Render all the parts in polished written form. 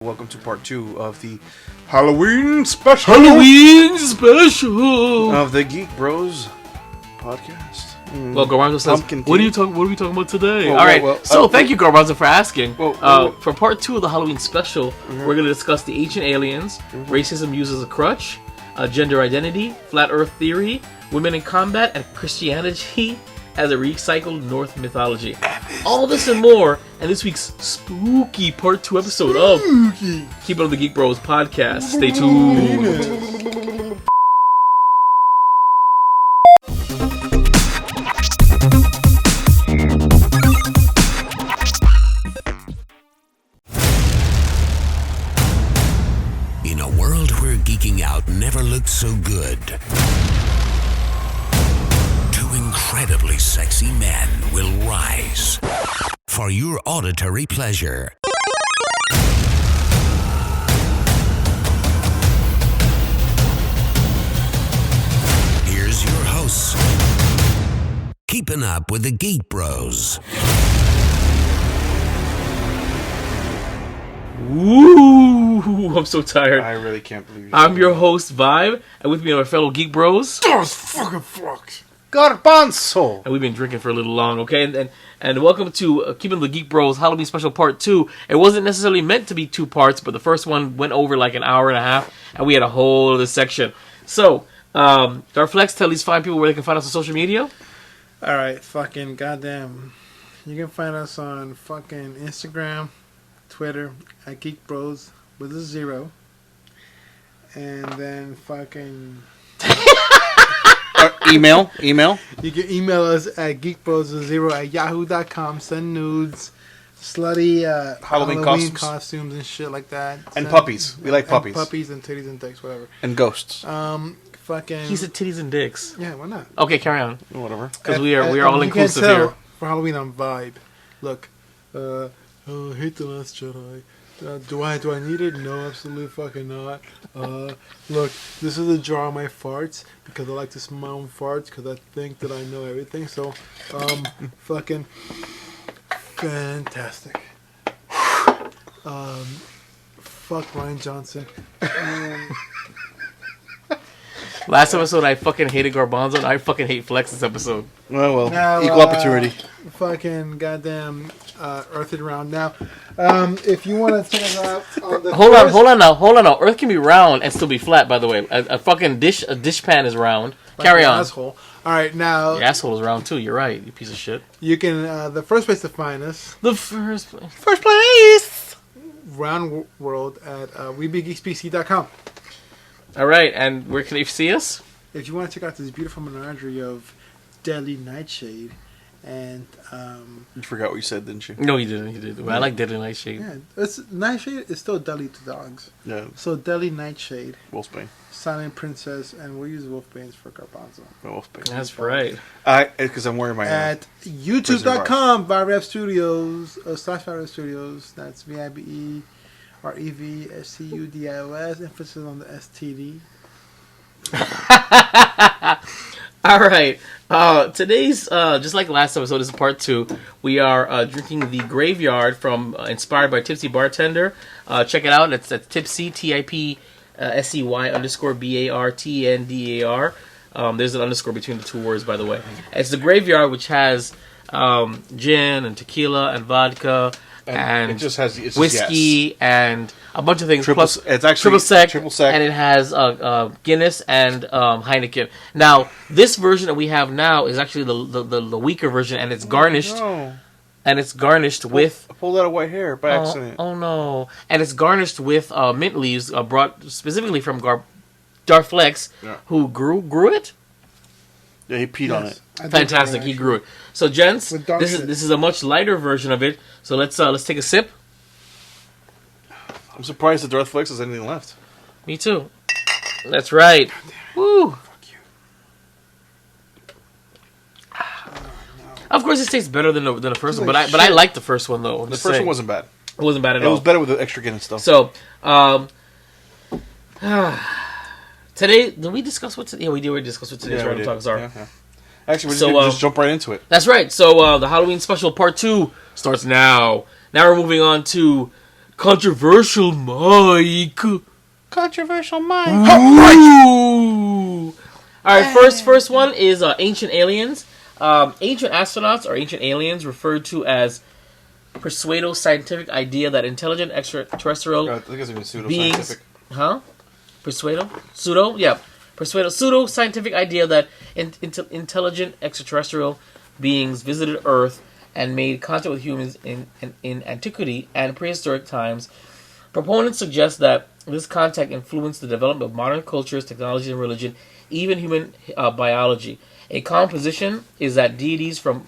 Welcome to part 2 of the Halloween special of the Geek Bros podcast. Well, Garbanzo says, what are we talking about today? Well, All right, well, thank you, Garbanzo, for asking. Well, for part 2 of the Halloween special, we're going to discuss the ancient aliens, racism used as a crutch, gender identity, flat earth theory, women in combat, and Christianity as a recycled Norse mythology. All this and more in this week's spooky part 2 episode of Keepin of the Geek Bros podcast. Stay tuned. In a world where geeking out never looked so good, two incredibly sexy men will rise for your auditory pleasure. Here's your hosts, Keeping Up with the Geek Bros. Woo! I'm so tired. I really can't believe I'm your host, Vibe, and with me are my fellow Geek Bros. Those fucking fucks. Garbanzo. And we've been drinking for a little long, okay? And welcome to Keeping the Geek Bros Halloween Special Part 2. It wasn't necessarily meant to be 2 parts, but the first one went over like an hour and a half, and we had a whole other section. So, Darflex, tell these fine people where they can find us on social media. Alright, fucking goddamn. You can find us on fucking Instagram, Twitter, at Geek Bros with a 0. And then fucking... Email. You can email us at geekbros0@yahoo.com. Send nudes, slutty Halloween costumes and shit like that. And puppies. We like puppies. And puppies and titties and dicks, whatever. And ghosts. Fucking... He said titties and dicks. Yeah, why not? Okay, carry on. Whatever. Because we are all inclusive here. For Halloween on Vibe. Look, I hate The Last Jedi. Do I need it? No, absolutely fucking not. Look, this is a jar of my farts because I like to smell farts because I think that I know everything. So, fucking fantastic. Fuck Ryan Johnson. Last episode, I fucking hated Garbanzo, and I fucking hate Flex this episode. Well, now, equal opportunity. Fucking goddamn Earth it around. Now, if you want to check us out on the Hold on now. Earth can be round and still be flat, by the way. A fucking dish pan is round. Like Carry on. Asshole. All right, now... Your asshole is round, too. You're right, you piece of shit. You can... the first place to find us... First place! Round World at WeBeGeeksPC.com. All right, and where can they see us? If you want to check out this beautiful menagerie of Deadly Nightshade and... You forgot what you said, didn't you? No, you didn't. Well, I like Deadly Nightshade. Yeah, Nightshade is still deadly to dogs. Yeah. So Deadly Nightshade, Wolfsbane. Silent Princess, and we'll use Wolfbanes for Garbanzo. Wolfsbane. That's right. Because I'm wearing my... At YouTube.com, Vibe Studios, /Vibe Studios. That's VIBEREVSTUDIOS. Emphasis on the STD. All right. Today's, just like last episode, this is part 2. We are drinking the Graveyard from inspired by Tipsy Bartender. Check it out. It's Tipsy, TIPSEY _BARTNDAR. There's an underscore between the 2 words, by the way. It's the Graveyard, which has gin and tequila and vodka and it just has whiskey and a bunch of things. Plus, it's actually triple sec, and it has Guinness and Heineken. Now, this version that we have now is actually the weaker version, and it's garnished. No. And it's garnished with... I pulled out a white hair by accident. Oh no! And it's garnished with mint leaves brought specifically from Darflex, who grew it. Yeah, he peed on it. Fantastic, he grew it. So, gents, this is a much lighter version of it. So let's take a sip. I'm surprised that Darflex has anything left. Me too. That's right. Woo! Fuck you. Of course, it tastes better than the first one, but I like the first one though. The first one wasn't bad. It wasn't bad at all. It was better with the extra Guinness stuff. So, today, did we discuss what? Yeah, we did. We discussed what today's random talks are. Yeah. Actually, we're just going to just jump right into it. That's right. So the Halloween special part 2 starts now. Now we're moving on to Controversial Mike. Controversial Mike. Ooh. Alright, first one is ancient aliens. Ancient astronauts or ancient aliens referred to as pseudo-scientific idea that intelligent extraterrestrial I think it's even beings... pseudo-scientific. Huh? Pseudo? Pseudo? Yeah. Pseudo-scientific idea that intelligent extraterrestrial beings visited Earth and made contact with humans in antiquity and prehistoric times. Proponents suggest that this contact influenced the development of modern cultures, technology, and religion, even human biology. A common position is that deities from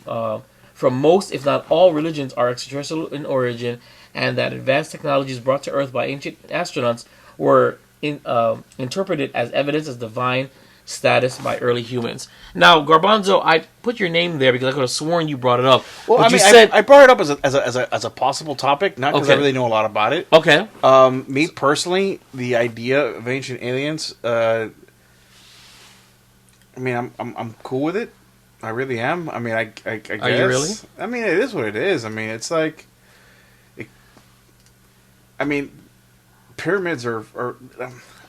most, if not all, religions are extraterrestrial in origin, and that advanced technologies brought to Earth by ancient astronauts were interpreted as evidence of divine status by early humans. Now, Garbanzo, I put your name there because I could have sworn you brought it up. Well, but I mean, said I brought it up as a possible topic, not because I really know a lot about it. Okay. Me personally, the idea of ancient aliens, I mean, I'm cool with it. I really am. I mean, I guess. Are you really? I mean, it is what it is. I mean, it's like, pyramids are.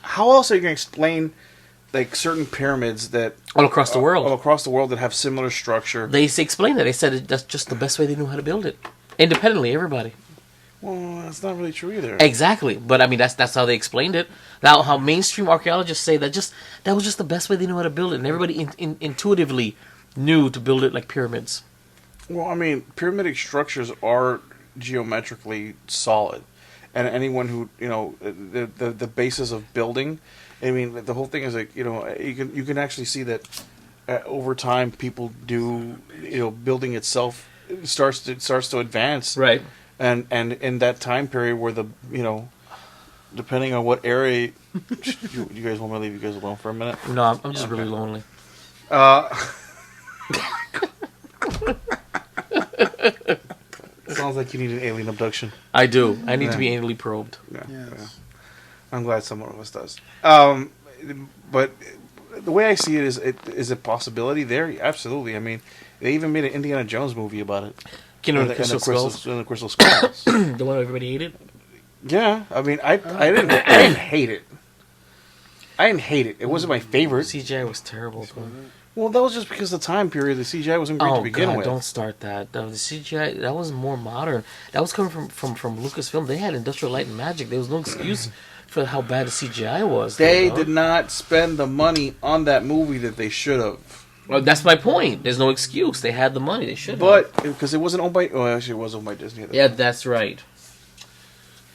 How else are you going to explain like certain pyramids that all across the world, that have similar structure? They explained that. They said that's just the best way they knew how to build it, independently. Everybody. Well, that's not really true either. Exactly, but I mean that's how they explained it. Now, how mainstream archaeologists say that was just the best way they knew how to build it, and everybody intuitively knew to build it like pyramids. Well, I mean, pyramidic structures are geometrically solid, and anyone who the basis of building, I mean, the whole thing is like you can actually see that over time people do building itself starts to advance, right? And in that time period where the depending on what area, you guys want me to leave you guys alone for a minute? No, I'm just really lonely. Sounds like you need an alien abduction. I do. I need to be anally probed. Yeah. Yes. Yeah. I'm glad someone of us does. But the way I see it is a possibility there. Absolutely. I mean, they even made an Indiana Jones movie about it. The Crystal Skulls. The Crystal Skulls. The one everybody hated. Yeah. I mean, I didn't hate it. I didn't hate it. It wasn't my favorite. CGI was terrible. Well, that was just because the time period, the CGI wasn't great to begin with. Don't start that. The CGI, that was more modern. That was coming from Lucasfilm. They had Industrial Light and Magic. There was no excuse for how bad the CGI was. They did not spend the money on that movie that they should have. Well, that's my point. There's no excuse. They had the money. They should have. But, because it wasn't owned by... Oh, actually, it was owned by Disney. Yeah, that's right.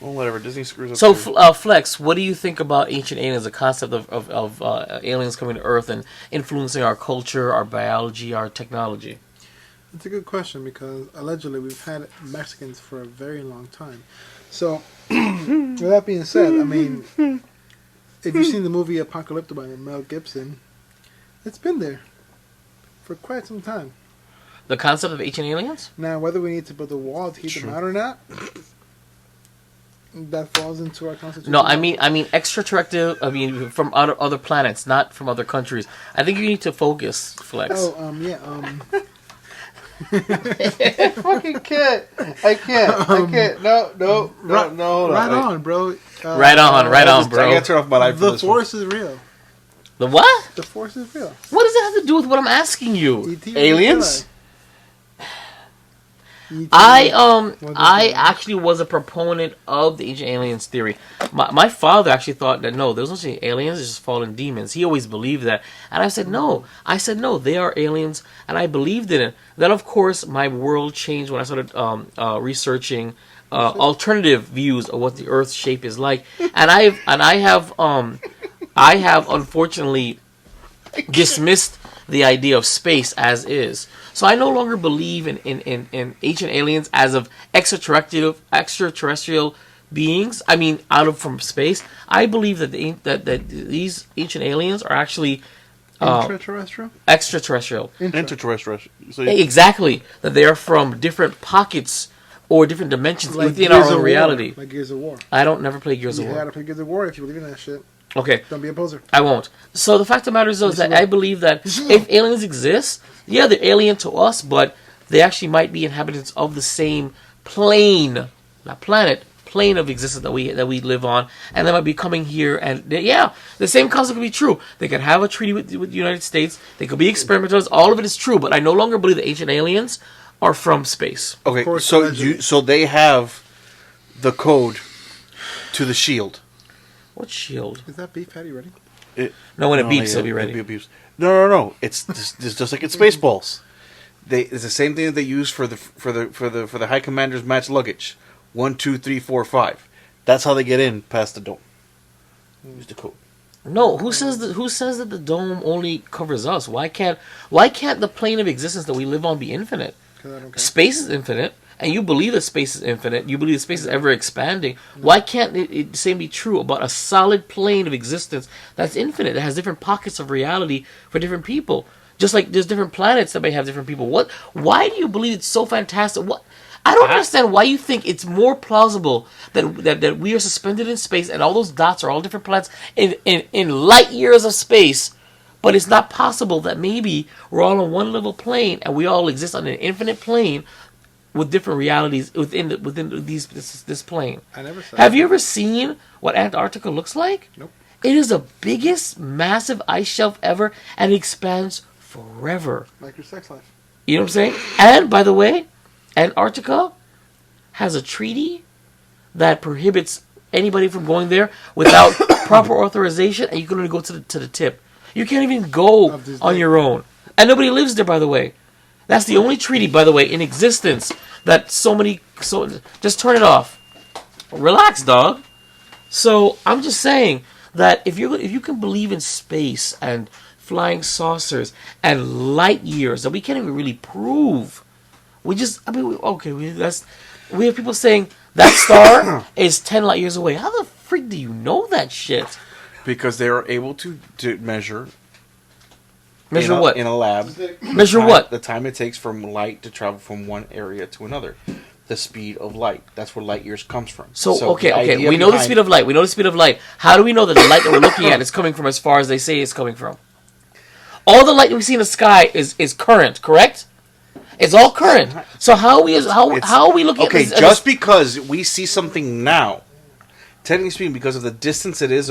Well, whatever. Disney screws up. So, Flex, what do you think about ancient aliens, the concept of aliens coming to Earth and influencing our culture, our biology, our technology? That's a good question because allegedly we've had Mexicans for a very long time. So, with that being said, I mean, if you've seen the movie Apocalypto by Mel Gibson, it's been there for quite some time. The concept of ancient aliens? Now, whether we need to build a wall to keep them out or not, that falls into our constitution. No, I mean extraterrestrial. I mean from other planets, not from other countries. I think you need to focus, Flex. I fucking can't. I can't. No. Right on, bro. Right on, bro. I gotta turn off my life. The Force is real. The what? The Force is real. What does that have to do with what I'm asking you? E.T. Aliens? E.T. I actually was a proponent of the ancient aliens theory. My father actually thought that no, there's no such aliens, it's just fallen demons. He always believed that. And I said no, they are aliens, and I believed in it. Then of course my world changed when I started researching alternative views of what the Earth's shape is like. And I have unfortunately dismissed the idea of space as is. So I no longer believe in ancient aliens as of extraterrestrial beings. I mean, from space. I believe that these ancient aliens are actually Extraterrestrial. Interterrestrial. So Exactly. That they are from different pockets or different dimensions Like within Gears our of own War. reality. Like Gears of War. I don't never play Gears of You War. gotta play Gears of War if you believe in that shit. Okay. Don't be a poser. I won't. So the fact of the matter is, though, is that I believe that if aliens exist, yeah, they're alien to us, but they actually might be inhabitants of the same plane, not planet, plane of existence that we live on, and they might be coming here, and yeah, the same concept could be true. They could have a treaty with the United States. They could be experimenters. All of it is true, but I no longer believe the ancient aliens are from space. Okay, course, so allegedly. so they have the code to the shield. What shield? Is that beef patty ready? No, when it beeps, it'll be ready. No. It's just like in Spaceballs. It's the same thing that they use for the High Commander's match luggage. 1, 2, 3, 4, 5. That's how they get in past the dome. Use the code. No, who says that the dome only covers us? Why can't the plane of existence that we live on be infinite? 'Cause I don't care. Space is infinite, and you believe that space is infinite. You believe that space is ever expanding. Why can't it same be true about a solid plane of existence that's infinite, that has different pockets of reality for different people? Just like there's different planets that may have different people. Why do you believe it's so fantastic? I don't understand why you think it's more plausible that we are suspended in space and all those dots are all different planets in light years of space, but it's not possible that maybe we're all on one level plane and we all exist on an infinite plane with different realities within this plane. I never said. Have you ever seen what Antarctica looks like? Nope. It is the biggest massive ice shelf ever, and it expands forever. Like your sex life. You know what I'm saying? And by the way, Antarctica has a treaty that prohibits anybody from going there without proper authorization, and you can only go to the tip. You can't even go Of this on day. your own. And nobody lives there, by the way. That's the only treaty, by the way, in existence that so just turn it off. Relax, dog. So I'm just saying that if you can believe in space and flying saucers and light years that we can't even really prove, we have people saying that star is 10 light years away. How the freak do you know that shit? Because they are able to measure. Measure what? In a lab. Measure what? The time it takes from light to travel from one area to another. The speed of light. That's where light years comes from. So the okay. idea We know the behind- speed of light. We know the speed of light. How do we know that the light that we're looking at is coming from as far as they say it's coming from? All the light that we see in the sky is current, correct? It's all current. So how are we looking at Okay, this? just because we see something now, technically speaking, because of the distance it is.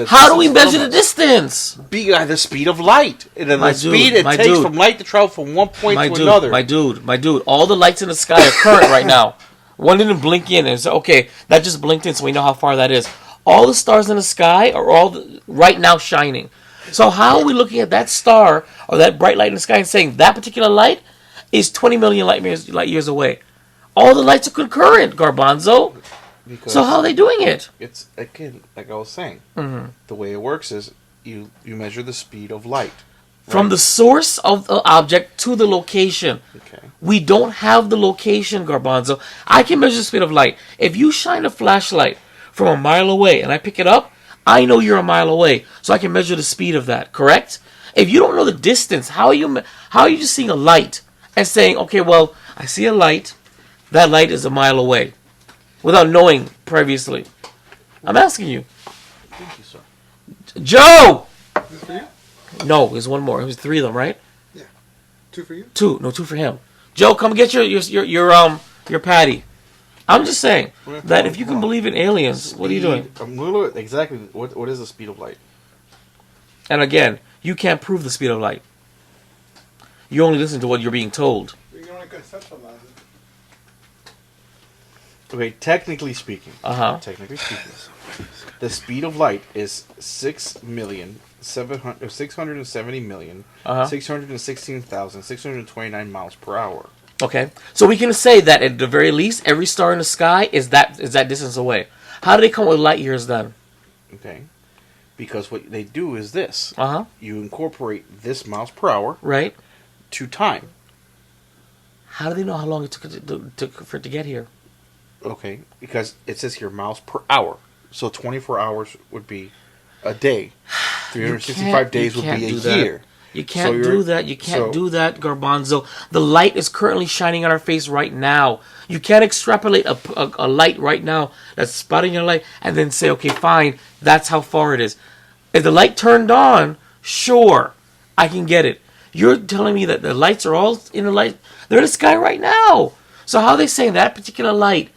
How do we measure the distance? By the speed of light. And then My the dude, speed it my takes dude. from light to travel from one point My to dude, another. my dude. All the lights in the sky are current right now. One didn't blink in, and so okay, that just blinked in, so we know how far that is. All the stars in the sky are right now shining. So how are we looking at that star or that bright light in the sky and saying that particular light is 20 million light years away? All the lights are concurrent, Garbanzo. Because So how are they doing it? it's, again, like I was saying, Mm-hmm. the way it works is you measure the speed of light. From the source of the object to the location. Okay. We don't have the location, Garbanzo. I can measure the speed of light. If you shine a flashlight from a mile away and I pick it up, I know you're a mile away, so I can measure the speed of that, correct? If you don't know the distance, how are you just seeing a light and saying, okay, well, I see a light, that light is a mile away, without knowing previously? I'm asking you. Thank you, sir. Joe! Is this for you? No, there's one more. It was 3 of them, right? Yeah. 2 for you? 2. No, 2 for him. Joe, come get your patty. I'm just saying that if you can believe in aliens, what are you doing? Exactly. What is the speed of light? And again, you can't prove the speed of light. You only listen to what you're being told. We can only conceptualize it. Okay, technically speaking, Uh-huh. the speed of light is 670,616,629 miles per hour. Okay? So we can say that at the very least, every star in the sky is that distance away. How do they come up with light years then? Okay, because what they do is this: Uh-huh. you incorporate this miles per hour Right? to time. How do they know how long it took for it to get here? Okay, because it says here miles per hour, so 24 hours would be a day. 365 days would be a year. You can't do that. You can't do that, Garbanzo. The light is currently shining on our face right now. You can't extrapolate a light right now that's spotting your light and then say, okay, fine, that's how far it is. If the light turned on, sure, I can get it. You're telling me that the lights are all in the light. They're in the sky right now. So how are they saying that particular light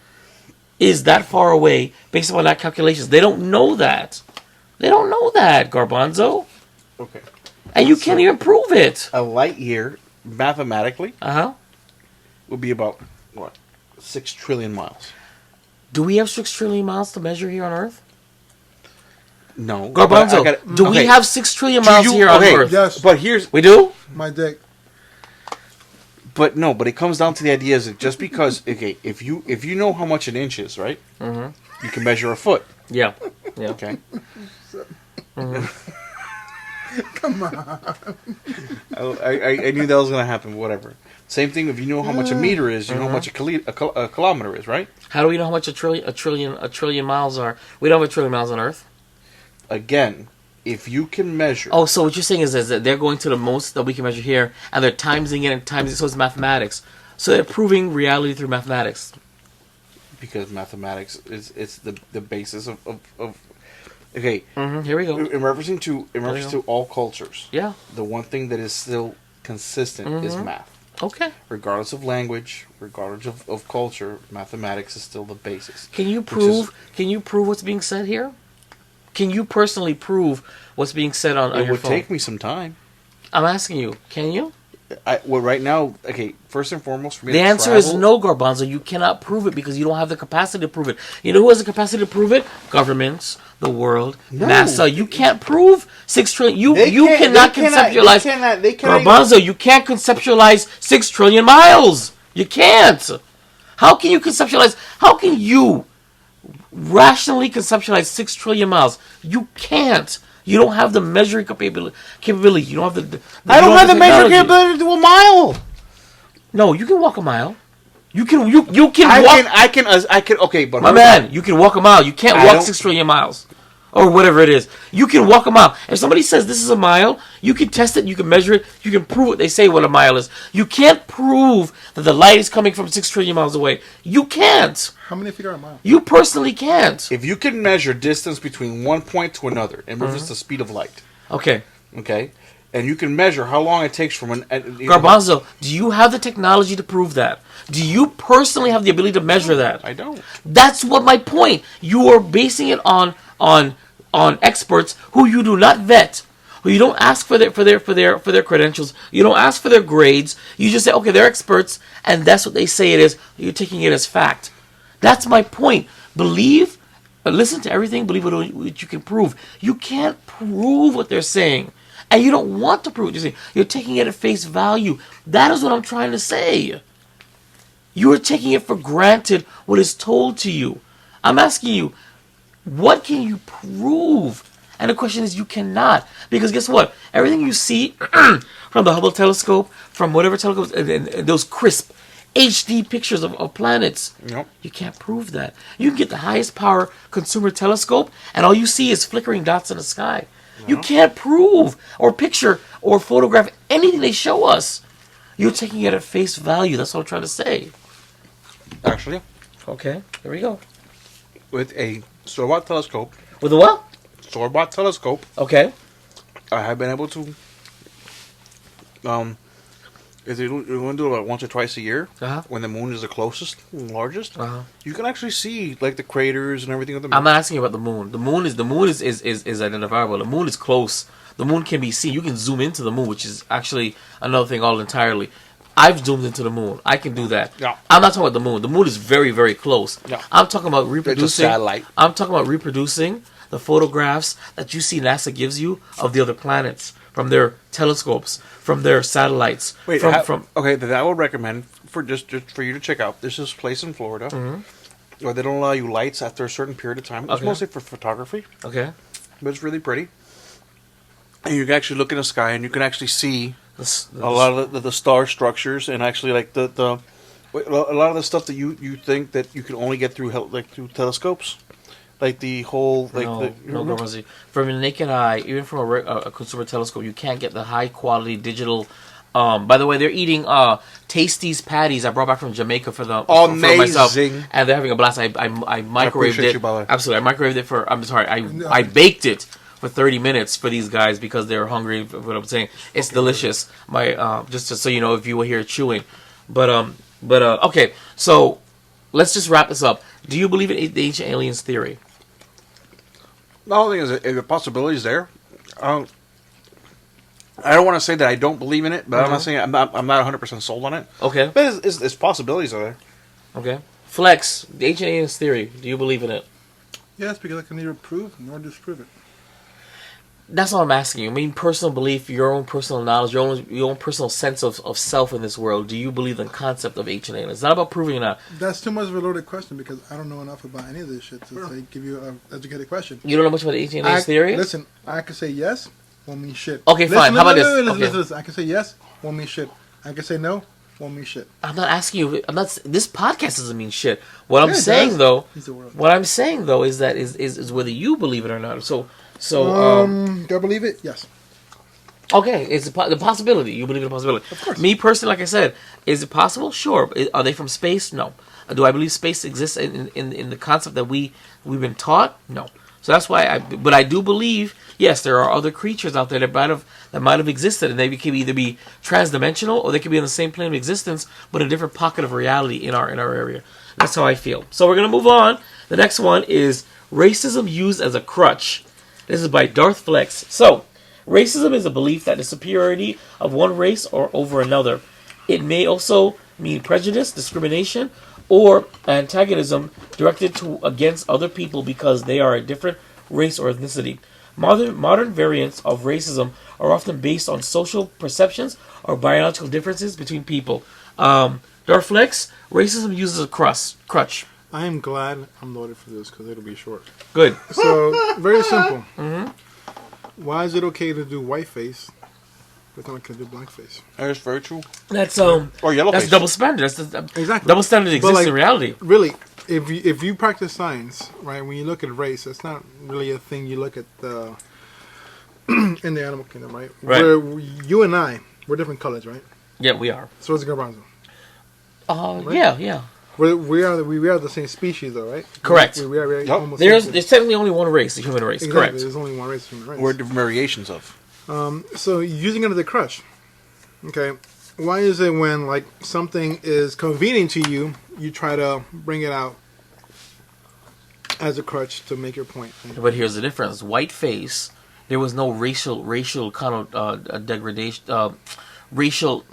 is that far away based upon that calculations. They don't know that. They don't know that, Garbanzo. Okay. And you can't even prove it. A light year, mathematically, would be about, what, 6 trillion miles. Do we have 6 trillion miles to measure here on Earth? No. Garbanzo, do we have 6 trillion miles here on Earth? Yes. But here's... We do? My dick. But no, but it comes down to the idea is that just because, okay, if you know how much an inch is, right? Mm-hmm. You can measure a foot. Yeah. Yeah. Okay. Come on. I knew that was going to happen, whatever. Same thing if you know how much a meter is, you know how much a kilometer is, right? How do we know how much a trillion miles are? We don't have a trillion miles on Earth. Again, if you can measure... Oh, so what you're saying is that they're going to the most that we can measure here, and they're timesing it and timesing it, so it's mathematics. So they're proving reality through mathematics. Because mathematics is the basis of okay. Here we go. In reference to all cultures, Yeah. the one thing that is still consistent is math. Okay. Regardless of language, regardless of culture, mathematics is still the basis. Can you prove? Can you prove what's being said here? Can you personally prove what's being said on your phone? It would take me some time. I'm asking you. Can you? Well, right now, okay. First and foremost, for me, The answer is no, Garbanzo. You cannot prove it because you don't have the capacity to prove it. You know who has the capacity to prove it? Governments, the world, NASA. You can't prove 6 trillion. You cannot conceptualize. Garbanzo, you can't conceptualize 6 trillion miles. You can't. How can you conceptualize? How can you rationally conceptualize 6 trillion miles? You can't. You don't have the measuring capability. You don't have the I don't have the measuring capability to do a mile. No, you can walk a mile. You can walk. I can. Okay, but my man, you can walk a mile. You can't walk 6 trillion miles, or whatever it is. You can walk a mile. If somebody says this is a mile, you can test it. You can measure it. You can prove what they say what a mile is. You can't prove that the light is coming from 6 trillion miles away. You can't. How many feet are a mile? You personally can't. If you can measure distance between one point to another and reverse the speed of light, okay, and you can measure how long it takes from Garbanzo, do you have the technology to prove that? Do you personally have the ability to measure that? I don't. That's what my point. You are basing it on experts who you do not vet, who you don't ask for their credentials. You don't ask for their grades. You just say, okay, they're experts, and that's what they say it is. You're taking it as fact. That's my point. Listen to everything. Believe what you can prove. You can't prove what they're saying. And you don't want to prove what you're saying. You're taking it at face value. That is what I'm trying to say. You are taking it for granted what is told to you. I'm asking you, what can you prove? And the question is, you cannot. Because guess what? Everything you see from the Hubble telescope, from whatever telescope, and those crisp HD pictures of planets, you can't prove that. You can get the highest power consumer telescope, and all you see is flickering dots in the sky. You can't prove or picture or photograph anything they show us. You're taking it at face value. That's what I'm trying to say. Actually, okay, here we go. With a store-bought telescope. With a what? Store-bought telescope. Okay. I have been able to. If you're going to do it about once or twice a year, when the moon is the closest and largest, you can actually see like the craters and everything of the moon. I'm not asking you about the moon. The moon is identifiable. The moon is close. The moon can be seen. You can zoom into the moon, which is actually another thing all entirely. I've zoomed into the moon. I can do that. Yeah. I'm not talking about the moon. The moon is very, very close. Yeah. I'm talking about reproducing. It's a satellite. I'm talking about reproducing the photographs that you see NASA gives you of the other planets from their telescopes, from their satellites. Wait, okay, that I would recommend for just for you to check out. There's this place in Florida where they don't allow you lights after a certain period of time. It's mostly for photography. Okay. But it's really pretty. And you can actually look in the sky and you can actually see a lot of the star structures and actually like a lot of the stuff that you think that you can only get through telescopes. Like the whole, from the naked eye, even from a consumer telescope, you can't get the high quality digital. By the way, they're eating Tasty's patties I brought back from Jamaica for myself, and they're having a blast. I microwaved it. Absolutely, I microwaved it for. I'm sorry, I baked it for 30 minutes for these guys because they're hungry. What I'm saying, it's delicious. Just so you know, if you were here chewing, but okay, so let's just wrap this up. Do you believe in the ancient aliens theory? The whole thing is that the possibility is there. I don't want to say that I don't believe in it, but I'm not saying I'm not 100% sold on it. Okay. But it's possibilities are there. Okay. Flex, the ancient aliens theory. Do you believe in it? Yes, because I can neither prove nor disprove it. That's all I'm asking you. I mean, personal belief, your own personal knowledge, your own personal sense of self in this world. Do you believe in the concept of ancient aliens? It's not about proving it not. That's too much of a loaded question because I don't know enough about any of this shit to say, give you an educated question. You don't know much about the ancient aliens theory? Listen, I can say yes, won't mean shit. Okay, fine. How about this? Okay. Listen. I can say yes, won't mean shit. I can say no, won't mean shit. I'm not asking you. I'm not. This podcast doesn't mean shit. What I'm Yeah, it saying does. though, He's the world. what I'm saying though is that is whether you believe it or not. So Do I believe it? Yes. okay, it's the possibility. You believe in the possibility. Of course. Me personally, like I said, is it possible? Sure. Are they from space? No. Do I believe space exists in the concept that we've been taught? No. So that's why but I do believe, yes, there are other creatures out there that might have existed, and they can either be transdimensional or they could be in the same plane of existence, but a different pocket of reality in our area. That's how I feel. So we're gonna move on. The next one is racism used as a crutch. This is by Darth Flex. So, racism is a belief that the superiority of one race or over another. It may also mean prejudice, discrimination, or antagonism directed against other people because they are a different race or ethnicity. Modern variants of racism are often based on social perceptions or biological differences between people. Darth Flex, racism uses a crutch. I am glad I'm loaded for this because it'll be short. Good. So, very simple. Why is it okay to do whiteface, but not okay to do blackface? That's very true. That's Or yellow That's face. double standard. That's Exactly. double standard exists like, in reality. Really, if you practice science, right, when you look at race, it's not really a thing you look at in the animal kingdom, right? Right. Where you and I, we're different colors, right? Yeah, we are. So is the garbanzo. Yeah. We are the same species, though, right? Correct. We are Yep. almost There's same- technically only one race, the human race. exactly, Correct. There's only one race, human race. We're different variations of. So using it as a crutch, okay? Why is it when like something is convenient to you, you try to bring it out as a crutch to make your point? Right? But here's the difference: whiteface. There was no racial degradation, racial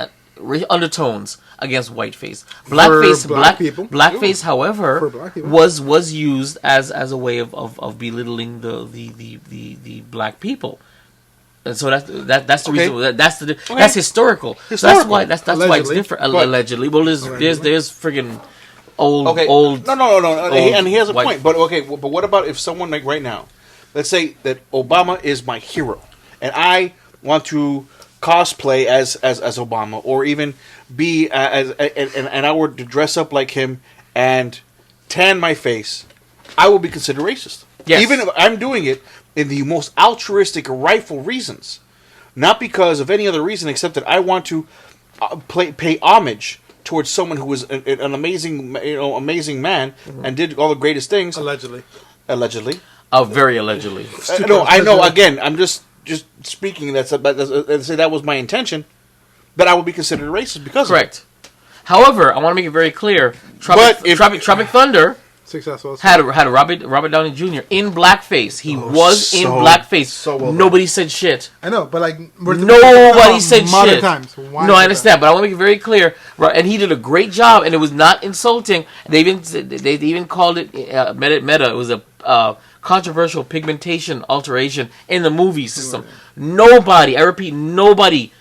undertones against whiteface. Blackface, black people. Blackface, however, For black people. was used as a way of belittling the black people. And so that's the Okay. reason. That's historical. So that's Historical. why that's why it's Allegedly. different. But- Allegedly, well, there's friggin' old Okay. old. No. And he has a white- point. But okay. But what about if someone like right now, let's say that Obama is my hero, and I want to cosplay as Obama, or even be and I were to dress up like him and tan my face, I will be considered racist. Yes. Even if I'm doing it in the most altruistic, rightful reasons, not because of any other reason except that I want to pay homage towards someone who was an amazing man and did all the greatest things. Allegedly. Allegedly. Very allegedly. No, I know. Again, I'm just speaking. That's say that was my intention. That I would be considered racist because Correct. However, I want to make it very clear. But if- Tropic Thunder Successful. had Robert Downey Jr. in blackface. He was in so- blackface. so well done. Nobody said shit. I know, but like Nobody said modern shit. times. Why No, is I it understand, but I want to make it very clear. Right, and he did a great job, and it was not insulting. They even called it meta. It was a controversial pigmentation alteration in the movie system. Nobody, I repeat, nobody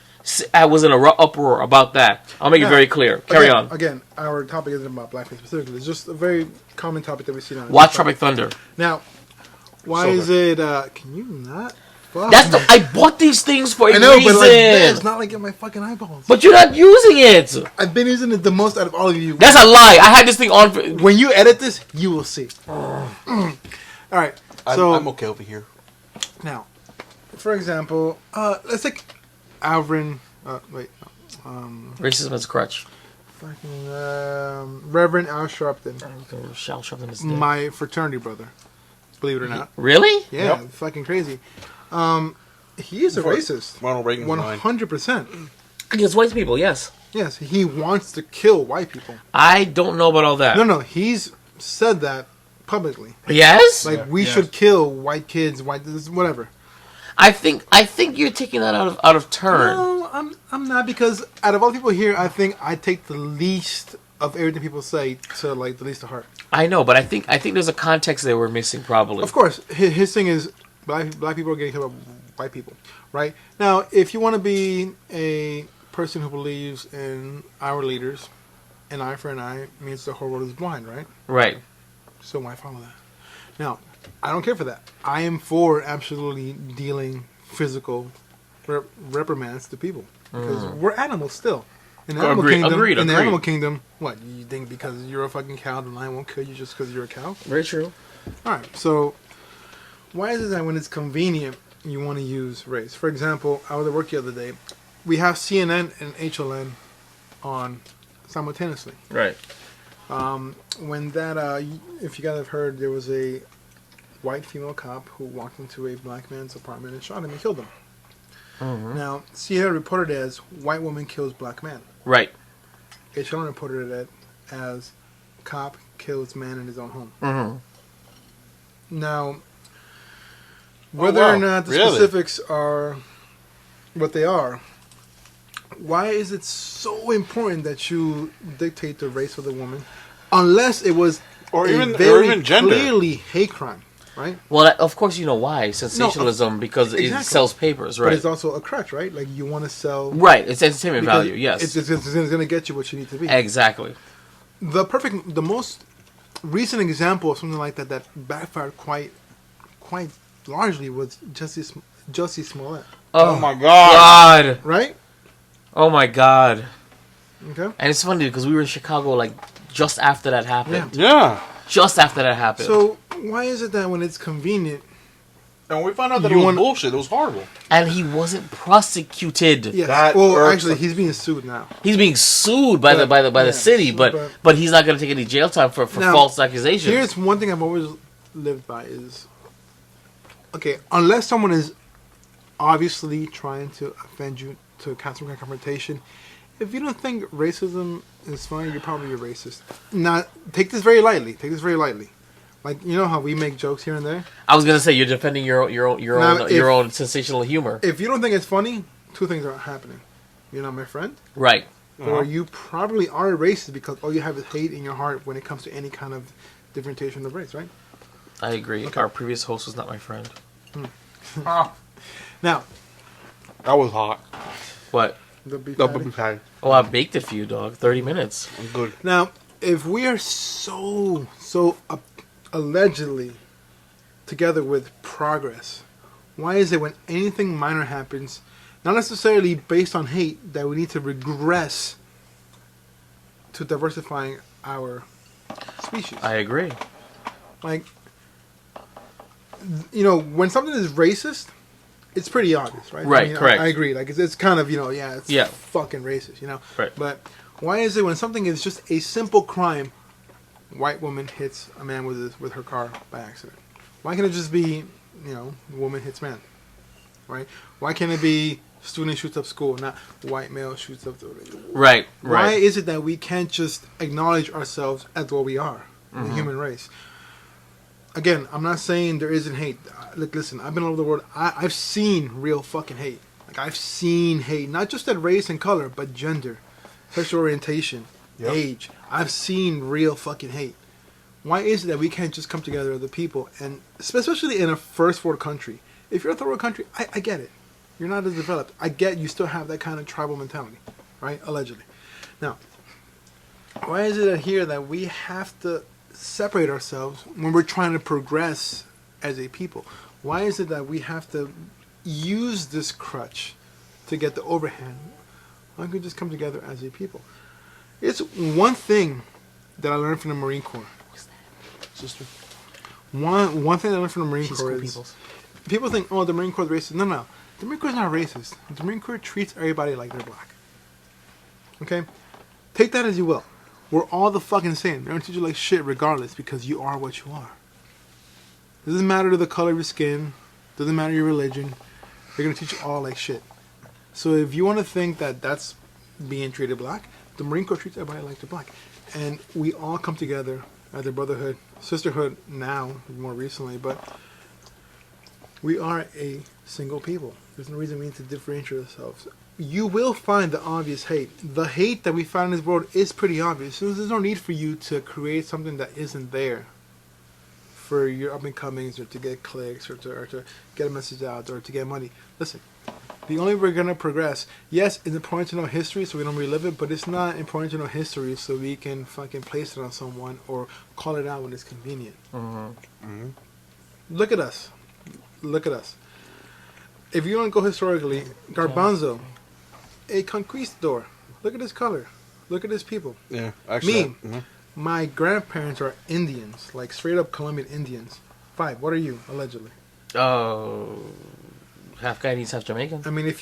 was in an uproar about that. I'll make it very clear. Carry on. Again, our topic isn't about blackface specifically. It's just a very common topic that we see now. Watch Tropic Thunder. Now, why So is it? Can you not? Fuck. I bought these things for a I know, reason. but like, it's not like in my fucking eyeballs. But you're not using it. I've been using it the most out of all of you. That's a lie. I had this thing on. When you edit this, you will see. All right. So I'm okay over here. now, for example, let's take Alvin. Racism is a crutch. Reverend Al Sharpton, Shall shove in his dick. my fraternity brother. Believe it or not. Really? Yeah, fucking crazy. He is a racist. Ronald Reagan's line. 100%. Against white people, yes. Yes, he wants to kill white people. I don't know about all that. No, he's said that publicly. Yes? Like, we should kill white kids, whatever. I think you're taking that out of turn. No, I'm not, because out of all people here, I think I take the least of everything people say to, like, the least to heart. I know, but I think there's a context there we're missing, probably. Of course, his thing is black people are getting killed by white people, right? Now, if you want to be a person who believes in our leaders, an eye for an eye means the whole world is blind, right? Right. So why follow that? Now, I don't care for that. I am for absolutely dealing physical reprimands to people, because we're animals still. In the animal kingdom, what, you think because you're a fucking cow, the lion won't kill you just because you're a cow? Very true. All right, so why is it that when it's convenient, you want to use race? For example, I was at work the other day. We have CNN and HLN on simultaneously. Right. When that, if you guys have heard, there was a white female cop who walked into a black man's apartment and shot him and killed him. Mm-hmm. Now, CNN reported it as white woman kills black man. Right. HLN reported it as cop kills man in his own home. Mm-hmm. Now, whether or not the specifics are what they are, why is it so important that you dictate the race of the woman, unless it was even gender, clearly hate crime, right? Well, of course you know why. Sensationalism, because exactly. it sells papers, right? But it's also a crutch, right? Like, you want to sell... Right, it's entertainment value, yes. It's going to get you what you need to be. Exactly. The most recent example of something like that backfired quite largely was Jussie Smollett. Oh my God! Right? Oh my God! Okay. And it's funny because we were in Chicago like just after that happened. Yeah. Just after that happened. So why is it that when it's convenient, and we found out that it was bullshit, it was horrible, and he wasn't prosecuted? Yes. Actually, he's being sued now. He's being sued by the city, but he's not going to take any jail time for false accusations. Here's one thing I've always lived by is, okay, unless someone is obviously trying to offend you to cause some kind of confrontation, if you don't think racism is funny, you're probably a racist. Now, take this very lightly. Like, you know how we make jokes here and there? I was going to say, you're defending your own sensational humor. If you don't think it's funny, two things are happening. You're not my friend. Right. Or you probably are a racist because all you have is hate in your heart when it comes to any kind of differentiation of race, right? I agree. Okay. Our previous host was not my friend. Now, that was hot. What? The beef patty. Oh, I baked it for you, dog. 30 minutes. I'm good. Now, if we are so allegedly together with progress, why is it when anything minor happens, not necessarily based on hate, that we need to regress to diversifying our species? I agree. Like, you know, when something is racist, it's pretty obvious, right? Right, correct. I agree. Like, it's kind of, it's fucking racist, Right. But why is it when something is just a simple crime, white woman hits a man with her car by accident? Why can't it just be, woman hits man, right? Why can't it be student shoots up school, not white male shoots up the... Right. Why is it that we can't just acknowledge ourselves as what we are, the human race? Again, I'm not saying there isn't hate. Look, listen, I've been all over the world. I've seen real fucking hate. Like, I've seen hate, not just at race and color, but gender, sexual orientation, age. I've seen real fucking hate. Why is it that we can't just come together as a people, and especially in a first world country? If you're a third world country, I get it. You're not as developed. I get you still have that kind of tribal mentality, right? Allegedly. Now, why is it here that we have to separate ourselves when we're trying to progress as a people? Why is it that we have to use this crutch to get the overhand? Why don't we just come together as a people? It's one thing that I learned from the Marine Corps. Sister. One thing I learned from the Marine Corps is people think, the Marine Corps is racist. No. The Marine Corps is not racist. The Marine Corps treats everybody like they're black. Okay? Take that as you will. We're all the fucking same. They're going to treat you like shit regardless because you are what you are. It doesn't matter the color of your skin. Doesn't matter your religion. They're going to treat you all like shit. So if you want to think that that's being treated black. The Marine Corps treats everybody like they're black. And we all come together as a brotherhood, sisterhood now, more recently, but we are a single people. There's no reason we need to differentiate ourselves. You will find the obvious hate. The hate that we find in this world is pretty obvious. So there's no need for you to create something that isn't there for your up-and-comings or to get clicks or to get a message out or to get money. Listen, the only way we're going to progress, yes, it's important to know history so we don't relive it, but it's not important to know history so we can fucking place it on someone or call it out when it's convenient. Look at us. Look at us. If you want to go historically, Garbanzo, a conquistador. Look at his color. Look at his people. Yeah, actually. Me, my grandparents are Indians, like straight up Colombian Indians. 5. What are you, allegedly? Oh, half Guyanese, half Jamaican. I mean,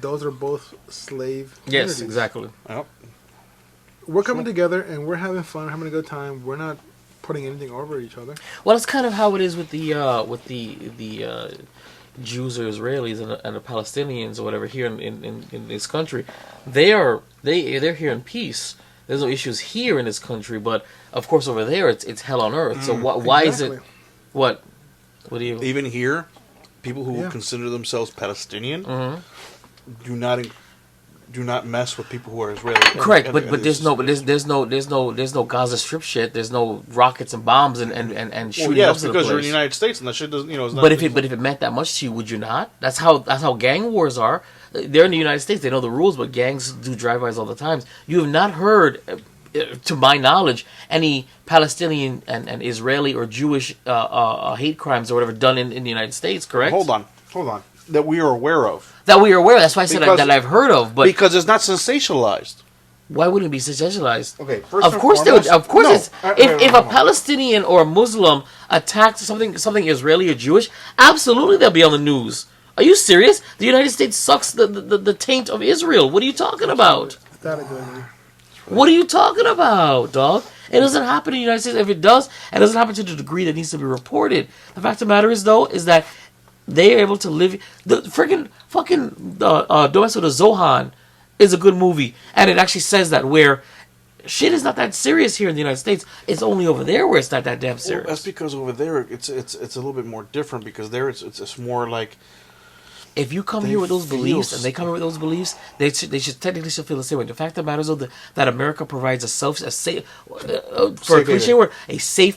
those are both slave Yes, communities. exactly. Yep. We're coming together and we're having fun, having a good time. We're not putting anything over each other. Well, that's kind of how it is with the Jews or Israelis and the Palestinians or whatever here in this country. They're here in peace. There's no issues here in this country, but of course over there it's hell on earth. So why is it? What do you? Even here, people who consider themselves Palestinian do not mess with people who are Israeli. Correct, but there's no Gaza Strip shit. There's no rockets and bombs and shooting well, yes, up to the because you're in place. the United States and that shit doesn't, It's not But if it meant that much to you, would you not? That's how gang wars are. They're in the United States. They know the rules, but gangs do drive-bys all the time. You have not heard, to my knowledge, any Palestinian and Israeli or Jewish hate crimes or whatever done in the United States, correct? Hold on. That we are aware of. That we are aware of. That's why I said that I've heard of. But because it's not sensationalized. why wouldn't it be sensationalized? Okay, first of and course foremost, they would. Of course, no. if a Palestinian or a Muslim attacked something Israeli or Jewish, absolutely they'll be on the news. Are you serious? The United States sucks the taint of Israel. What are you talking about? What are you talking about, dog? It doesn't happen in the United States. If it does, it doesn't happen to the degree that needs to be reported. The fact of the matter is, though, is that they are able to live. The fucking Domestic of Zohan is a good movie, and it actually says that where shit is not that serious here in the United States. It's only over there where it's not that damn serious. Well, that's because over there it's a little bit more different because there it's more like. If you come here with those beliefs and they come here with those beliefs, they should technically feel the same way. The fact of the matter is, though, that America provides a safe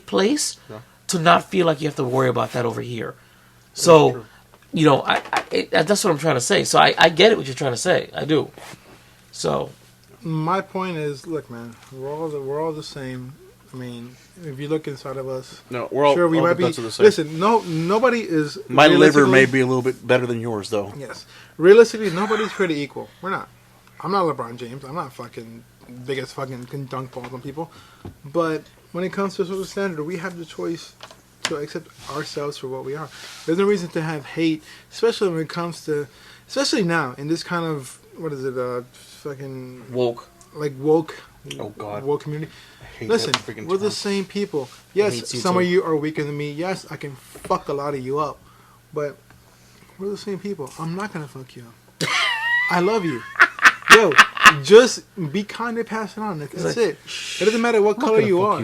place to not feel like you have to worry about that over here. So, that's what I'm trying to say. So I get it what you're trying to say. I do. So, my point is, look, man, we're all the same. I mean, if you look inside of us, no, we're all sure we all might be. the same. Listen, nobody is. My liver may be a little bit better than yours, though. Yes, realistically, nobody's created equal. We're not. I'm not LeBron James. I'm not fucking biggest fucking can dunk balls on people. But when it comes to social standard, we have the choice to accept ourselves for what we are. There's no reason to have hate, especially when it comes to, especially now in this kind of fucking woke. Oh God, woke community. Listen, we're the same people. Yes, some of you are weaker than me. Yes, I can fuck a lot of you up. But we're the same people. I'm not going to fuck you up. I love you. Yo, just be kind and pass it on. That's it. It doesn't matter what color you are.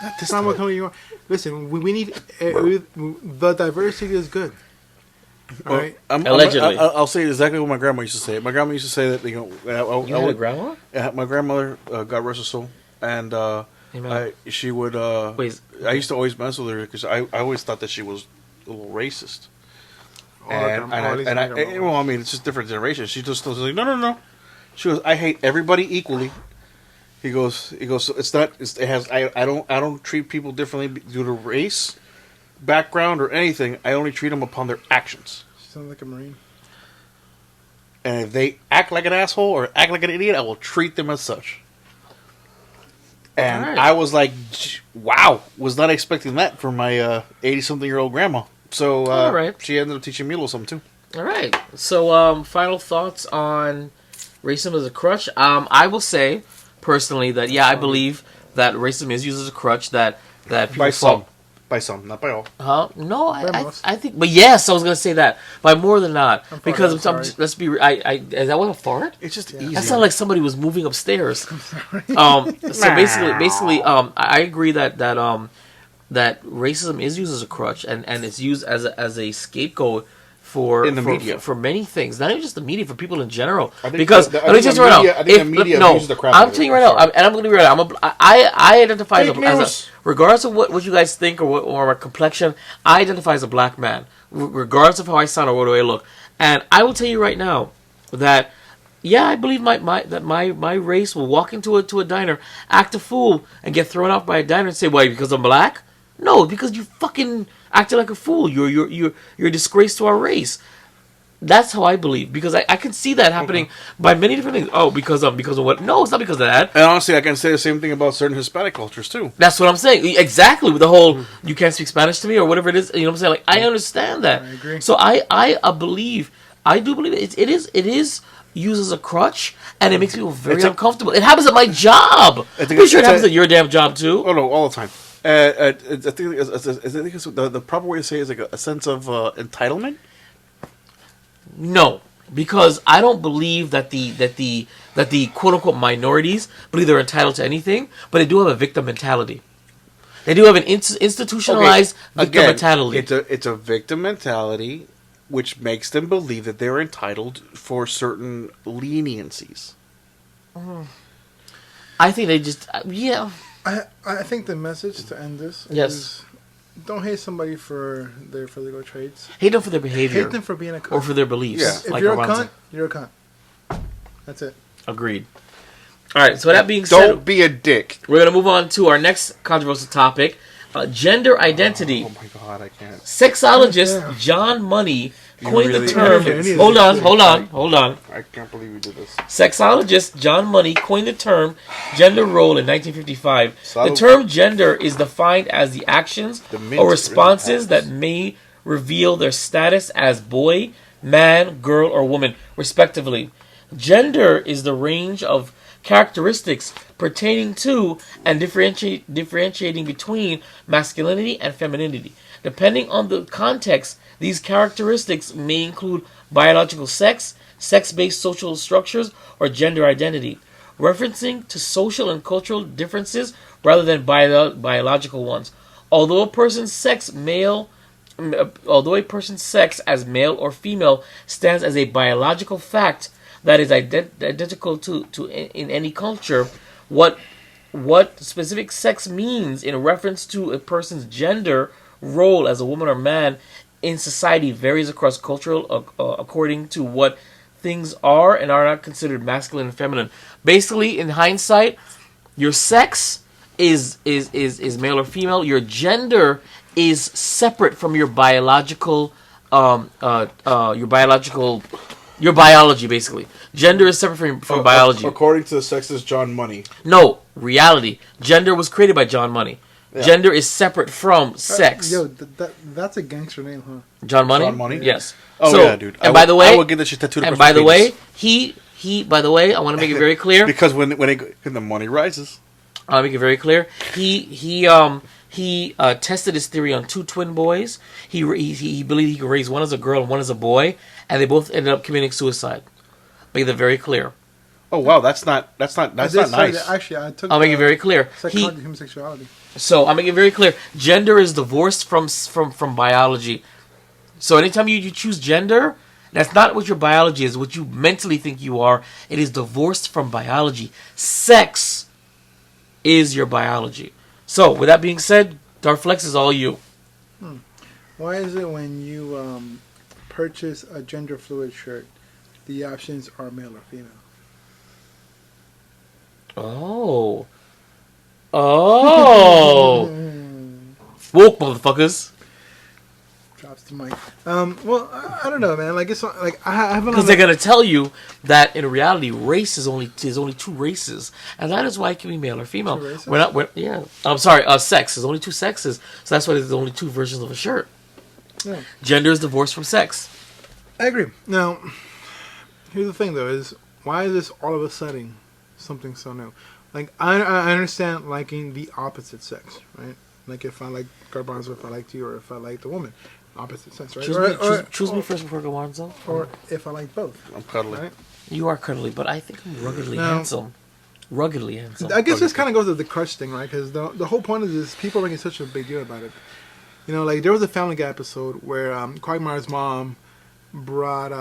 That's not what color you are. Listen, we need... the diversity is good. All right? Allegedly. I'll say exactly what my grandma used to say. My grandma used to say that, you had a grandma? My grandmother, God rest her soul, and she would. I used to always mess with her because I always thought that she was a little racist. I mean, it's just different generations. She just was like, no. She goes, I hate everybody equally. He goes. So it's not. It has. I don't treat people differently due to race, background, or anything. I only treat them upon their actions. She sounds like a Marine. And if they act like an asshole or act like an idiot, I will treat them as such. And I was like, wow, was not expecting that from my 80-something-year-old grandma. So she ended up teaching me a little something, too. All right. So final thoughts on racism as a crutch. I will say, personally, that, I believe that racism is used as a crutch, that people By some. By some, not by all. No, By most. I think, but yes, I was gonna say that by more than not I'm because sorry. let's be. Is that was a fart? It's just Yeah. easy. That sounded like somebody was moving upstairs. So basically, I agree that that racism is used as a crutch and it's used as a scapegoat In the media. for many things, not even just the media, for people in general. I think Because the- I let me think tell you the right media- now, I think the media abuses the crap out I'm of telling it. you right now, and I'm going to be right now. I identify as Fake a news. regardless of what you guys think or my complexion, I identify as a black man, regardless of how I sound or what I look. And I will tell you right now that. Yeah, I believe my race will walk into a diner, act a fool, and get thrown out by a diner and say, "Why? Because I'm black?" No, because you fucking acted like a fool. You're a disgrace to our race. That's how I believe, because I can see that happening by many different things. Oh, because of what? No, it's not because of that. And honestly, I can say the same thing about certain Hispanic cultures too. That's what I'm saying. Exactly, with the whole "you can't speak Spanish to me" or whatever it is. You know what I'm saying? Like, I understand that. I agree. So I do believe it is used as a crutch, and it makes people very uncomfortable. It happens at my job. I think I'm sure it it's happens at your damn job too. Oh no, all the time. I think the proper way to say it is like a sense of entitlement. No, because I don't believe that the quote unquote minorities believe they're entitled to anything, but they do have a victim mentality. They do have an institutionalized victim mentality. It's a victim mentality, which makes them believe that they're entitled for certain leniencies. I think they just I think the message to end this Yes. is don't hate somebody for their illegal traits. hate them for their behavior Hate them for being a cunt. or for their beliefs. Yeah. If like you're a Aranza. cunt, you're a cunt. That's it. Agreed. All right. So that being said, Don't be a dick. we're gonna move on to our next controversial topic: gender identity. Oh my god, I can't. Sexologist Yeah. John Money coined really- the term. Yeah, Hold on. I can't believe we did this. Sexologist John Money coined the term gender role in 1955. The Subtle. term gender is defined as the actions The mint or responses really that may reveal their status as boy, man, girl, or woman, respectively. Gender is the range of characteristics pertaining to and differentiating between masculinity and femininity. Depending on the context, these characteristics may include biological sex, sex-based social structures, or gender identity, referencing to social and cultural differences rather than biological ones. Although a person's sex as male or female stands as a biological fact that is identical to in any culture, what specific sex means in reference to a person's gender role as a woman or man in society varies across cultural according to what things are and are not considered masculine and feminine. Basically, in hindsight, your sex is male or female. Your gender is separate from your biological your biology. Basically, gender is separate from biology. According to the sexist John Money. No, reality. Gender was created by John Money. Yeah. Gender is separate from sex. Yo, that's a gangster name, huh? John Money? John Money? Yes. Oh, so, yeah, dude. And by the way, I would get this shit tattooed and across by the my way, penis. by the way, I want to make it very clear. Because when the money rises. I'll make it very clear. He tested his theory on two twin boys. He believed he could raise one as a girl and one as a boy, and they both ended up committing suicide. Make that very clear. Oh wow, that's not nice. Actually, I took. I'll make it very clear. Psychology, human sexuality. So I'll make it very clear. Gender is divorced from biology. So anytime you choose gender, that's not what your biology is. What you mentally think you are. It is divorced from biology. Sex is your biology. So with that being said, Darflex is all you. Why is it when you purchase a gender fluid shirt, the options are male or female? Oh. Woke motherfuckers. Drops the mic. Well, I don't know, man. Like it's like I haven't. Because they're gonna tell you that in reality, race is only two races, and that is why it can be male or female. Yeah. I'm sorry. Sex. There's only two sexes, so that's why there's only two versions of a shirt. Yeah. Gender is divorced from sex. I agree. Now, here's the thing, though: is why is this all of a sudden something so new? Like I understand liking the opposite sex, right? Like if I like Garbanzo, if I liked you, or if I liked the woman. Opposite sense, right? Choose me first before Garbanzo. Or if I like both. I'm cuddly. Right? You are cuddly, but I think I'm ruggedly handsome. Ruggedly handsome. I guess this kind of goes to the crutch thing, right? Because the whole point of this, people are making such a big deal about it. You know, like there was a Family Guy episode where Quagmire's mom brought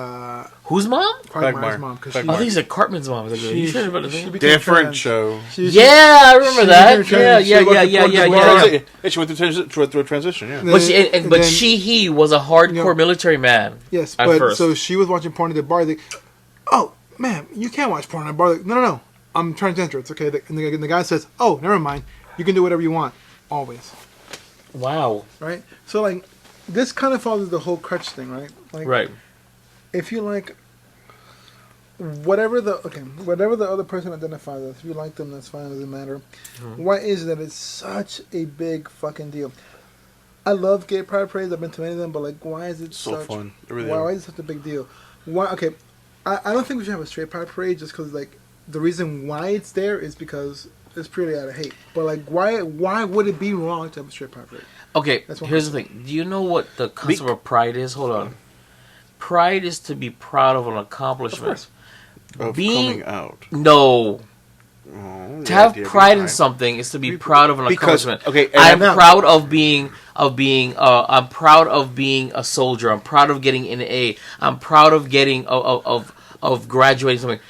Whose mom? Quagmire's mom, because I think he said Cartman's mom. You sure about the thing? Different show. Yeah, I remember that. Yeah. She went through a transition. Yeah. But he was a hardcore military man. Yes, but so she was watching porn at the bar. Oh, man, you can't watch porn at the bar. No. I'm transgender. It's okay. And the guy says, oh, never mind. You can do whatever you want. Always. Wow. Right? So, like, this kind of follows the whole crutch thing, right? Like, right. If you like whatever the other person identifies as, if you like them, that's fine. It doesn't matter. Mm-hmm. Why is that it's such a big fucking deal? I love gay pride parades. I've been to many of them, but like, why is it so fun? Why is it such a big deal? Why? Okay, I don't think we should have a straight pride parade just because like the reason why it's there is because it's purely out of hate. But like, why would it be wrong to have a straight pride parade? Okay, here's the thing. Do you know what the concept of pride is? Hold on. Pride is to be proud of an accomplishment. Of coming out. No. Oh, to have pride in something is to be proud of an accomplishment. Okay, I'm proud of being I'm proud of being a soldier. I'm proud of getting an A. I'm proud of getting of graduating something.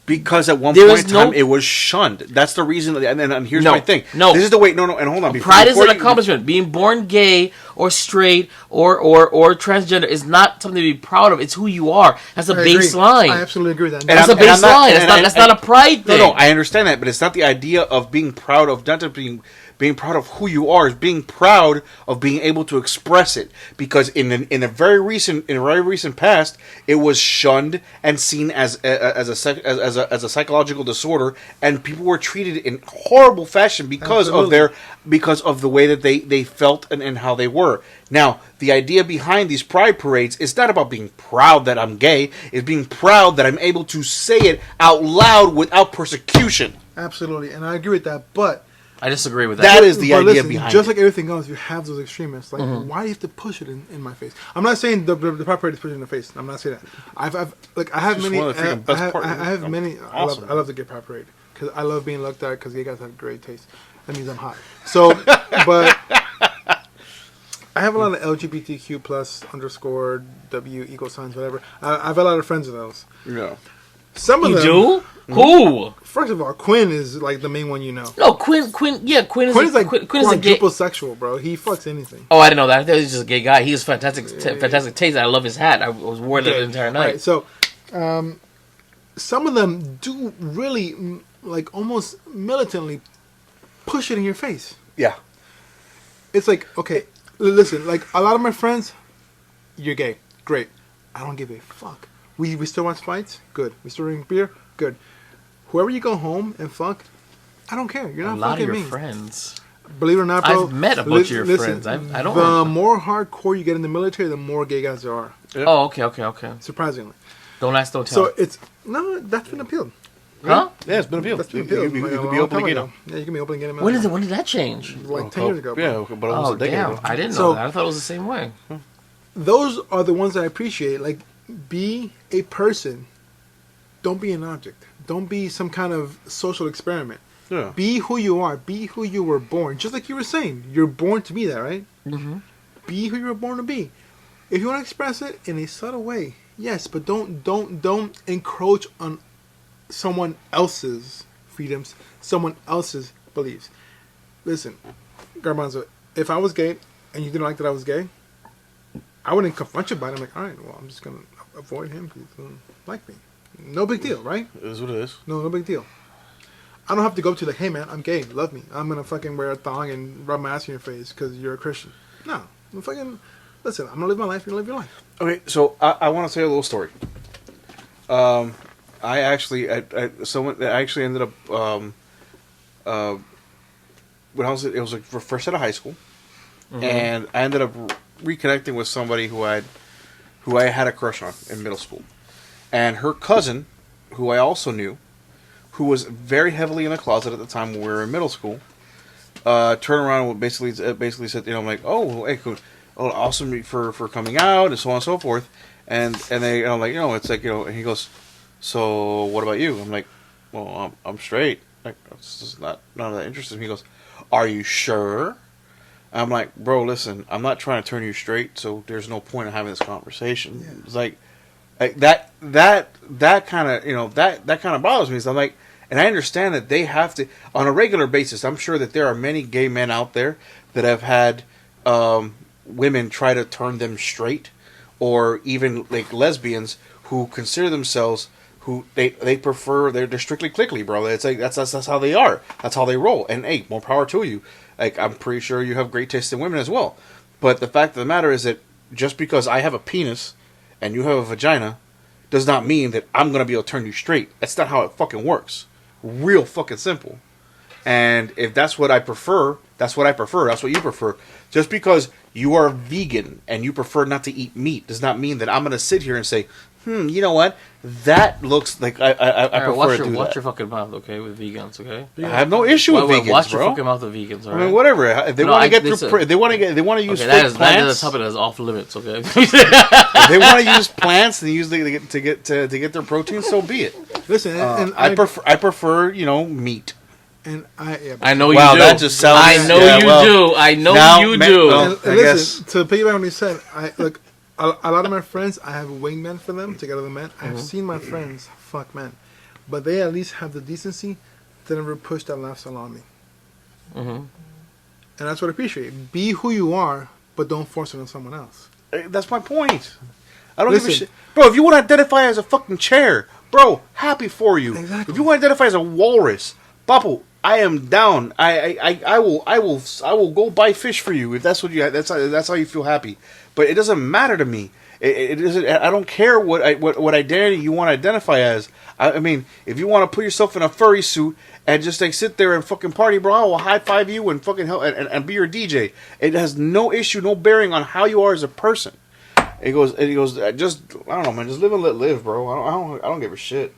Because at one point in time, it was shunned. That's the reason. And here's my thing. No. This is the way. No, and hold on. Pride is an accomplishment. Being born gay or straight or transgender is not something to be proud of. It's who you are. That's a baseline. I absolutely agree with that. That's a baseline. That's not a pride thing. No, I understand that. But it's not the idea of being proud of, not being proud of who you are. Is being proud of being able to express it. Because in a very recent past, it was shunned and seen as a psychological disorder, and people were treated in horrible fashion because of the way that they felt and how they were. Now, the idea behind these pride parades is not about being proud that I'm gay. It's being proud that I'm able to say it out loud without persecution. Absolutely, and I agree with that, but I disagree with that. That is the idea behind it. Just like everything else, you have those extremists. Like, why do you have to push it in my face? I'm not saying the pride parade is pushing in the face. I'm not saying that. I have many. I love the gay pride parade because I love being looked at because gay guys have great taste. That means I'm hot. So, but I have a lot of LGBTQ plus _ W equal signs, whatever. I have a lot of friends of those. Yeah. Some of them. You do? Who? First of all, Quinn is like the main one you know. No, Quinn is like Quinn is a gay sexual, bro. He fucks anything. Oh, I didn't know that. I thought he was just a gay guy. He has fantastic taste. I love his hat. I was wearing it the entire night. Right, so, some of them do really like almost militantly push it in your face. Yeah. It's like, okay, listen, like a lot of my friends, you're gay. Great. I don't give a fuck. We still watch fights? Good. We still drink beer? Good. Whoever you go home and fuck, I don't care. You're not fucking me. A lot of your friends. Believe it or not, bro. I've met a bunch of your friends. I don't. The more hardcore you get in the military, the more gay guys there are. Yep. Oh, okay. Surprisingly. Don't ask, don't tell. So that's been appealed. Huh? Yeah, it's been appealed. That's been appealed. You can be open gay now. Yeah, you can be open gay now. When did that change? Like 10 years ago. Bro. Yeah, but almost a decade ago. I didn't know that. I thought it was the same way. Those are the ones that I appreciate. Like, be a person. Don't be an object. Don't be some kind of social experiment. Yeah. Be who you are. Be who you were born. Just like you were saying. You're born to be that, right? Mm-hmm. Be who you were born to be. If you want to express it in a subtle way, yes, but don't encroach on someone else's freedoms, someone else's beliefs. Listen, Garbanzo, if I was gay and you didn't like that I was gay, I wouldn't confront you about it. I'm like, all right, well, I'm just going to avoid him because he doesn't like me. No big deal, right? It is what it is. No big deal. I don't have to go to like, hey man, I'm gay, love me. I'm gonna fucking wear a thong and rub my ass in your face because you're a Christian. No, I'm fucking. Listen, I'm gonna live my life. You're gonna live your life. Okay, so I want to say a little story. I actually ended up when I was it was like first out of high school, and I ended up reconnecting with somebody who I had a crush on in middle school. And her cousin, who I also knew, who was very heavily in the closet at the time when we were in middle school, turn around and basically said, I'm like, oh, hey, cool. Oh, awesome for coming out and so on and so forth. And I'm like, it's like, and he goes, so what about you? I'm like, well, I'm straight. Like, this is none of that interests me. He goes, are you sure? I'm like, bro, listen, I'm not trying to turn you straight, so there's no point in having this conversation. Yeah. It's like that kind of, that kind of bothers me. So I'm like, and I understand that they have to, on a regular basis, I'm sure that there are many gay men out there that have had women try to turn them straight, or even like lesbians who consider themselves, who they prefer, they're strictly clickly, bro. It's like that's how they are. That's how they roll. And hey, more power to you. Like, I'm pretty sure you have great taste in women as well. But the fact of the matter is that just because I have a penis and you have a vagina does not mean that I'm going to be able to turn you straight. That's not how it fucking works. Real fucking simple. And if that's what I prefer, that's what I prefer. That's what you prefer. Just because you are vegan and you prefer not to eat meat does not mean that I'm going to sit here and say, you know what? That looks like I prefer to do that. Watch your fucking mouth, okay, with vegans, okay? I have no issue with vegans, watch bro. your fucking mouth with vegans, all right? I mean, whatever. If they want to get through, they want to use fake plants. That is a topic that is off limits, okay? If they want to use plants and use to get their protein, so be it. Listen, and I prefer meat. And I know you wow, do. That just sounds. I know you do. I know you do. Well, and listen, to piggyback on what you said, a lot of my friends, I have wingmen for them to get other men. I've seen my friends fuck men, but they at least have the decency to never push that lifestyle on me. And that's what I appreciate. Be who you are, but don't force it on someone else. That's my point. I don't give a shit, bro. If you want to identify as a fucking chair, bro, happy for you. Exactly. If you want to identify as a walrus, Papu, I am down. I will go buy fish for you if that's what you. That's how you feel happy. But it doesn't matter to me. It doesn't. I don't care what identity you want to identify as. I mean, if you want to put yourself in a furry suit and just like sit there and fucking party, bro, I will high five you and fucking help and be your DJ. It has no issue, no bearing on how you are as a person. It goes. Just I don't know, man. Just live and let live, bro. I don't give a shit.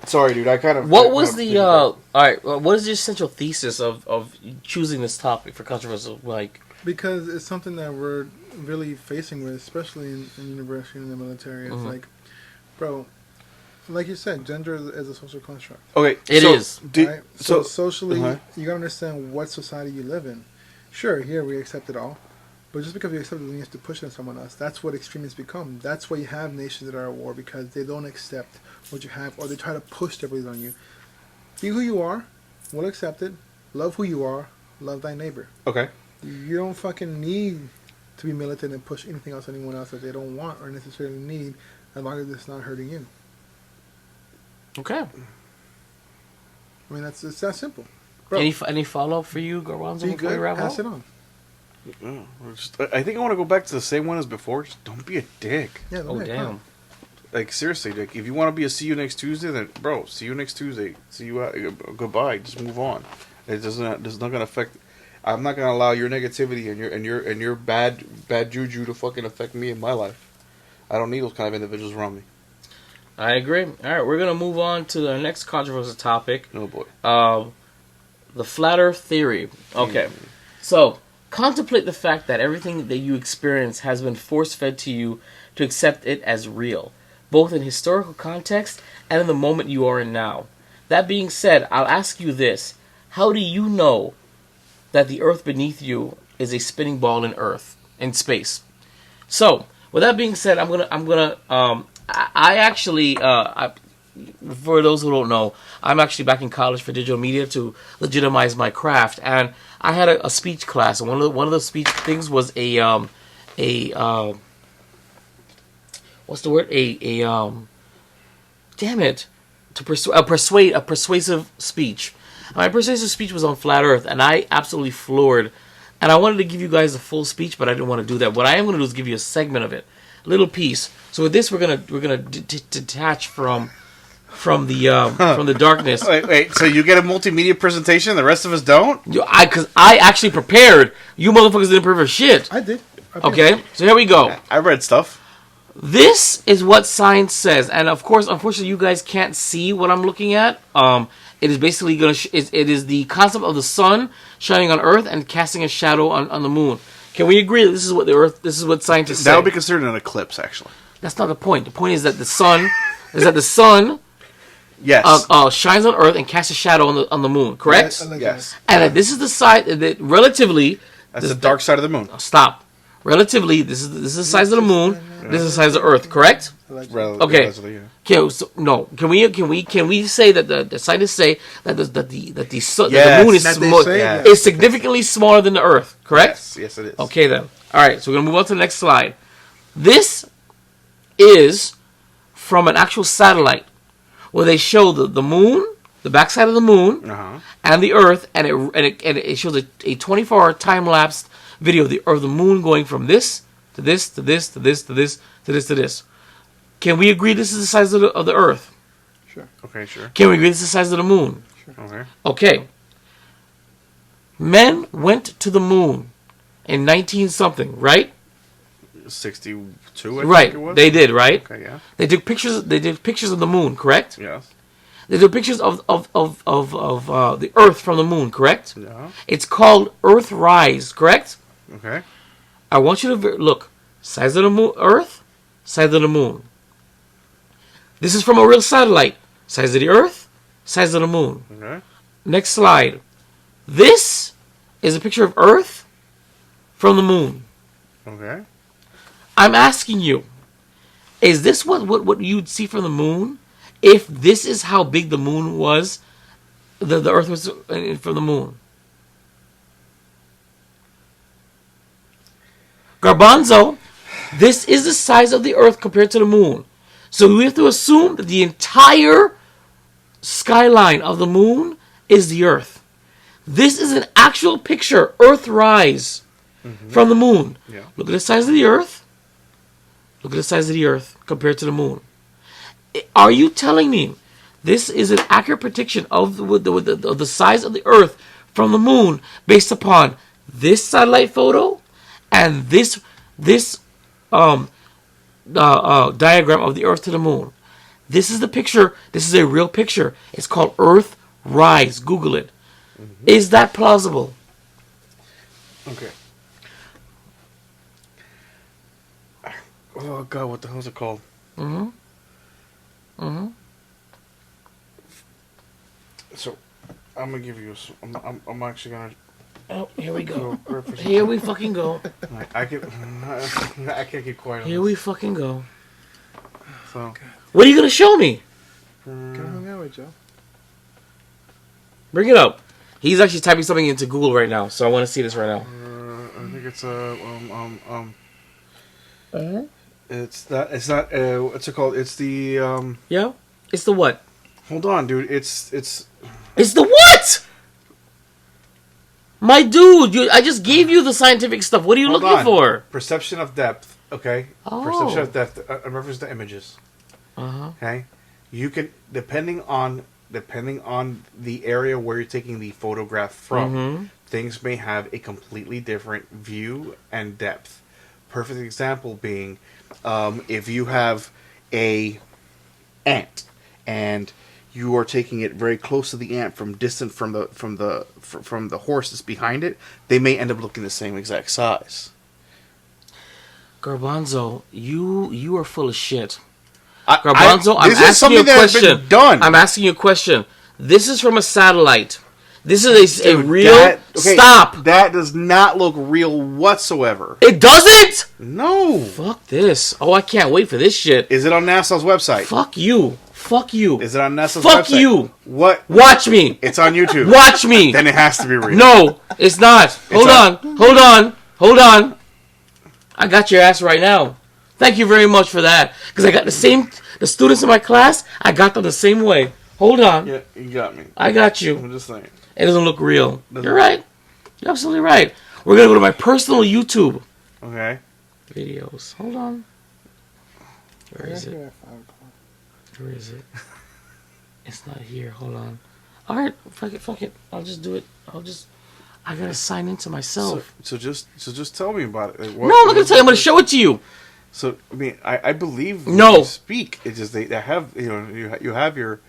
Sorry, dude. What was the all right? What is the essential thesis of choosing this topic for controversial? Like, because it's something that we're really facing with, especially in university and the military. It's like, bro, like you said, gender is a social construct. Okay, it is. Right? So socially, you gotta understand what society you live in. Sure, here we accept it all, but just because we accept it, we have to push it on someone else. That's what extremists become. That's why you have nations that are at war, because they don't accept what you have, or they try to push their beliefs on you. Be who you are, we'll accept it. Love who you are, love thy neighbor. Okay. You don't fucking need to be militant and push anything else on anyone else that they don't want or necessarily need, as long as it's not hurting you. Okay. I mean, it's that simple. Bro, any follow up for you, Garbanzo? be good, pass it on. I think I want to go back to the same one as before. Just don't be a dick. Yeah, damn. Like, seriously, Dick, if you want to be a see you next Tuesday, then, bro, see you next Tuesday. See you goodbye. Just move on. It's not going to affect. I'm not going to allow your negativity and your bad juju to fucking affect me in my life. I don't need those kind of individuals around me. I agree. All right, we're going to move on to the next controversial topic. Oh, boy. The flat earth theory. Okay. So, contemplate the fact that everything that you experience has been force-fed to you to accept it as real, both in historical context and in the moment you are in now. That being said, I'll ask you this. How do you know that the earth beneath you is a spinning ball in space? So, with that being said, I actually, for those who don't know, I'm actually back in college for digital media to legitimize my craft, and I had a speech class, and one of the speech things was what's the word? A persuasive speech. My persuasive speech was on flat Earth, and I absolutely floored. And I wanted to give you guys a full speech, but I didn't want to do that. What I am going to do is give you a segment of it, a little piece. So with this, we're gonna detach from the darkness. Wait. So you get a multimedia presentation, the rest of us don't? Because I actually prepared. You motherfuckers didn't prepare shit. I did. Okay, so here we go. I read stuff. This is what science says, and of course, unfortunately, you guys can't see what I'm looking at. It is basically going to. It is the concept of the sun shining on Earth and casting a shadow on the moon. Can we agree that this is what the Earth? This is what scientists say? That would be considered an eclipse, actually. That's not the point. The point is that the sun Yes. shines on Earth and casts a shadow on the moon. Correct? I like Yes. And that this is the side that relatively. That's the dark side of the moon. Stop. Relatively, this is the size of the moon. This is the size of Earth. Correct? Okay. Relatively, yeah. Okay. So, no. Can we say that the scientists say that the Yes. moon is That they say, yeah. is significantly smaller than the Earth? Correct? Yes, it is. Okay then. All right. So we're gonna move on to the next slide. This is from an actual satellite where they show the moon, the backside of the moon, and the Earth, and it shows a 24-hour time lapse video of the moon going from this to this to this to this to this to this to this. Can we agree this is the size of the Earth? Sure. Okay, sure. Can we agree this is the size of the moon? Okay. Okay. Men went to the moon in 19 something, right? 62, I Right. think it was. They did, right? Okay, yeah. They did pictures of the moon, correct? Yes. They did pictures of the Earth from the moon, correct? Yeah. It's called Earthrise, correct? Okay. I want you to look. Size of the moon, Earth, size of the moon. This is from a real satellite. Size of the Earth, size of the moon. Okay. Next slide. This is a picture of Earth from the moon. Okay. I'm asking you, is this what you'd see from the moon? If this is how big the moon was, the Earth was from the moon. Garbanzo, this is the size of the Earth compared to the moon. So we have to assume that the entire skyline of the moon is the Earth. This is an actual picture, Earthrise, from the moon. Yeah. Look at the size of the Earth. Look at the size of the Earth compared to the moon. Are you telling me this is an accurate prediction of the size of the Earth from the moon based upon this satellite photo and this diagram of the Earth to the moon? This is the picture. This is a real picture. It's called Earthrise. Google it. Is that plausible? Okay. Oh God, what the hell is it called? So, I'm gonna give you. I'm actually gonna. Oh, here we go. go for some- Here we fucking go. I can't keep quiet. On Here we fucking go. this, so. What are you gonna show me? Get hung out with Joe. Bring it up. He's actually typing something into Google right now, so I want to see this right now. I think it's It's that. It's not. What's it called? It's the. Yeah? It's the what? Hold on, dude. It's. It's the what? My dude, I just gave you the scientific stuff. What are you Hold looking on. for? Perception of depth. Okay. Oh. Perception of depth. In reference to images. Uh-huh. Okay. You can depending on the area where you're taking the photograph from. Things may have a completely different view and depth. Perfect example being, if you have a ant and you are taking it very close to the ant from distant from the horse that's behind it, they may end up looking the same exact size. Garbanzo, you are full of shit. Garbanzo, Garbanzo, I'm asking you a question. Done. I'm asking you a question. This is from a satellite. This is a Dude, real... Stop! That does not look real whatsoever. It doesn't?! No. Fuck this. Oh, I can't wait for this shit. Is it on NASA's website? Fuck you. Fuck you. Is it on NASA's Fuck website? you. What? Watch me. It's on YouTube. Watch me. Then it has to be real. No, it's not. Hold on. I got your ass right now. Thank you very much for that. Because I got the students in my class, I got them the same way. Hold on. Yeah, you got me. I got you. I'm just saying. It doesn't look real. You're right. You're absolutely right. We're going to go to my personal YouTube Okay. videos. Hold on. Where is it? Where is it? It's not here. Hold on. All right. Fuck it. I'll just do it. I got to sign into myself. So just tell me about it. Like, No, I'm not going to tell you. I'm going to show it to you. So I mean, I believe when No. you speak. It's just they have you have your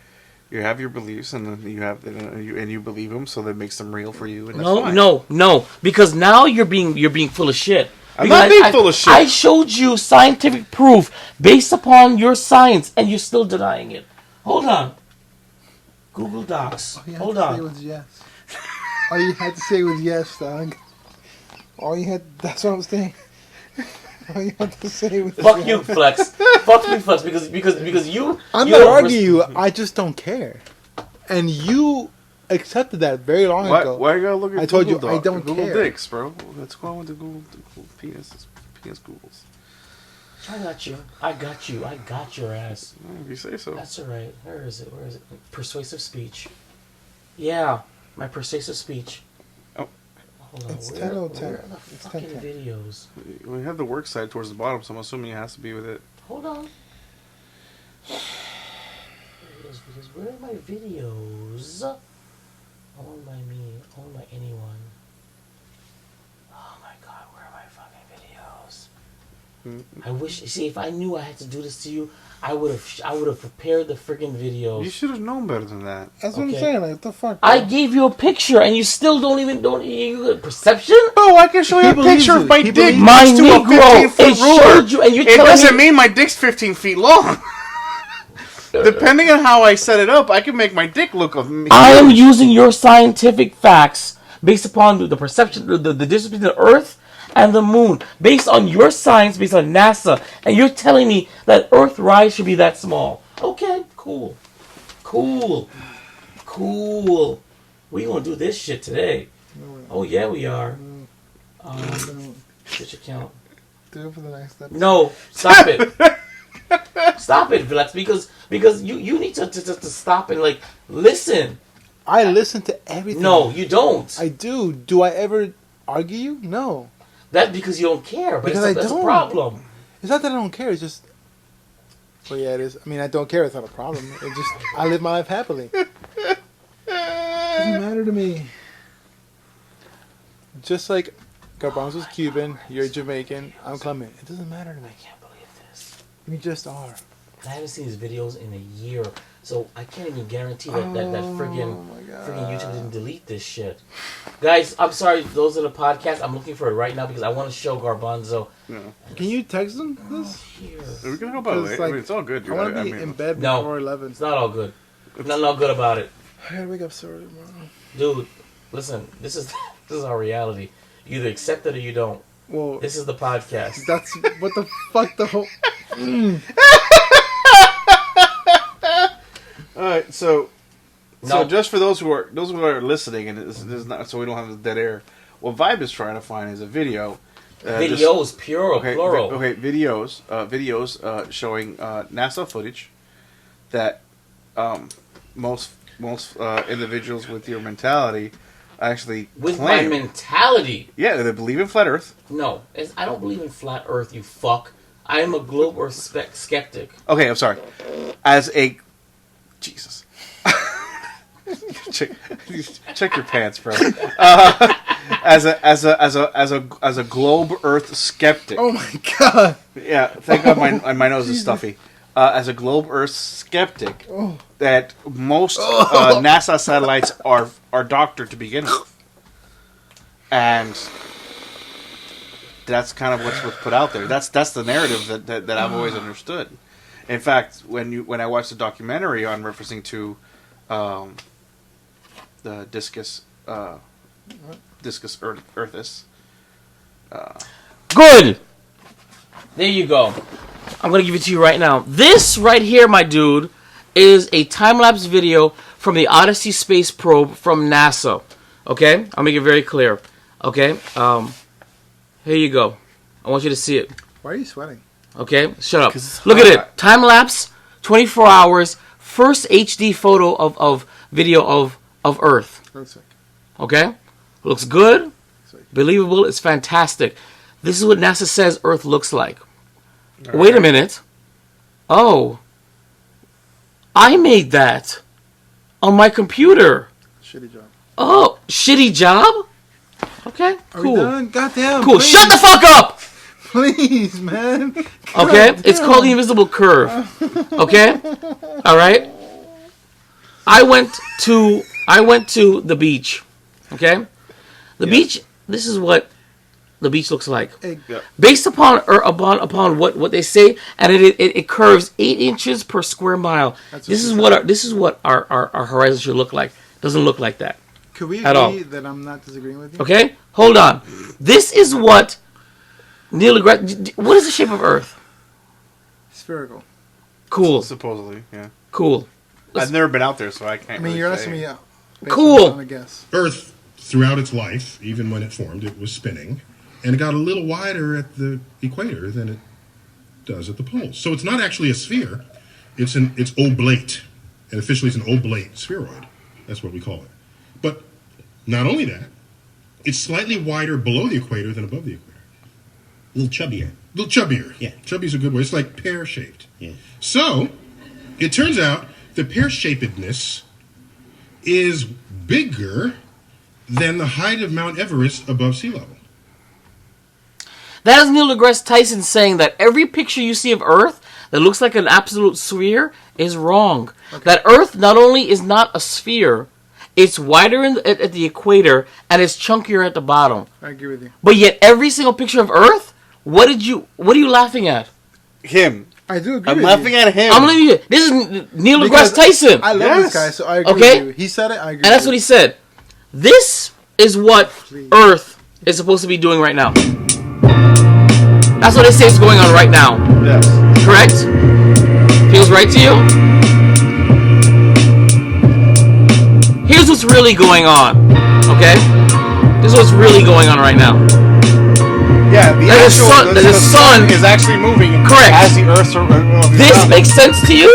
You have your beliefs, and then you believe them, so that makes them real for you. And that's No, fine. no, because now you're being full of shit. I'm Because not being full of shit. I showed you scientific proof based upon your science, and you're still denying it. Hold on. Google Docs. Hold on. All you had to say was yes. All you had to say was yes, dog. That's what I'm saying. All you had to say was Fuck yes. you, Flex. Fuck you, Flex, because you. I'm you not don't arguing you. I just don't care. And you accepted that very long ago. Why you gotta look at I told you, Google I don't Google care. dicks, bro. Let's go on with the Google penis Googles. I got your ass. If you say so. That's alright. Where is it? Persuasive speech. Yeah, my persuasive speech. Oh. Hold on. It's Where 10:10. are the It's fucking 10:10. videos? We have the work side towards the bottom, so I'm assuming it has to be with it. Hold on. Videos. Where are my videos? Owned by me. Owned by anyone. Oh my god, where are my fucking videos? I wish. See, if I knew I had to do this to you, I would have prepared the friggin' videos. You should have known better than that. That's what I'm Okay. saying. Like, what the fuck? I gave you a picture, and you still don't you perception? Oh, I can show you He a believes picture it. of my He dick believes My next to a Negro, 15-foot it ruler. showed you, and you're It telling doesn't me mean my dick's 15 feet long. Depending on how I set it up, I can make my dick look huge. I am using your scientific facts based upon the perception, the distance between the Earth and the Moon, based on your science, based on NASA, and you're telling me that Earth rise should be that small. Okay, cool. We gonna do this shit today. Oh yeah, we are. Switch account. Do it for the next episode. No, stop it. Stop it, Flex, because you need to stop and like listen. I listen to everything. No, you don't. I do. Do I ever argue you? No. That's because you don't care, but Because that's I don't. a problem. It's not that I don't care. It's just. Well, yeah, it is. I mean, I don't care. It's not a problem. It just I live my life happily. Doesn't matter to me. Just like Garbanzo's Cuban, you're Jamaican, I'm Clement. It doesn't matter to me. I can't believe this. We just are. I haven't seen his videos in a year, so I can't even guarantee that friggin' YouTube didn't delete this shit. Guys, I'm sorry. Those are the podcasts. I'm looking for it right now because I want to show Garbanzo. Yeah. Can you text them this? Here. We can help out. Because, I mean, it's all good. I Dude. want to be mean, in bed No. before 11. It's not all good. Nothing all good about it. I gotta wake up so early tomorrow. Dude, listen, this is our reality. You either accept it or you don't. Well, This is the podcast. that's what the fuck the whole. All right, so No. just for those who are listening, and this is not so we don't have the dead air. What Vibe is trying to find is a video. Videos, plural. Videos showing NASA footage that most individuals with your mentality actually With claim. my mentality. Yeah, they believe in flat Earth. No, I don't believe in flat Earth, you fuck. I am a globe Earth skeptic. Okay, I'm sorry. As a Jesus, check your pants, bro. As a globe Earth skeptic. Oh my god! Yeah, thank God my nose is stuffy. As a globe Earth skeptic, that most NASA satellites are doctored to begin with, and that's kind of what's put out there. That's the narrative that I've always understood. In fact, when I watched the documentary on referencing to the discus Earthus. Good! There you go. I'm going to give it to you right now. This right here, my dude, is a time-lapse video from the Odyssey space probe from NASA. Okay? I'll make it very clear. Okay? Here you go. I want you to see it. Why are you sweating? Okay? Shut up. 'Cause it's Look at hot. it. Time-lapse, 24 hours, first HD photo of video of Earth. Looks sick. Okay? Looks good. Believable. It's fantastic. This is what NASA says Earth looks like. Wait a minute. Oh. I made that on my computer. Shitty job. Oh, shitty job? Okay, Are we cool. done? Goddamn. Cool. Please, Shut the fuck up! Please, man. Okay? God It's damn. called the invisible curve. Okay? Alright? I went to the beach. Okay, the beach. This is what the beach looks like, based upon what they say, and it curves 8 inches per square mile. This is what our horizon should look like. Doesn't look like that. Could we at all. agree that I'm not disagreeing with you? Okay, hold on. This is what Neil deGrasse. What is the shape of Earth? Spherical. Cool. Supposedly, yeah. Cool. I've never been out there, so I can't. I mean, really you're say. asking me. Cool. On a guess. Earth, throughout its life, even when it formed, it was spinning, and it got a little wider at the equator than it does at the poles. So it's not actually a sphere; it's oblate, and officially it's an oblate spheroid. That's what we call it. But not only that, it's slightly wider below the equator than above the equator. A little chubbier. A little chubbier. Yeah. Chubby's a good word. It's like pear-shaped. Yeah. So, it turns out the pear-shapedness is bigger than the height of Mount Everest above sea level. That is Neil deGrasse Tyson saying that every picture you see of Earth that looks like an absolute sphere is wrong. Okay. That Earth not only is not a sphere, it's wider at the equator and it's chunkier at the bottom. I agree with you. But yet every single picture of Earth, what are you laughing at? Him. I do agree. I'm with laughing you. at him. I'm leaving you. This is Neil deGrasse Tyson. I love this guy, so I agree with you. He said it, I agree. And that's what he said. This is what Earth is supposed to be doing right now. That's what they say is going on right now. Yes. Correct? Feels right to you? Here's what's really going on. Okay? This is what's really going on right now. Yeah, the sun is actually moving. Correct. As the Earth's this makes sense to you?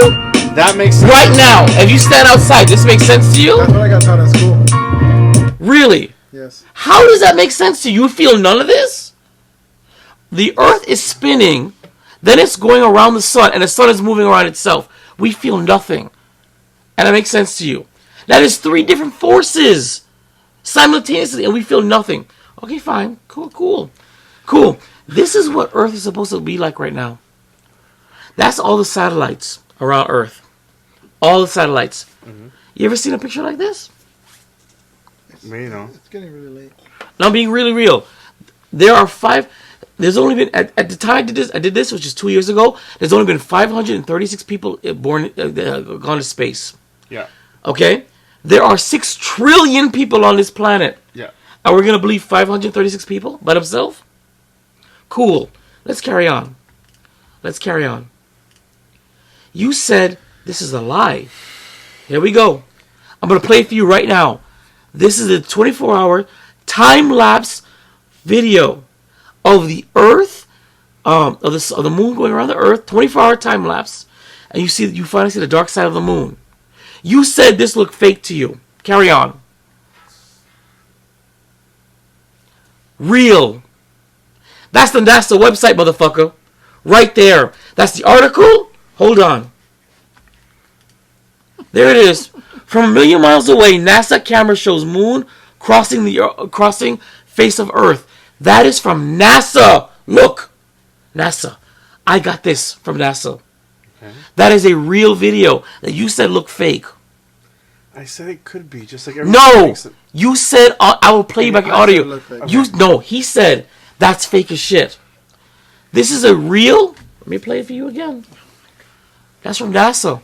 That makes sense. Right now, if you stand outside, this makes sense to you? That's what I got taught in school. Really? Yes. How does that make sense to you? You feel none of this? The Earth is spinning, then it's going around the sun, and the sun is moving around itself. We feel nothing. And that makes sense to you. That is 3 different forces simultaneously, and we feel nothing. Okay, fine. Cool. This is what Earth is supposed to be like right now. That's all the satellites around Earth. All the satellites. Mm-hmm. You ever seen a picture like this? It's getting really late. Now, I'm being really real. There are 5... There's only been... At the time I did this, which is 2 years ago, there's only been 536 people gone to space. Yeah. Okay? There are 6 trillion people on this planet. Yeah. And we're going to believe 536 people by themselves? Cool. Let's carry on. You said this is a lie. Here we go. I'm going to play it for you right now. This is a 24-hour time-lapse video of the Earth, of the moon going around the Earth, 24-hour time-lapse, and you finally see the dark side of the moon. You said this looked fake to you. Carry on. Real. That's the NASA website, motherfucker. Right there. That's the article. Hold on. There it is. From a million miles away, NASA camera shows moon crossing face of Earth. That is from NASA. Look. NASA. I got this from NASA. Okay. That is a real video that you said looked fake. I said it could be, just like no. You said I will play you back the audio. He said that's fake as shit. This is a real. Let me play it for you again. That's from NASA.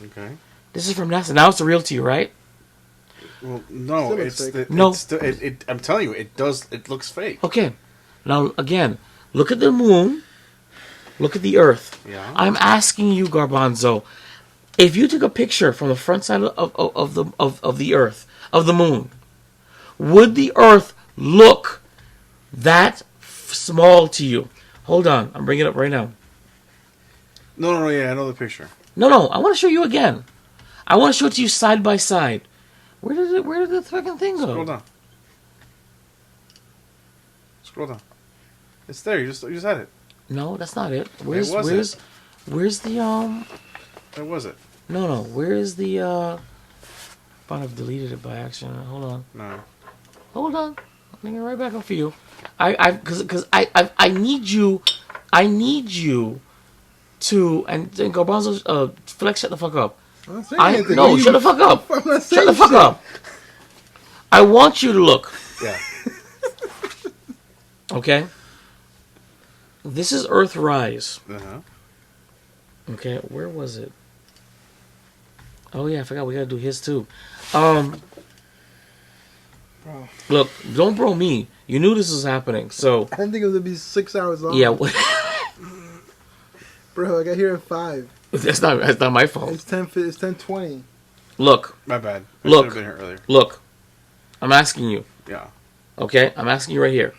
Okay. This is from NASA. Now it's real to you, right? Well, no, I'm telling you, it does. It looks fake. Okay. Now again, look at the moon. Look at the Earth. Yeah. I'm asking you, Garbanzo, if you took a picture from the front side of the Earth, of the moon, would the Earth look that small to you? Hold on, I'm bringing it up right now. No, yeah, I know the picture. No, I want to show you again. I want to show it to you side by side. Where did the fucking thing go? Scroll down. It's there. You just had it. No, that's not it. Where's the Where was it? No. Where is the I thought I've deleted it by accident. Hold on. No. Hold on. I'm bringing it right back up for you. Because I need you to and Garbanzo Flex, shut the fuck up. I'm not saying anything. No, shut the fuck up. I'm not Shut saying the fuck shit. up. I want you to look. Yeah. Okay? This is Earthrise. Uh-huh. Okay, where was it? Oh yeah, I forgot we gotta do his too. Bro. Look, don't bro me. You knew this was happening, so I didn't think it was going to be 6 hours long. yeah. Bro, I got here at 5. That's not my fault. It's 10:20. Look, My bad. I Look. should have been here earlier. look. I'm asking you. Yeah. Okay, I'm asking you right here.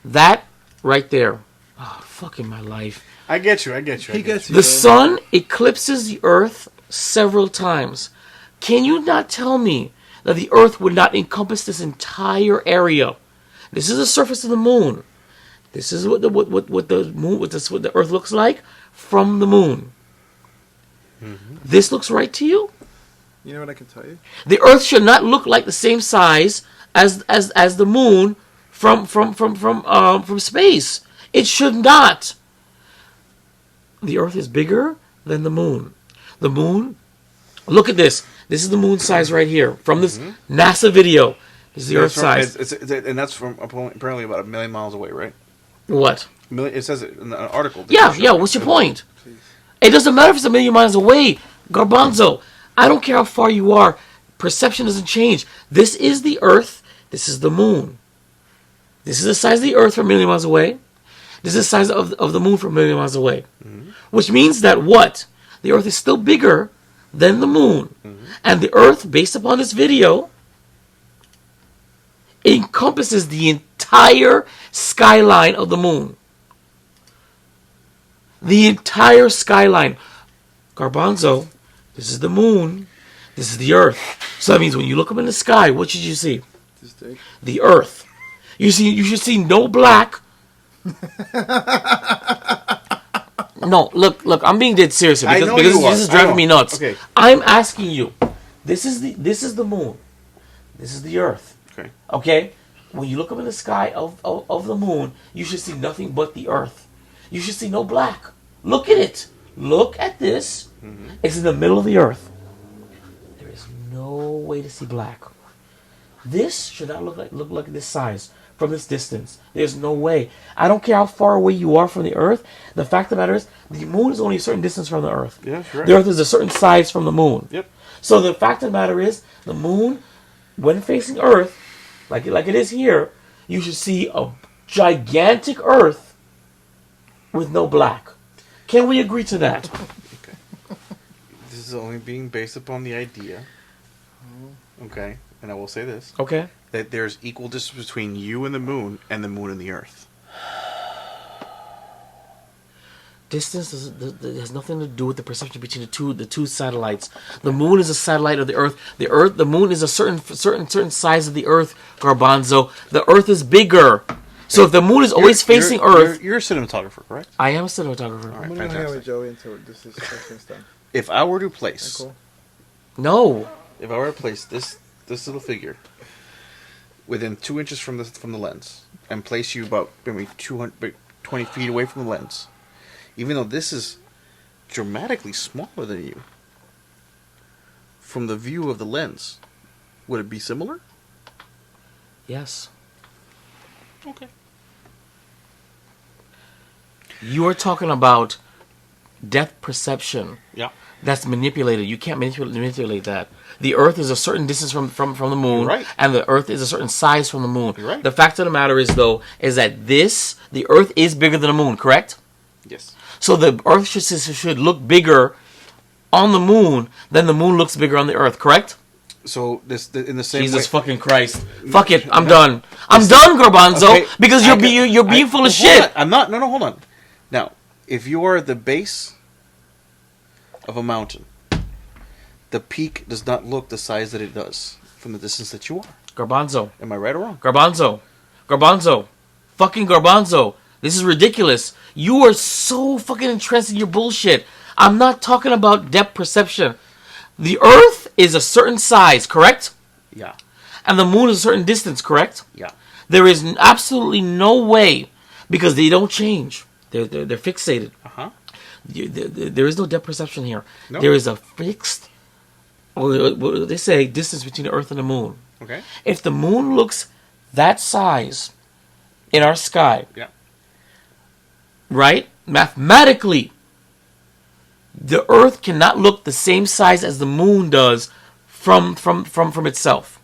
That right there. Oh, fucking my life. I get you. He gets you. The bro. sun eclipses the earth several times. Can you not tell me that the earth would not encompass this entire area? This is the surface of the moon. This is what the moon, what the earth looks like from the moon. Mm-hmm. This looks right to you? You know what I can tell you? The earth should not look like the same size as the moon from space. It should not. The earth is bigger than the moon. The moon, look at this. This is the moon size right here from this NASA video. This is the earth size. And that's from apparently about 1 million miles away, right? What? It says it in the article. Yeah. What's your point? It doesn't matter if it's 1 million miles away, Garbanzo. I don't care how far you are. Perception doesn't change. This is the Earth. This is the moon. This is the size of the Earth from 1 million miles away. This is the size of the moon from 1 million miles away. Mm-hmm. Which means that what? The Earth is still bigger than the moon. Mm-hmm. And the Earth, based upon this video, encompasses the entire skyline of the moon. The entire skyline. Garbanzo, this is the moon. This is the Earth. So that means when you look up in the sky, what should you see? The Earth. You should see no black. No, look, I'm being dead serious here because this is driving me nuts. Okay. I'm asking you. This is the moon. This is the Earth. Okay. Okay? When you look up in the sky of the moon, you should see nothing but the Earth. You should see no black. Look at it. Look at this. Mm-hmm. It's in the middle of the Earth. There is no way to see black. This should not look like this size from this distance. There's no way. I don't care how far away you are from the Earth. The fact of the matter is, the moon is only a certain distance from the Earth. Yeah, sure. The Earth is a certain size from the moon. Yep. So the fact of the matter is, the moon, when facing Earth, like it is here, you should see a gigantic Earth with no black. Can we agree to that? Okay. This is only being based upon the idea. Okay. And I will say this. Okay. That there's equal distance between you and the moon and the Earth. Distance has nothing to do with the perception between the two satellites. The moon is a satellite of the Earth. The moon is a certain size of the Earth, Garbanzo. The Earth is bigger. So if the moon is always facing Earth... You're a cinematographer, correct? I am a cinematographer. All right, I'm going to hang out with fantastic. Joey until this is done. If I were to place... Cool. No. If I were to place this little figure within 2 inches from the lens and place you about maybe 20 feet away from the lens, even though this is dramatically smaller than you, from the view of the lens, would it be similar? Yes. Okay. You are talking about depth perception. Yeah. That's manipulated. You can't manipulate that. The Earth is a certain distance from the moon, You're right. and the Earth is a certain size from the moon. You're right. The fact of the matter is, though, is that the Earth is bigger than the moon, correct? Yes. So the Earth should look bigger on the moon than the moon looks bigger on the Earth, correct? So in the same way. Jesus fucking Christ! Fuck it, I'm done. I'm done, Garbanzo, Okay, because you're being full of hold shit. on. I'm not. No, hold on. Now, if you are at the base of a mountain, the peak does not look the size that it does from the distance that you are. Garbanzo. Am I right or wrong? Garbanzo. Fucking Garbanzo. This is ridiculous. You are so fucking entrenched in your bullshit. I'm not talking about depth perception. The Earth is a certain size, correct? Yeah. And the moon is a certain distance, correct? Yeah. There is absolutely no way, because they don't change. They're fixated. Uh-huh. There is no depth perception here. No. There is a fixed, what they say, distance between the Earth and the moon. Okay. If the moon looks that size in our sky, Yeah. right? Mathematically, the Earth cannot look the same size as the moon does from itself,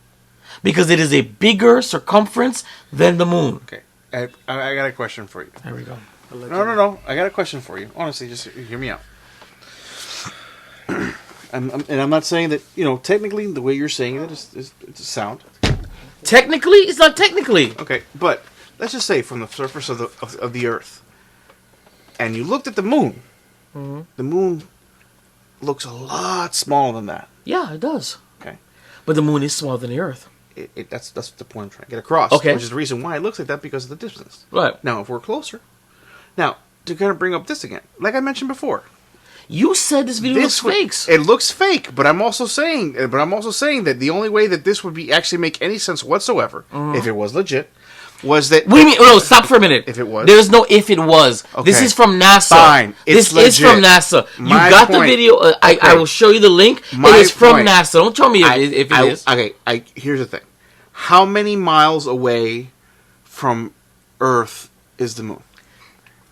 because it is a bigger circumference than the moon. Okay. I got a question for you. There we go. No. I got a question for you. Honestly, just hear me out. And I'm not saying that, technically the way you're saying it is sound. Technically, it's not technically. Okay, but let's just say from the surface of the Earth, and you looked at the moon. Mm-hmm. The moon looks a lot smaller than that. Yeah, it does. Okay. But the moon is smaller than the Earth. That's the point I'm trying to get across. Okay. Which is the reason why it looks like that, because of the distance. Right. Now, if we're closer. Now, to kind of bring up this again, like I mentioned before. You said this video looks fake. It looks fake, but I'm also saying that the only way that this would actually make any sense whatsoever, if it was legit, was that. What do you mean? No, stop for a minute. If it was, there's no if it was. Okay. This is from NASA. Fine, this legit. is from NASA. You My got point. the video. I will show you the link. My it is from point. NASA. Don't tell me if it is. Okay, here's the thing. How many miles away from Earth is the moon?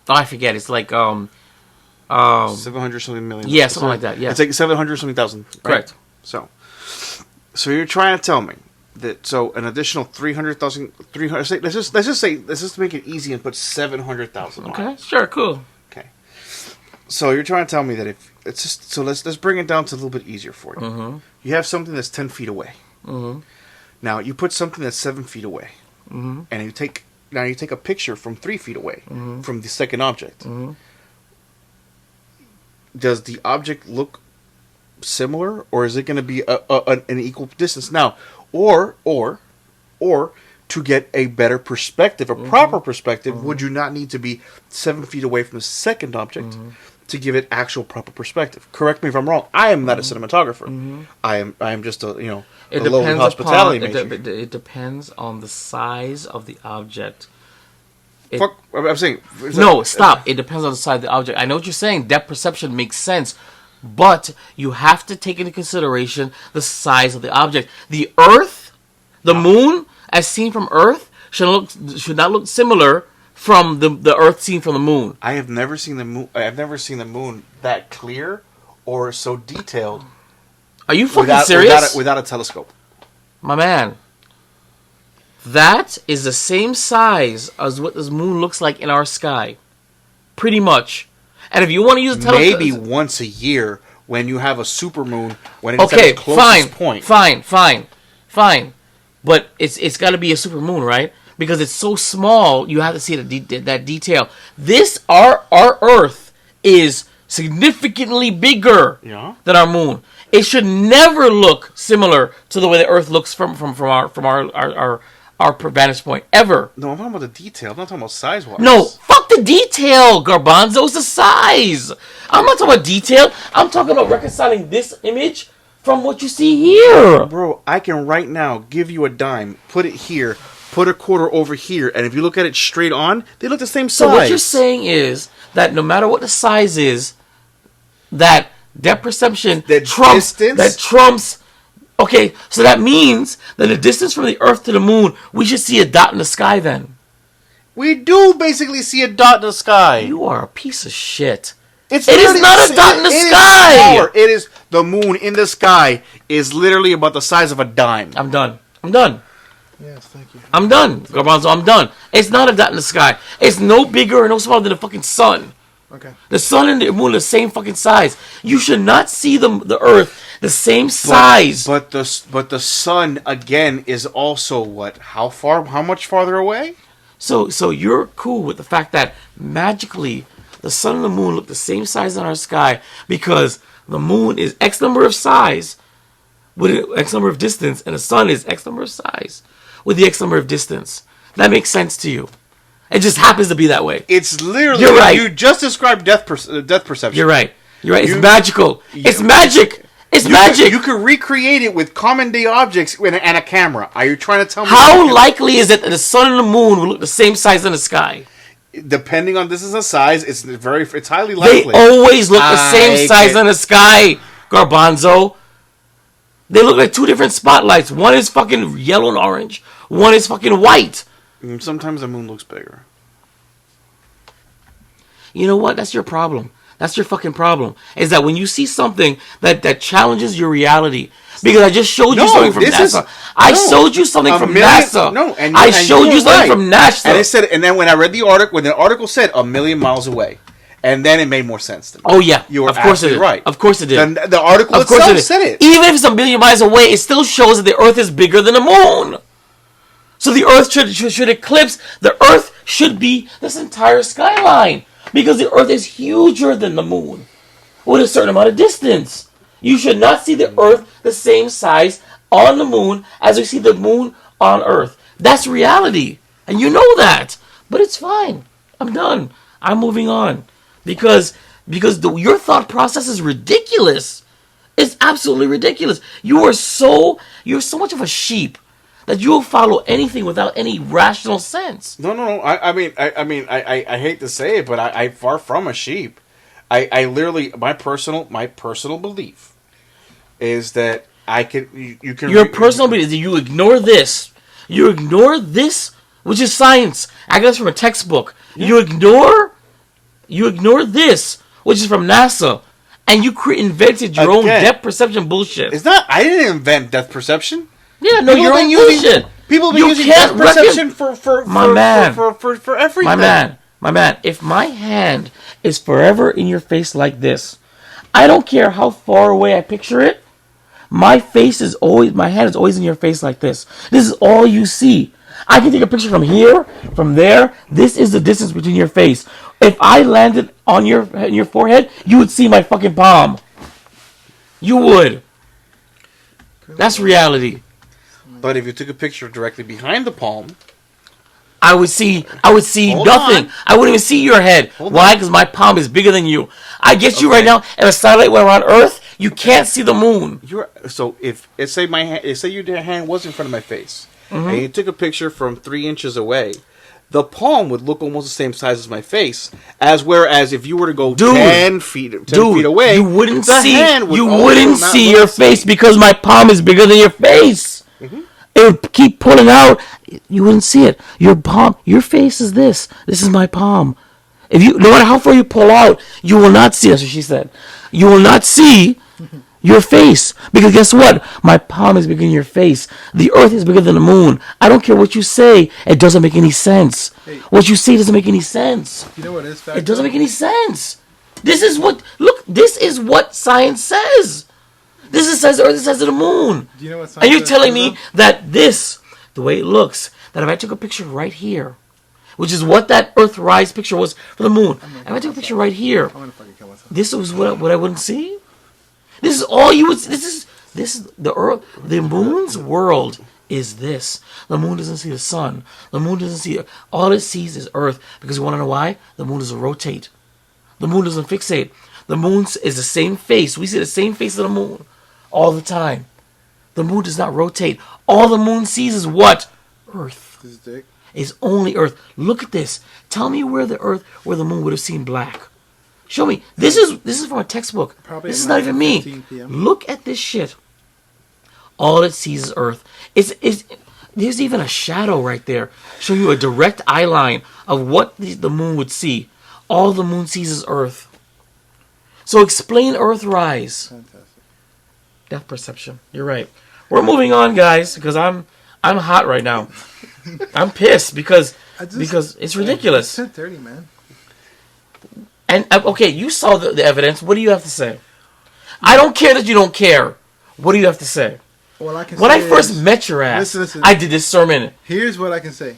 Oh, I forget. It's like 700 something million. Yeah, something like that. Yeah, it's like 700 something thousand. Right? Correct. So you're trying to tell me that an additional 300,000, let's just make it easy and put 700,000. Okay, sure, cool. Okay. So you're trying to tell me that if it's just let's bring it down to a little bit easier for you. Mm-hmm. You have something that's 10 feet away. Mm-hmm. Now you put something that's 7 feet away, Mm-hmm. and you take a picture from 3 feet away Mm-hmm. from the second object. Mm-hmm. Does the object look similar, or is it going to be an equal distance now, or to get a better perspective, a proper perspective, would you not need to be 7 feet away from the second object to give it actual proper perspective? Correct me if I'm wrong. I am not a cinematographer. I am just a lowly hospitality major. It depends on the size of the object. I'm saying No, stop. It depends on the size of the object. I know what you're saying. Depth perception makes sense. But you have to take into consideration the size of the object. The Earth, the moon, as seen from Earth, should not look similar from the Earth seen from the moon. I have never seen the moon. I have never seen the moon that clear or so detailed. Are you fucking serious? Without a telescope. My man. That is the same size as what this moon looks like in our sky. Pretty much. And if you want to use a telescope... Maybe once a year when you have a supermoon, when it's at its closest point. Fine. But it's got to be a supermoon, right? Because it's so small, you have to see that detail. Our Earth is significantly bigger than our moon. It should never look similar to the way the Earth looks from our vantage point, ever. No, I'm talking about the detail. I'm not talking about size-wise. No, fuck the detail, Garbanzo. It's the size. I'm not talking about detail. I'm talking about reconciling this image from what you see here. Bro, I can right now give you a dime, put it here, put a quarter over here, and if you look at it straight on, they look the same size. So what you're saying is that no matter what the size is, that depth perception trumps. Okay, so that means that the distance from the Earth to the moon, we should see a dot in the sky then. We do basically see a dot in the sky. You are a piece of shit. It is not a dot in the sky. It is the moon in the sky is literally about the size of a dime. I'm done. Yes, thank you. I'm done, Garbanzo. I'm done. It's not a dot in the sky. It's no bigger or no smaller than the fucking sun. Okay. The sun and the moon are the same fucking size. You should not see the Earth the same size. But the sun again is also what? How much farther away? So you're cool with the fact that magically the sun and the moon look the same size in our sky because the moon is X number of size with X number of distance, and the sun is X number of size with the X number of distance. That makes sense to you. It just happens to be that way. It's literally... You're right. You just described depth perception. You're right. It's magical. It's magic. It's magic. You could recreate it with common day objects and a camera. Are you trying to tell me... How likely is it that the sun and the moon will look the same size in the sky? depending on this is a size, it's highly They likely. always look the same size in the sky, Garbanzo. They look like two different spotlights. One is fucking yellow and orange. One is fucking white. Sometimes the moon looks bigger. You know what? That's your problem. That's your fucking problem. Is that when you see something that challenges your reality. Because I just showed you something from NASA. I showed you something from NASA. No, and I showed you something from NASA. And it said, and then when I read the article, when the article said 1,000,000 miles away, and then it made more sense to me. Oh yeah, you were of course it did. Right. Of course it did. The article of course itself it said it. Even if it's 1,000,000 miles away, it still shows that the Earth is bigger than the Moon. So the Earth should eclipse. The Earth should be this entire skyline because the Earth is huger than the Moon with a certain amount of distance. You should not see the Earth the same size on the Moon as we see the Moon on Earth. That's reality, and you know that. But it's fine. I'm done. I'm moving on because your thought process is ridiculous. It's absolutely ridiculous. You're so much of a sheep that you'll follow anything without any rational sense. No. I mean, I hate to say it, but I'm far from a sheep. I literally, my personal belief is that I can. You can. Your personal belief is that you ignore this. You ignore this, which is science. I got this from a textbook. Yeah. You ignore this, which is from NASA, and you invented your own depth perception bullshit. It's not. I didn't invent depth perception. Yeah, no, your own bullshit. People have been using depth perception for everything. My man, if my hand is forever in your face like this, I don't care how far away I picture it, my hand is always in your face like this. This is all you see. I can take a picture from here, from there. This is the distance between your face. If I landed on your forehead, you would see my fucking palm. You would. That's reality. But if you took a picture directly behind the palm, I would see nothing. I wouldn't even see your head. Why? Because my palm is bigger than you. I get you right now, and a satellite went around Earth. You can't see the moon. So if say your hand was in front of my face, and you took a picture from 3 inches away, the palm would look almost the same size as my face. Whereas if you were to go 10 feet away, you wouldn't see your face because my palm is bigger than your face. Mm-hmm. It would keep pulling out. You wouldn't see it. Your palm, your face is this. This is my palm. No matter how far you pull out, you will not see. That's what she said. You will not see your face because guess what? My palm is bigger than your face. The Earth is bigger than the moon. I don't care what you say. It doesn't make any sense. Hey, what you say doesn't make any sense. You know what is fact? It doesn't make any sense. This is what science says. This says the Earth, it says the moon. Do you know what and you're telling me that the way it looks, that if I took a picture right here, which is what that Earthrise picture was for the moon, if I took a picture right here, this is what I wouldn't see? This is all you would see. This is the Earth. The moon's world is this. The moon doesn't see the sun. The moon doesn't see it. All it sees is Earth. Because you want to know why? The moon doesn't rotate. The moon doesn't fixate. The moon is the same face. We see the same face of the moon all the time. The moon does not rotate. All the moon sees is what? Earth. This is dick. It's only Earth. Look at this. Tell me where the moon would have seen black. Show me. This is from a textbook. Probably this is not even me. Look at this shit. All it sees is Earth. There's even a shadow right there, showing you a direct eye line of what the moon would see. All the moon sees is Earth. So explain Earthrise. Fantastic. Depth perception. You're right. We're moving on, guys, because I'm hot right now. I'm pissed because it's ridiculous. It's 10:30, man. And okay, you saw the evidence. What do you have to say? I don't care that you don't care. What do you have to say? When I first met your ass, listen. I did this sermon. Here's what I can say.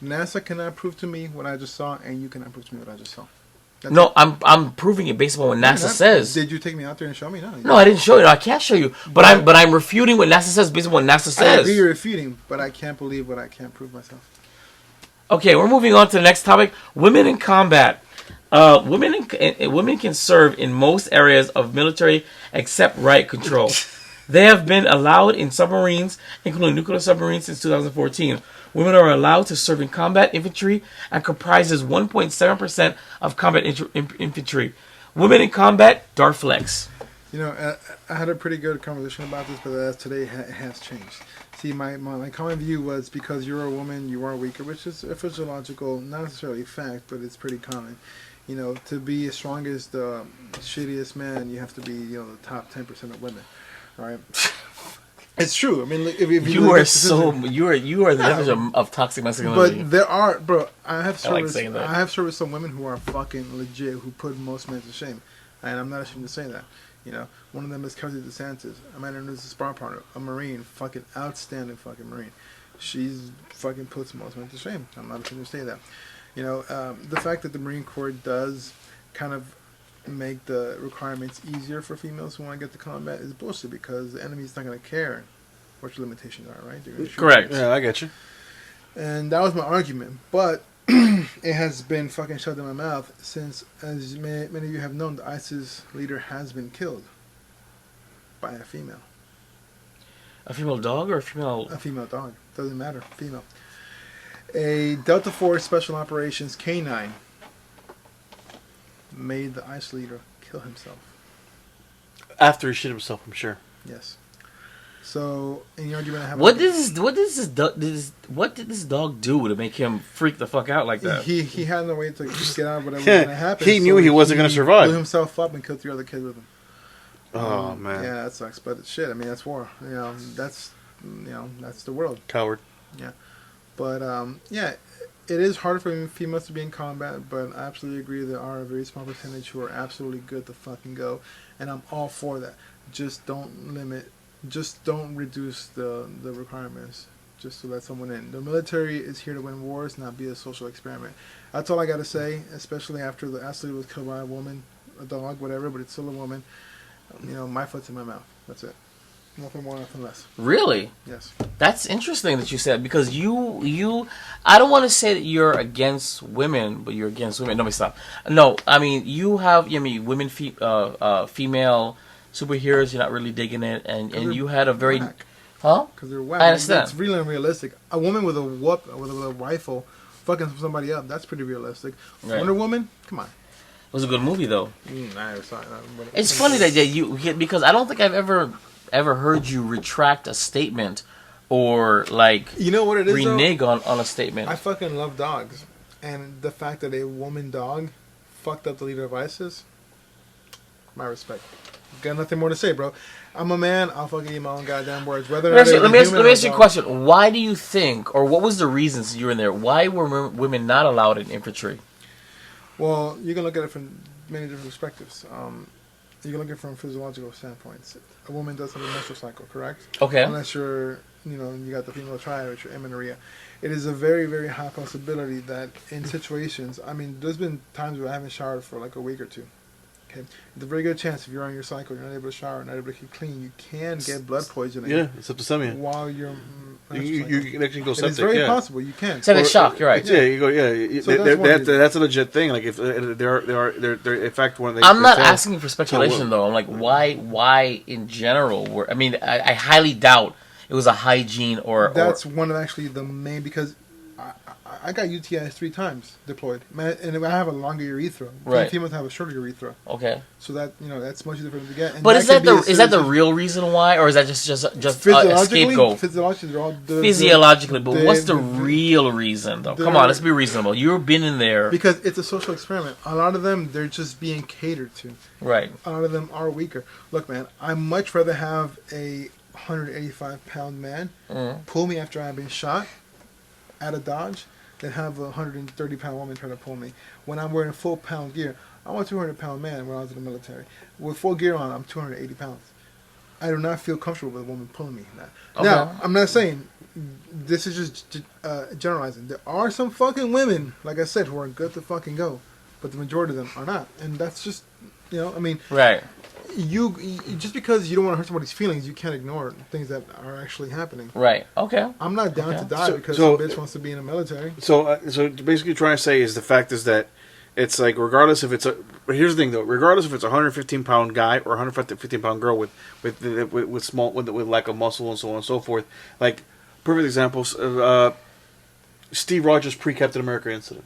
NASA cannot prove to me what I just saw, and you cannot prove to me what I just saw. No, I'm proving it based on what NASA says. Did you take me out there and show me? No, I didn't show you. No, I can't show you. But I'm refuting what NASA says based on what NASA says. I agree you're refuting, but I can't believe what I can't prove myself. Okay, we're moving on to the next topic: women in combat. Women can serve in most areas of military except riot control. They have been allowed in submarines, including nuclear submarines, since 2014. Women are allowed to serve in combat infantry and comprises 1.7% of combat infantry. Women in combat, Darflex. You know, I had a pretty good conversation about this, but as today it has changed. See, my common view was because you're a woman, you are weaker, which is a physiological, not necessarily fact, but it's pretty common. You know, to be as strong as the shittiest man, you have to be, you know, the top 10% of women, right? It's true. I mean, if you are so you are the definition of toxic masculinity. But there are, bro. I have like saying that. I have served with some women who are fucking legit, who put most men to shame, and I'm not ashamed to say that. You know, one of them is Kelsey DeSantis. I met her as a spar partner, a Marine, fucking outstanding fucking Marine. She's fucking puts most men to shame. I'm not ashamed to say that. You know, the fact that the Marine Corps does kind of make the requirements easier for females who want to get to combat is bullshit, because the enemy's not going to care what your limitations are, right? They're gonna shoot Correct. Yeah, I get you. And that was my argument, but it has been fucking shoved in my mouth since, as many of you have known, the ISIS leader has been killed by a female. A female dog or a female? A female dog. Doesn't matter. Female. A Delta Force Special Operations K9 made the ISIS leader kill himself. After he shit himself, I'm sure. Yes. So, in the argument I have... What did this dog do to make him freak the fuck out like that? He had no way to get out of whatever was going to happen. He knew he wasn't going to survive. Blew himself up and killed 3 other kids with him. Oh, man. Yeah, that sucks. But shit, I mean, that's war. You know, that's the world. Coward. Yeah. But, yeah, it is harder for females to be in combat, but I absolutely agree there are a very small percentage who are absolutely good to fucking go. And I'm all for that. Just don't reduce the requirements just to let someone in. The military is here to win wars, not be a social experiment. That's all I got to say, especially after the athlete was killed by a woman, a dog, whatever, but it's still a woman. You know, my foot's in my mouth. That's it. Nothing more, nothing less. Really? Yes. That's interesting that you said, because you I don't want to say that you're against women, but you're against women. No, let me stop. No, I mean, you have, women, female superheroes, you're not really digging it, and you had a very... Whack. Huh? Because they're whack. I understand. It's really unrealistic. A woman with with a rifle fucking somebody up, that's pretty realistic. Right. Wonder Woman? Come on. It was a good movie, though. I never saw it. It's funny that you... Because I don't think I've ever heard you retract a statement or, like... You know what it is, renege on a statement. I fucking love dogs. And the fact that a woman dog fucked up the leader of ISIS, my respect. Got nothing more to say, bro. I'm a man. I'll fucking eat my own goddamn words. Whether let me ask you a question. Why do you think, or what was the reasons you were in there? Why were women not allowed in infantry? Well, you can look at it from many different perspectives. You can look at it from physiological standpoints. A woman does have a menstrual cycle, correct? Okay. Unless you got the female triad, which are amenorrhea. It is a very, very high possibility that in situations, I mean, there's been times where I haven't showered for like a week or two. Okay, there's a very good chance if you're on your cycle, you're not able to shower, not able to keep clean, you can get blood poisoning. Yeah, it's septicemia. While you're you actually go septic. It's very yeah. possible. You can. Septic shock. You're right. Yeah, you go. Yeah, So that's a legit thing. Like if they're in fact one of the. I'm not asking for speculation though. I'm like, why in general? I highly doubt it was a hygiene or. That's one of actually the main, because I got UTIs 3 times deployed, and I have a longer urethra. Right. Females have a shorter urethra. Okay. So that that's much different to get. And but is that the real real reason why, or is that just a scapegoat? Physiologically, but what's the real reason though? Come on, let's be reasonable. You've been in there because it's a social experiment. A lot of them, they're just being catered to. Right. A lot of them are weaker. Look, man, I'd much rather have a 185-pound man pull me after I've been shot at a dodge than have a 130-pound woman trying to pull me. When I'm wearing full pound gear, I'm a 200-pound man when I was in the military. With full gear on, I'm 280 pounds. I do not feel comfortable with a woman pulling me. Okay. Now, I'm not saying, this is just generalizing. There are some fucking women, like I said, who are good to fucking go, but the majority of them are not. And that's just, right. You just because you don't want to hurt somebody's feelings, you can't ignore things that are actually happening. Right. Okay. I'm not down to die because some bitch wants to be in the military. So basically, trying to say is the fact is that it's like regardless if it's a. But here's the thing though, regardless if it's a 115-pound guy or a 115-pound girl with lack of muscle and so on and so forth. Like perfect examples. Steve Rogers pre-Captain America incident.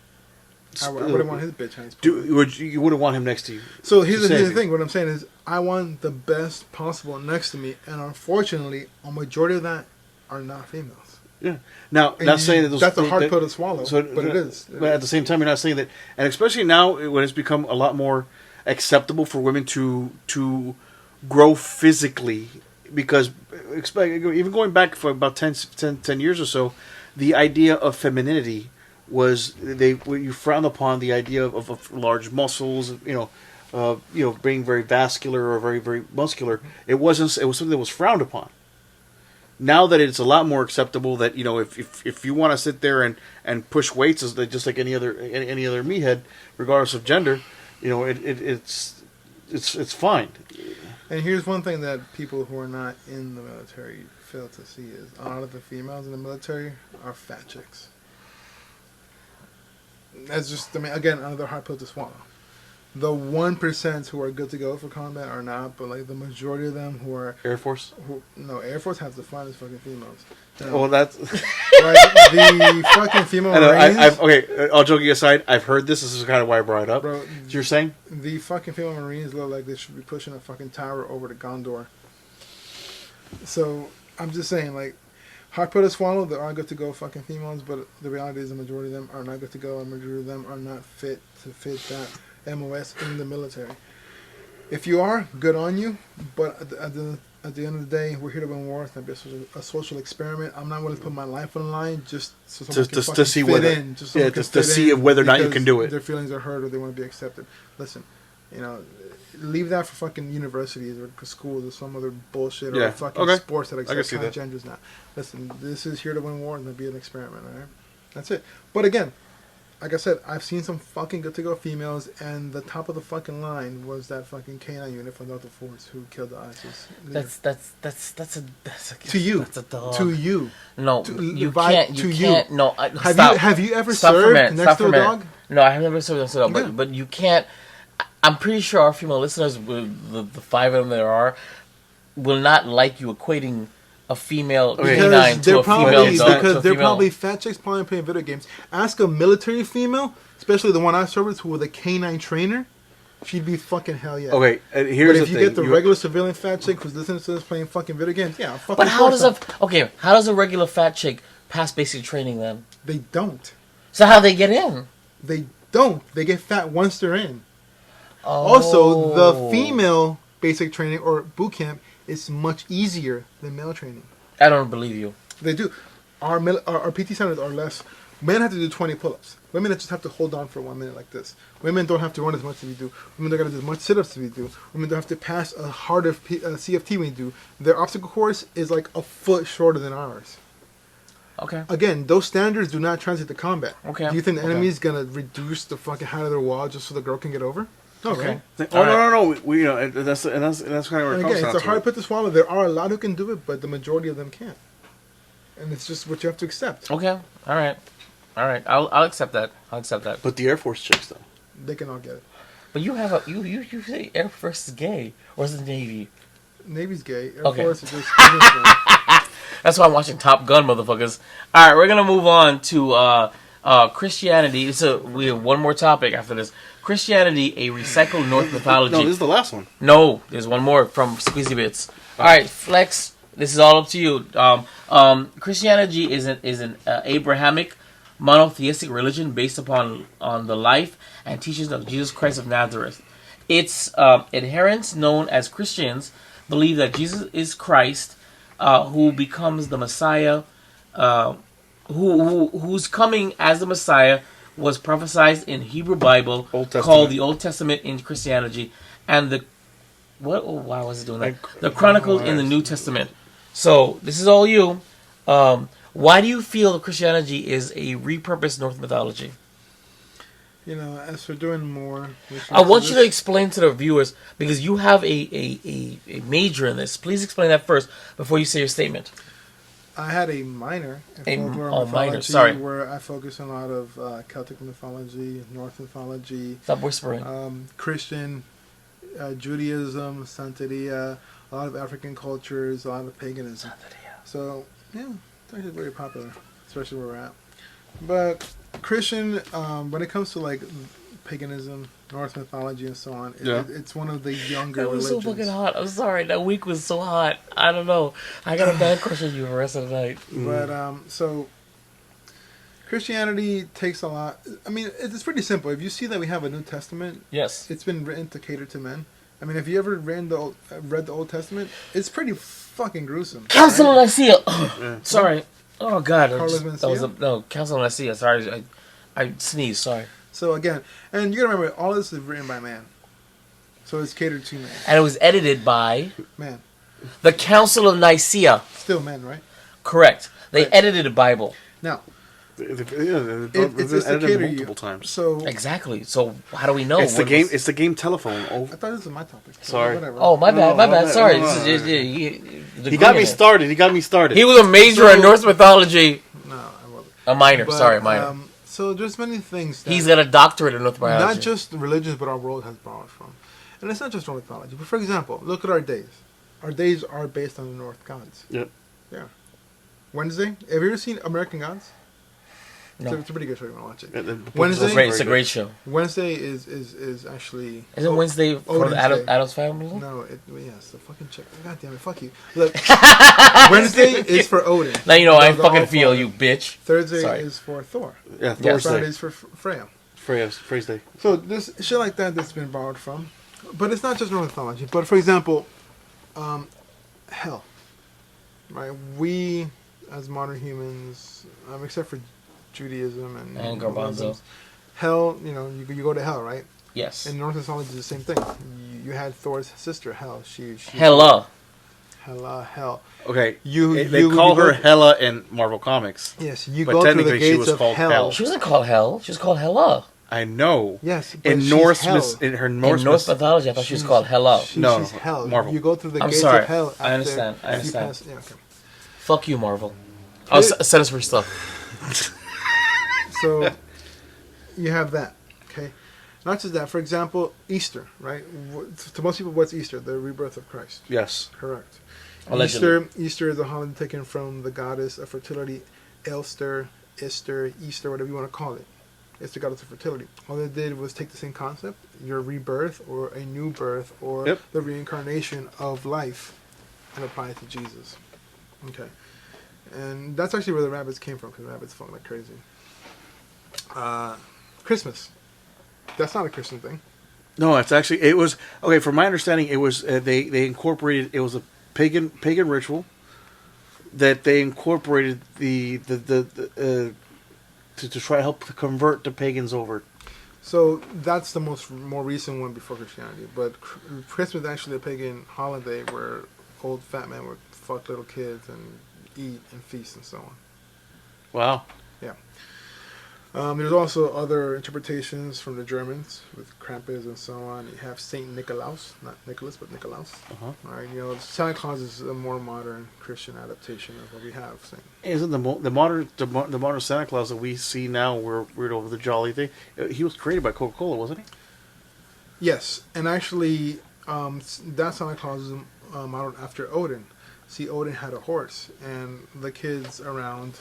I wouldn't want his bitch hands. You wouldn't want him next to you. So here's the thing. What I'm saying is, I want the best possible next to me, and unfortunately, a majority of that are not females. Yeah. Now, And not saying that those, that's a hard pill to swallow, so, but it is. But at the same time, you're not saying that, and especially now when it's become a lot more acceptable for women to grow physically, because even going back for about 10 years or so, the idea of femininity was you frowned upon the idea of large muscles, being very vascular or very, very muscular. It was something that was frowned upon. Now that it's a lot more acceptable, that if you want to sit there and push weights just like any other meathead, regardless of gender, it's fine. And here's one thing that people who are not in the military fail to see is a lot of the females in the military are fat chicks. That's just, again, another hard pill to swallow. The 1% who are good to go for combat are not, but like the majority of them who are Air Force. Air Force has the finest fucking females. Well, that's like the fucking female Marines. Okay, all joking aside, I've heard this. This is kind of why I brought it up. Bro, You're saying the fucking female Marines look like they should be pushing a fucking tower over to Gondor. So I'm just saying, like, hard pill to swallow. There are good to go fucking females, but the reality is the majority of them are not good to go. A majority of them are not fit to fit that MOS in the military. If you are, good on you, but at the end of the day, we're here to win wars. It's not a social experiment. I'm not willing to put my life on the line just so someone can fucking see fit whether, in. Just yeah, just to see whether or not you can do it. Their feelings are hurt or they want to be accepted. Listen, leave that for fucking universities or schools or some other bullshit or fucking sports that accept transgenders now. Listen, this is here to win wars and to be an experiment, alright? That's it. But again, like I said, I've seen some fucking good to go females, and the top of the fucking line was that fucking K9 unit from Delta Force who killed the ISIS leader. That's a to you. That's a dog. To you. No, to, you can't. You can't. No, have you ever served next to a dog? No, I have never served next to a dog. But you can't. I'm pretty sure our female listeners, the 5 of them there are, will not like you equating a female canine to a female dog. Because they're probably fat chicks playing video games. Ask a military female, especially the one I served with, who was a canine trainer. She'd be fucking hell yeah. Okay, here's the thing. But if you get the regular civilian fat chick who's listening to this playing fucking video games, yeah, fucking. But how does a regular fat chick pass basic training then? They don't. So how they get in? They don't. They get fat once they're in. Oh. Also, the female basic training or boot camp is much easier than male training. I don't believe you. They do. Our PT centers are less. Men have to do 20 pull-ups. Women just have to hold on for 1 minute like this. Women don't have to run as much as we do. Women don't got to do as much sit-ups as we do. Women don't have to pass a harder CFT we do. Their obstacle course is like a foot shorter than ours. Okay. Again, those standards do not translate to combat. Okay. Do you think the enemy is going to reduce the fucking height of their wall just so the girl can get over? No, okay. Right? No. That's kind of where it comes down to. It's a hard pill to swallow. There are a lot who can do it, but the majority of them can't. And it's just what you have to accept. Okay. All right. I'll accept that. But the Air Force chicks, though, they can all get it. But you have you say Air Force is gay, or is it Navy? Navy's gay. Air Force is just. That's why I'm watching Top Gun, motherfuckers. All right, we're gonna move on to Christianity. We have one more topic after this. Christianity, a recycled Norse mythology. No, this is the last one. No, there's one more from Squeezy Bits. All right, Flex. This is all up to you. Christianity is an Abrahamic monotheistic religion based on the life and teachings of Jesus Christ of Nazareth. Its adherents, known as Christians, believe that Jesus is Christ, who becomes the Messiah, who's coming as the Messiah was prophesied in Hebrew Bible called the Old Testament in Christianity, and why was it doing that? The Chronicles in the New Testament. So this is all you. Why do you feel Christianity is a repurposed Norse mythology? As we're doing more, I want you to explain to the viewers, because you have a major in this. Please explain that first before you say your statement. I had a minor in folklore minor, mythology sorry. where I focused on a lot of Celtic mythology, Norse mythology, Stop whispering. Christian, Judaism, Santeria, a lot of African cultures, a lot of paganism. So, yeah, it's actually very popular, especially where we're at. But Christian, when it comes to like paganism, Norse mythology, and so on, it's one of the younger It was religions. so fucking hot. I'm sorry. That week was so hot. I don't know. I got a bad crush on you the rest of the night. But so Christianity takes a lot. I mean, it's pretty simple. If you see that we have a New Testament, Yes. it's been written to cater to men. I mean, if you ever read the Old Testament, it's pretty fucking gruesome. Council of right? Nicaea. Sorry. Oh God. Carlos Mencia? Council of Nicaea. Sorry. I sneezed. Sorry. So again, and you gotta remember, all this is written by man. So it's catered to man. And it was edited by Man. the Council of Nicaea. Still men, right? Correct. They Right. edited the Bible. Now, They've it's edited to it cater multiple you. times. So Exactly. So how do we know? It's the what game. was- It's the game telephone. Oh, I thought this was my topic. So Sorry. Whatever. Oh, my bad. My bad. no, Sorry. no, This no, is he got me started. He got me started. He was a major in Norse mythology. No, I wasn't. A minor. But, Sorry, minor. So there's many things that He's got a doctorate in Norse biology. not just religions, but our world has borrowed from. And it's not just Norse mythology. But for example, look at our days. Our days are based on the Norse gods. Yep. Yeah. Wednesday. Have you ever seen American Gods? No. It's a pretty good show. You want to watch it. Yeah, the- Wednesday? It's a great show. Wednesday is actually. Isn't Wednesday for Odin's the Day. Adam's family? No, yes, the fucking chick. God damn it, fuck you. Look, Wednesday is for Odin. Now you know I The fucking All feel Father. you, bitch. Thursday Sorry. is for Thor. Yeah, Yeah. Thursday. Friday is for Freya. Phrase day. So this shit like that's been borrowed from, but it's not just Norse mythology. But for example, hell, right? We as modern humans, except for Judaism and Garbanzo. Muslims, hell, you go to hell, right? Yes. In Norse mythology, it's the same thing. You had Thor's sister, Hel. She Hella. Hell. Okay. You They you call go- her Hela in Marvel Comics. Yes, you But go through the technically she gates was of called hell. Hel. She wasn't called Hell. She was called Hella. I know. Yes, but In she's Norse, hell. in her In Norse, Norse mythology, I thought she was called Hella. No, She's hell. Marvel. You go through the I'm gates sorry. of hell. I understand. after I you understand. pass- yeah, okay. Fuck you, Marvel. I'll send us free stuff. So you have that, okay? Not just that. For example, Easter, right? To most people, what's Easter? The rebirth of Christ. yes. Correct. Allegedly. Easter is a holiday taken from the goddess of fertility, Elster, Easter, whatever you want to call it. It's the goddess of fertility. All they did was take the same concept, your rebirth or a new birth or Yep. the reincarnation of life, and apply it to Jesus. Okay. And that's actually where the rabbits came from, because rabbits fuck like crazy. Christmas. That's not a Christian thing. No, it was okay. From my understanding, it was they incorporated. It was a pagan ritual that they incorporated to try to help convert the pagans over. So that's the more recent one before Christianity. But Christmas is actually a pagan holiday where old fat men would fuck little kids and eat and feast and so on. Wow. Yeah. There's also other interpretations from the Germans with Krampus and so on. You have Saint Nikolaus, not Nicholas, but Nikolaus. Uh-huh. All right, Santa Claus is a more modern Christian adaptation of what we have. Isn't the modern Santa Claus that we see now, we're weird over the jolly thing? He was created by Coca-Cola, wasn't he? Yes, and actually, that Santa Claus is modeled after Odin. See, Odin had a horse, and the kids around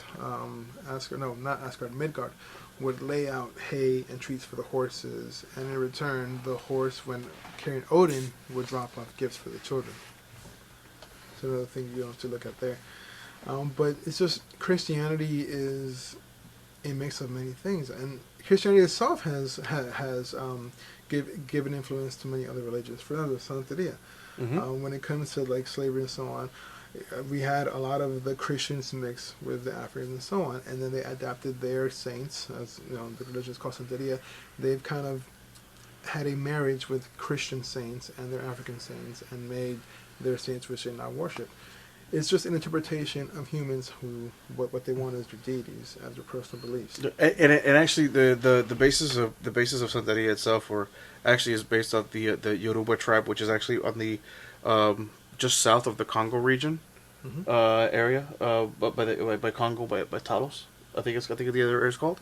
Midgard, would lay out hay and treats for the horses, and in return, the horse, when carrying Odin, would drop off gifts for the children. So another thing you have to look at there. But it's just Christianity is a mix of many things, and Christianity itself has given influence to many other religions. For example, Santeria. When it comes to like slavery and so on, we had a lot of the Christians mixed with the Africans and so on, and then they adapted their saints, as the religion is called Santeria. They've kind of had a marriage with Christian saints and their African saints, and made their saints which they now worship. It's just an interpretation of humans who what they want as their deities, as their personal beliefs. And actually, the basis of Santeria itself, is based on the Yoruba tribe, which is actually on the just south of the Congo region. area, by Congo, by Talos. I think the other area is called.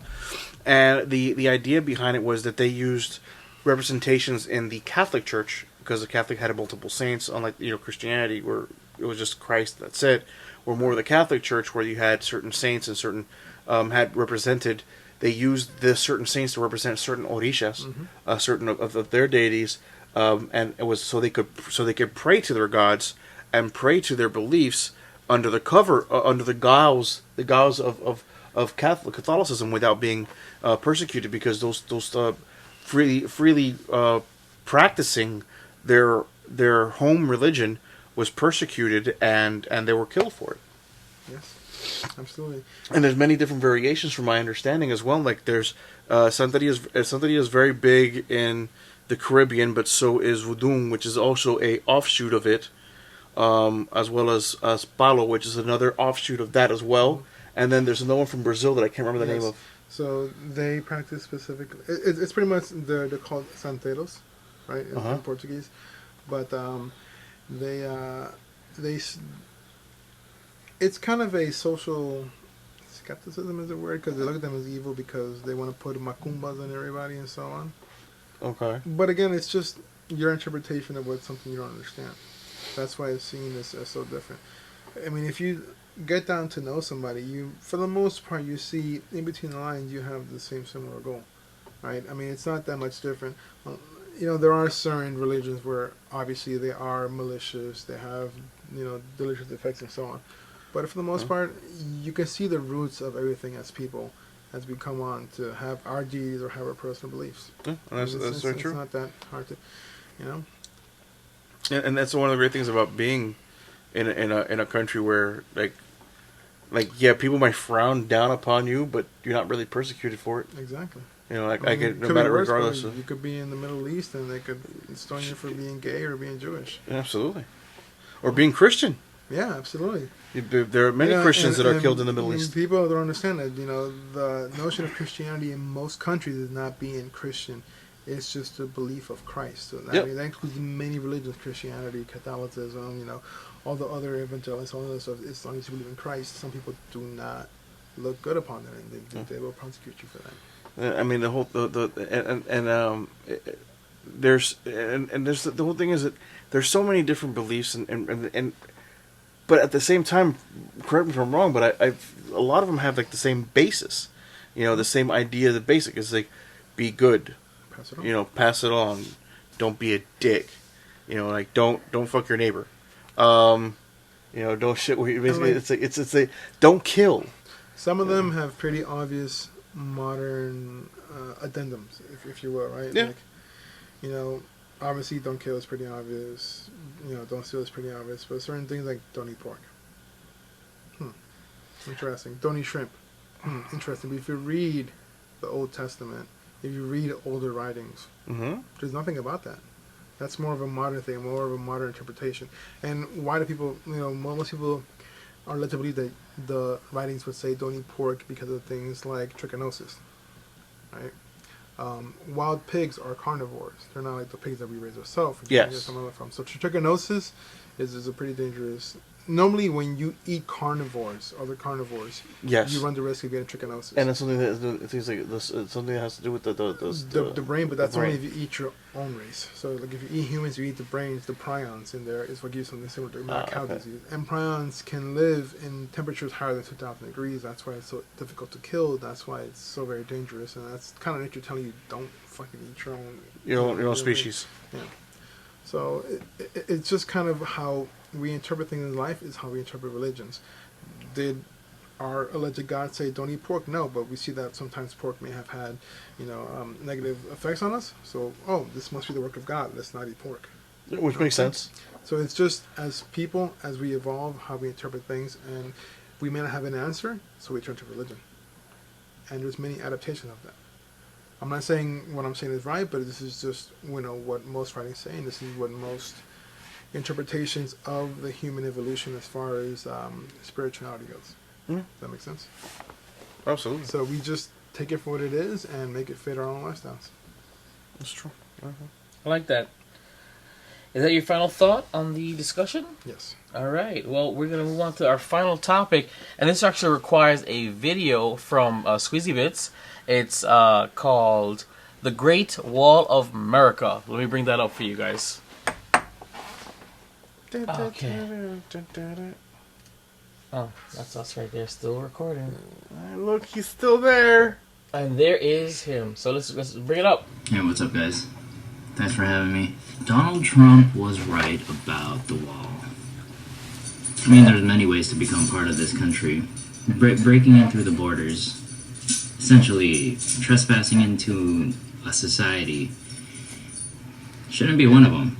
And the idea behind it was that they used representations in the Catholic Church, because the Catholic had multiple saints, unlike Christianity, where it was just Christ, that's it. Or more the Catholic Church, where you had certain saints and certain had represented. They used the certain saints to represent certain orishas, certain of their deities, and it was so they could pray to their gods and pray to their beliefs under the cover, under the guise of Catholicism, without being persecuted, because those freely practicing their home religion was persecuted, and they were killed for it. Yes. Absolutely. And there's many different variations from my understanding as well. Like there's Santeria is very big in the Caribbean, but so is Voodoo, which is also a offshoot of it, as well as Palo, which is another offshoot of that as well. And then there's another one from Brazil that I can't remember the name of. So they practice specifically. It's pretty much they're called Santeiros, right, in Portuguese, but it's kind of a social skepticism is the word, because they look at them as evil because they want to put macumbas on everybody and so on. Okay. But again, it's just your interpretation of what's something you don't understand. That's why it's seen as so different. I mean, if you get down to know somebody, you, for the most part, you see in between the lines, you have the same similar goal, right? I mean, it's not that much different. There are certain religions where obviously they are malicious, they have, delicious effects and so on. But for the most part, you can see the roots of everything as people, as we come on to have our deities or have our personal beliefs. Yeah, that's very true. It's not that hard to, And that's one of the great things about being in a country where yeah, people might frown down upon you, but you're not really persecuted for it. Exactly. I get no matter regardless. You could be in the Middle East and they could stone you for being gay or being Jewish. Absolutely. Or being Christian. Yeah, absolutely. There are many Christians that are killed in the Middle East. People don't understand that. The notion of Christianity in most countries is not being Christian. It's just a belief of Christ. So that includes many religions: Christianity, Catholicism. All the other evangelists, all of this stuff. It's only to believe in Christ. Some people do not look good upon that, and they will prosecute you for that. I mean, the whole there's the whole thing is that there's so many different beliefs and but at the same time, correct me if I'm wrong, but a lot of them have the same basis, the same idea. The basic is be good, pass it on. Pass it on, don't be a dick, don't fuck your neighbor, don't shit. Basically, it's a don't kill. Some of them have pretty obvious modern addendums, if you will, right? Yeah. Obviously, don't kill is pretty obvious. Don't steal is pretty obvious. But certain things like don't eat pork. Interesting. Don't eat shrimp. Interesting. But if you read the Old Testament, if you read older writings, there's nothing about that. That's more of a modern thing, more of a modern interpretation. And why do people, most people are led to believe that the writings would say don't eat pork because of things like trichinosis, right? Wild pigs are carnivores. They're not like the pigs that we raise ourselves. Yes. So trichinosis is a pretty dangerous. Normally, when you eat other carnivores, yes, you run the risk of getting trichinosis. And it's something that things like this. It's something that has to do with the brain, but that's only if you eat your own race. So, if you eat humans, you eat the brains. The prions in there is what gives something similar to mad cow disease. And prions can live in temperatures higher than 2,000 degrees. That's why it's so difficult to kill. That's why it's so very dangerous. And that's kind of nature telling you don't fucking eat your own species. Yeah. So it's just kind of how we interpret things in life is how we interpret religions. Did our alleged God say don't eat pork? No, but we see that sometimes pork may have had, negative effects on us. So, this must be the work of God. Let's not eat pork. Which makes sense. So it's just as people, as we evolve, how we interpret things, and we may not have an answer, so we turn to religion. And there's many adaptations of that. I'm not saying what I'm saying is right, but this is just, what most writings say, and this is what most interpretations of the human evolution as far as spirituality goes. Does that make sense? Absolutely. So we just take it for what it is and make it fit our own lifestyles. That's true. I like that. Is that your final thought on the discussion? Yes. All right. Well, we're going to move on to our final topic, and this actually requires a video from Squeezy Bits. It's called The Great Wall of America. Let me bring that up for you guys. Okay. Oh, that's us right there, still recording. Look, he's still there. And there is him. So let's bring it up. Hey, what's up, guys? Thanks for having me. Donald Trump was right about the wall. I mean, there's many ways to become part of this country. Breaking in through the borders, essentially trespassing into a society, shouldn't be one of them.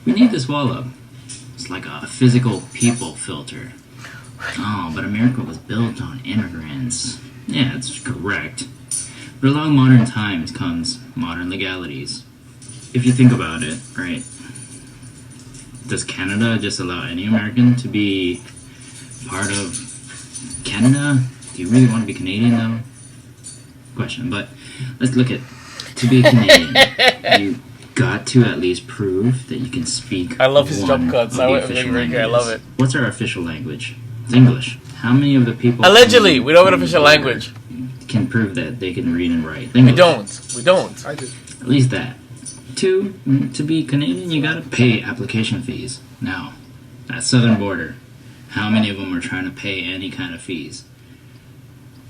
We need this wall up. It's like a physical people filter. Oh, but America was built on immigrants. Yeah, it's correct. But along modern times comes modern legalities. If you think about it, right? Does Canada just allow any American to be part of Canada? Do you really want to be Canadian, though? Question. But let's look at, to be a Canadian, you got to at least prove that you can speak. I love his jump cuts. I love it. What's our official language? It's English. How many of the people... Allegedly, we don't have an official language. ...can prove that they can read and write? English. We don't. I do. At least that. 2, to be Canadian, you gotta pay application fees. Now, that southern border, how many of them are trying to pay any kind of fees?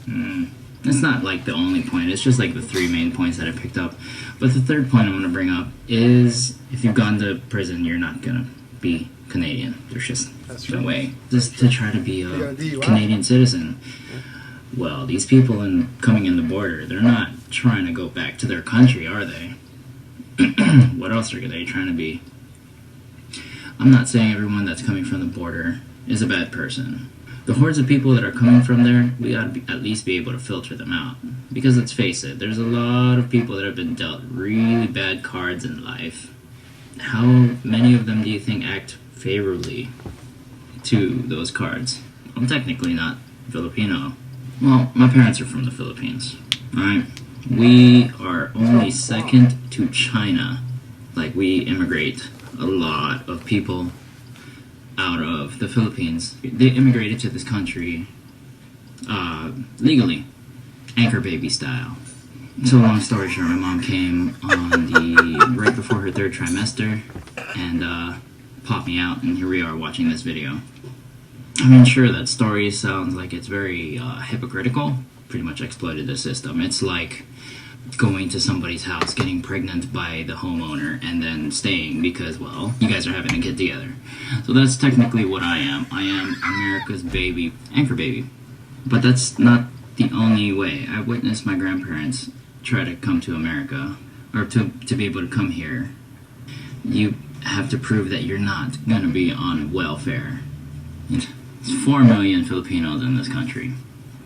It's not like the only point, it's just like the 3 main points that I picked up. But the third point I'm gonna bring up is if you've gone to prison, you're not gonna be Canadian. There's just no way. Just to try to be a Canadian citizen. Well, these people coming in the border, they're not trying to go back to their country, are they? What else are they trying to be? I'm not saying everyone that's coming from the border is a bad person. The hordes of people that are coming from there, we ought to at least be able to filter them out. Because let's face it, there's a lot of people that have been dealt really bad cards in life. How many of them do you think act favorably to those cards? I'm technically not Filipino. Well, my parents are from the Philippines, alright? We are only second to China. Like, we immigrate a lot of people out of the Philippines. They immigrated to this country legally, anchor baby style. So long story short, my mom came on right before her 3rd trimester and popped me out, and here we are watching this video. I mean, sure, that story sounds like it's very hypocritical. Pretty much exploited the system. It's like going to somebody's house, getting pregnant by the homeowner, and then staying because, well, you guys are having a kid together. So that's technically what I am. I am America's baby, anchor baby. But that's not the only way. I witnessed my grandparents try to come to America, or to be able to come here. You have to prove that you're not going to be on welfare. There's 4 million Filipinos in this country.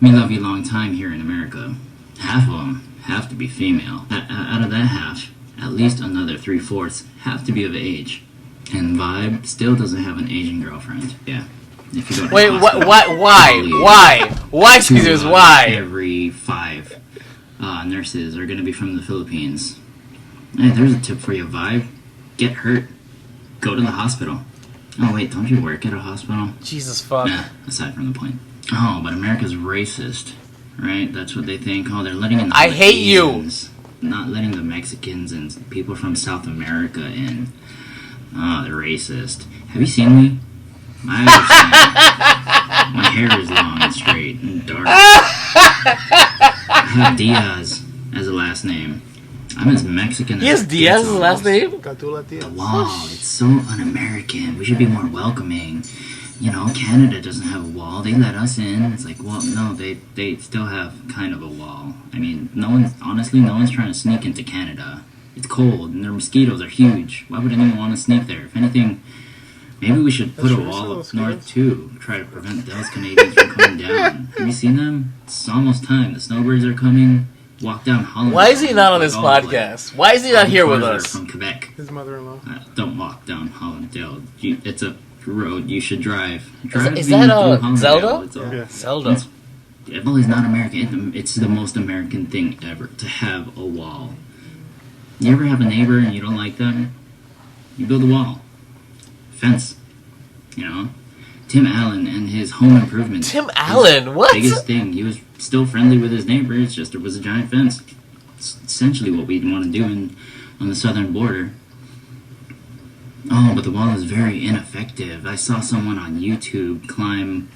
We love you long time here in America. Half of them have to be female. Out of that half, at least another 3/4 have to be of age. And Vibe still doesn't have an Asian girlfriend. Yeah. If you go to Wait, why? Excuse me, why? Every 5 nurses are going to be from the Philippines. Hey, there's a tip for you, Vibe. Get hurt. Go to the hospital. Oh, wait, don't you work at a hospital? Jesus fuck. Nah, aside from the point. Oh, but America's racist, right? That's what they think. Oh, they're letting in the Asians, not letting the Mexicans and people from South America in. Oh, they're racist. Have you seen me? I understand. My hair is long and straight and dark. I have Diaz as a last name. I'm as Mexican as... He has Diaz as a last name? Wow, it's so un-American. We should be more welcoming. You know, Canada doesn't have a wall. They let us in. It's like, well, no, they still have kind of a wall. I mean, no one's trying to sneak into Canada. It's cold, and their mosquitoes are huge. Why would anyone want to sneak there? If anything, maybe we should put a wall up north, too. Try to prevent those Canadians from coming down. Have you seen them? It's almost time. The snowbirds are coming. Walk down Holland. Why is he not on this podcast? Why is he not here with us? From Quebec. His mother-in-law. Don't walk down Hollandale. It's a road you should drive. Is that Zelda? Yeah. Zelda. Well, he's not American. It's the most American thing ever to have a wall. You ever have a neighbor and you don't like them? You build a wall. Fence. You know? Tim Allen and his home improvement. Tim Allen? What? Biggest thing. He was still friendly with his neighbors, just it was a giant fence. It's essentially what we'd want to do on the southern border. Oh, but the wall is very ineffective. I saw someone on YouTube climb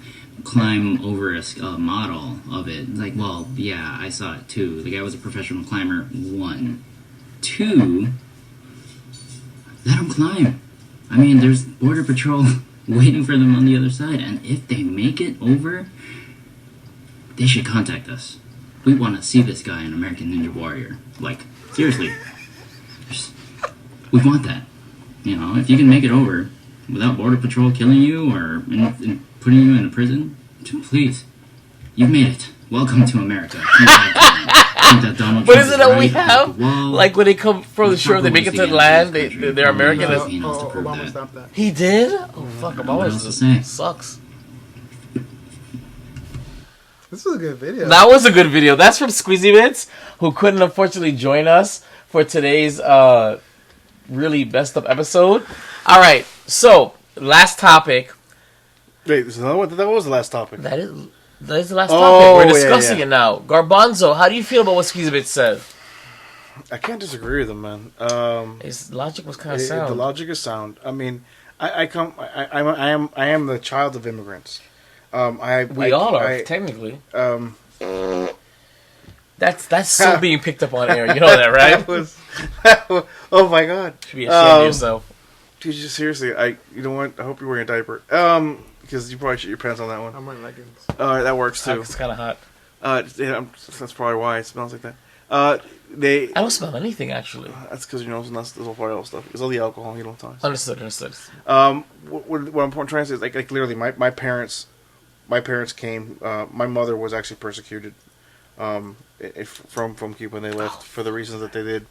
over a model of it. Like, well, yeah, I saw it too. The guy was a professional climber. 1. 2, let him climb. I mean, there's border patrol waiting for them on the other side, and if they make it over, they should contact us. We want to see this guy in American Ninja Warrior. Like, seriously. We want that. You know, if you can make it over without border patrol killing you or putting you in a prison, please. You've made it. Welcome to America. But isn't that what we have? Like when they come from the shore, they make it to the land. They're American. Obama stopped that. He did? Oh fuck! Obama sucks. This is a good video. That was a good video. That's from Squeezy Bits, who couldn't unfortunately join us for today's really messed up episode. All right, so last topic. Wait, that was the last topic. That is the last topic. We're discussing it now. Garbanzo, how do you feel about what Squeezy Bits said? I can't disagree with him, man. His logic was kind of sound. The logic is sound. I mean, I am the child of immigrants. We all are technically. That's still being picked up on air. You know that, right? Oh my god! You should be ashamed of yourself. Dude, seriously, you know what? I hope you're wearing a diaper. Because you probably shit your pants on that one. I'm wearing leggings. Alright, that works too. It's kind of hot. That's probably why it smells like that. I don't smell anything actually. That's because your nose and that's all part of the stuff. It's all the alcohol you don't touch. Understood. What I'm trying to say is like literally my parents came. My mother was actually persecuted from Cuba, and they left for the reasons that they did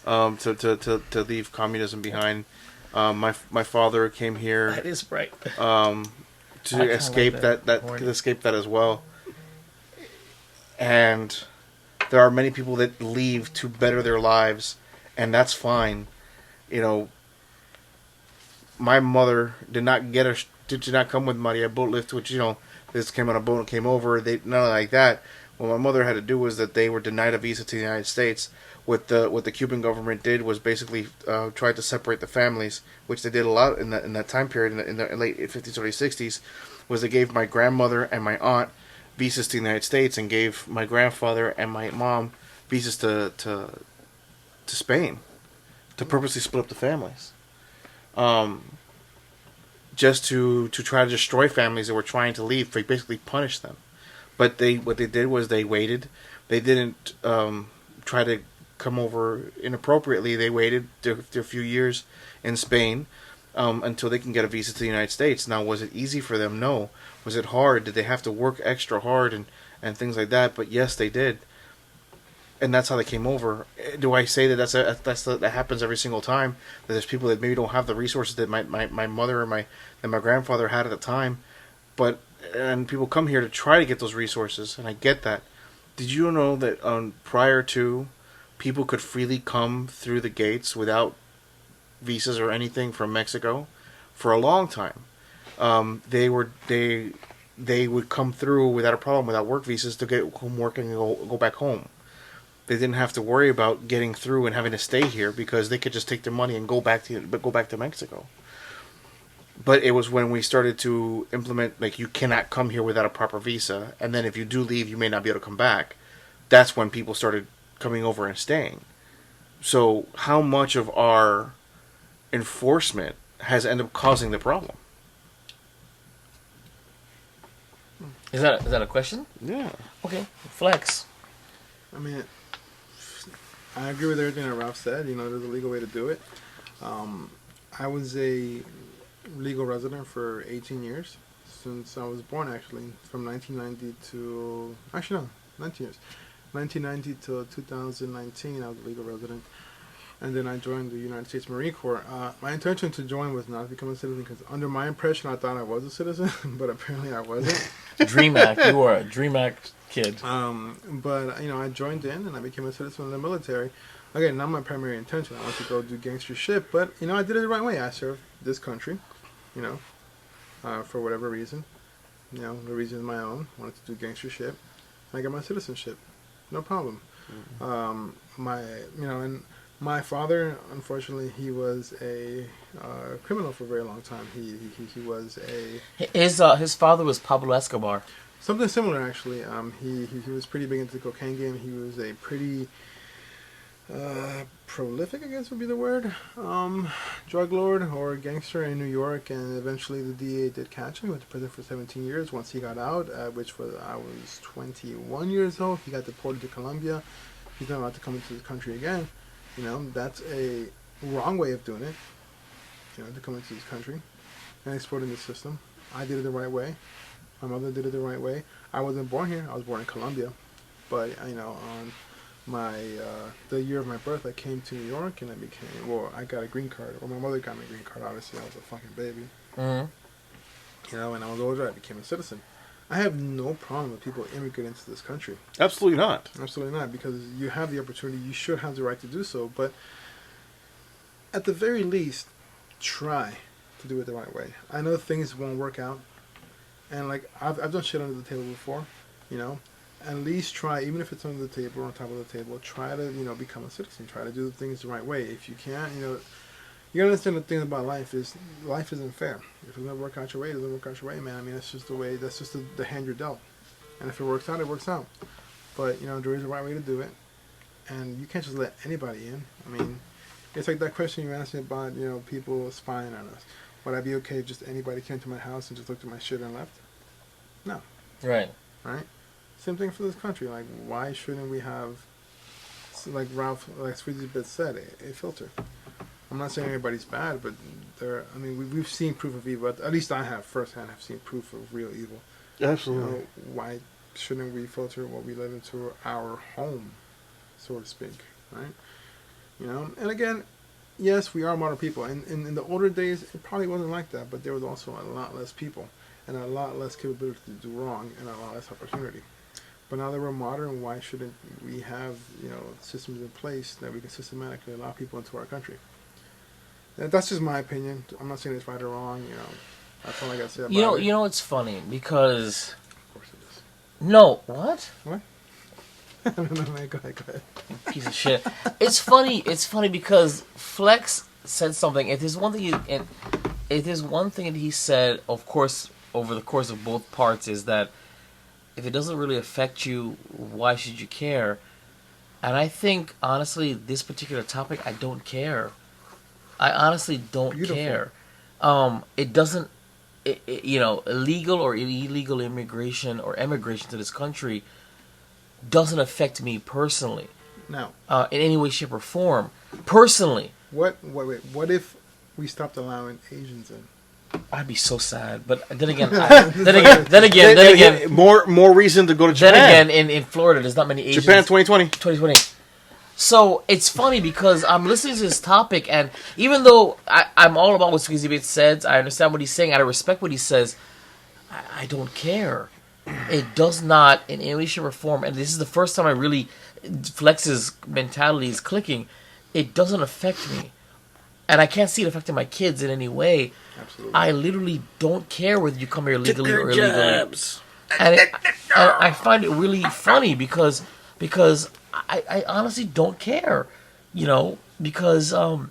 to leave communism behind. My father came here. That is right. To escape like that as well. And there are many people that leave to better their lives, and that's fine. You know, my mother did not come with money. A boat lift, which this came on a boat and came over. Nothing like that. What my mother had to do was that they were denied a visa to the United States. What the Cuban government did was basically tried to separate the families, which they did a lot in that time period in the late 50s, early 60s. Was they gave my grandmother and my aunt visas to the United States and gave my grandfather and my mom visas to Spain to purposely split up the families, just to try to destroy families that were trying to leave. They basically punish them. But what they did was they waited. They didn't try to come over inappropriately. They waited a few years in Spain until they can get a visa to the United States. Now, was it easy for them? No. Was it hard? Did they have to work extra hard and things like that? But yes, they did. And that's how they came over. Do I say that that happens every single time? That there's people that maybe don't have the resources that my mother and my grandfather had at the time, and people come here to try to get those resources, and I get that. Did you know that prior to, people could freely come through the gates without visas or anything from Mexico for a long time? They would come through without a problem, without work visas, to get home work and go back home. They didn't have to worry about getting through and having to stay here because they could just take their money and go back to Mexico. But it was when we started to implement, like, you cannot come here without a proper visa, and then if you do leave, you may not be able to come back. That's when people started coming over and staying. So how much of our enforcement has ended up causing the problem? Is that a question? Yeah. Okay. Flex. I mean, I agree with everything that Ralph said. There's a legal way to do it. I was a legal resident for 18 years since I was born, actually, from 1990 to 19 years. 1990 to 2019, I was a legal resident, and then I joined the United States Marine Corps. My intention to join was not to become a citizen, because under my impression, I thought I was a citizen, but apparently I wasn't. Dream Act, you were a Dream Act kid. But I joined in and I became a citizen in the military. Again, not my primary intention. I want to go do gangster shit, but I did it the right way. I served this country, for whatever reason. The reason is my own. Wanted to do gangster shit. I got my citizenship, no problem. And my father, unfortunately, he was a criminal for a very long time. He was his father was Pablo Escobar. Something similar, actually. He was pretty big into the cocaine game. He was a pretty prolific, I guess would be the word, drug lord or gangster in New York, and eventually the DA did catch him. He went to prison for 17 years. Once he got out, I was 21 years old, he got deported to Colombia. He's not allowed to come into the country again. That's a wrong way of doing it, to come into this country and exploiting the system. I did it the right way. My mother did it the right way. I wasn't born here. I was born in Colombia. But, on the year of my birth, I came to New York and I got a green card. Well, my mother got me a green card, obviously. I was a fucking baby. Mm-hmm. When I was older, I became a citizen. I have no problem with people immigrating into this country. Absolutely not. Absolutely not, because you have the opportunity. You should have the right to do so. But at the very least, try to do it the right way. I know things won't work out. And, I've done shit under the table before, At least try, even if it's under the table or on top of the table, try to, become a citizen. Try to do the things the right way. If you can't, you gotta understand the thing about life isn't fair. If it doesn't work out your way, it doesn't work out your way, man. I mean, that's just the way, that's just the hand you're dealt. And if it works out, it works out. But, there is a right way to do it. And you can't just let anybody in. I mean, it's like that question you asked me about, people spying on us. Would I be okay if just anybody came to my house and just looked at my shit and left? No. Right. Right? Same thing for this country. Why shouldn't we have, like Sweetie Bit said, a filter? I'm not saying anybody's bad, but we've seen proof of evil. At least I have firsthand. I've seen proof of real evil. Absolutely. Why shouldn't we filter what we let into our home, so to speak? Right? And again, yes, we are modern people. And in the older days, it probably wasn't like that, but there was also a lot less people and a lot less capability to do wrong and a lot less opportunity. But now that we're modern, why shouldn't we have, systems in place that we can systematically allow people into our country? That's just my opinion. I'm not saying it's right or wrong, That's all I got to say about it. It's funny because... Of course it is. No, what? What? No, go ahead. Piece of shit. It's funny because Flex said something. If there's one thing that he said, of course, over the course of both parts, is that if it doesn't really affect you, why should you care? And I think, honestly, this particular topic, I don't care. I honestly don't care. It doesn't, illegal or illegal immigration or emigration to this country doesn't affect me personally. Now, in any way, shape, or form. Personally. What if we stopped allowing Asians in? I'd be so sad, but then again, more reason to go to Japan. Then again, in Florida, there's not many Asians. Japan 2020. 2020. So it's funny because I'm listening to this topic, and even though I'm all about what Squeezy Bit says, I understand what he's saying, I respect what he says, I don't care. It does not, in any way, shape, or form, and this is the first time I really, Flex's mentality is clicking, it doesn't affect me. And I can't see it affecting my kids in any way. Absolutely. I literally don't care whether you come here legally or illegally. And I find it really funny because I honestly don't care, because a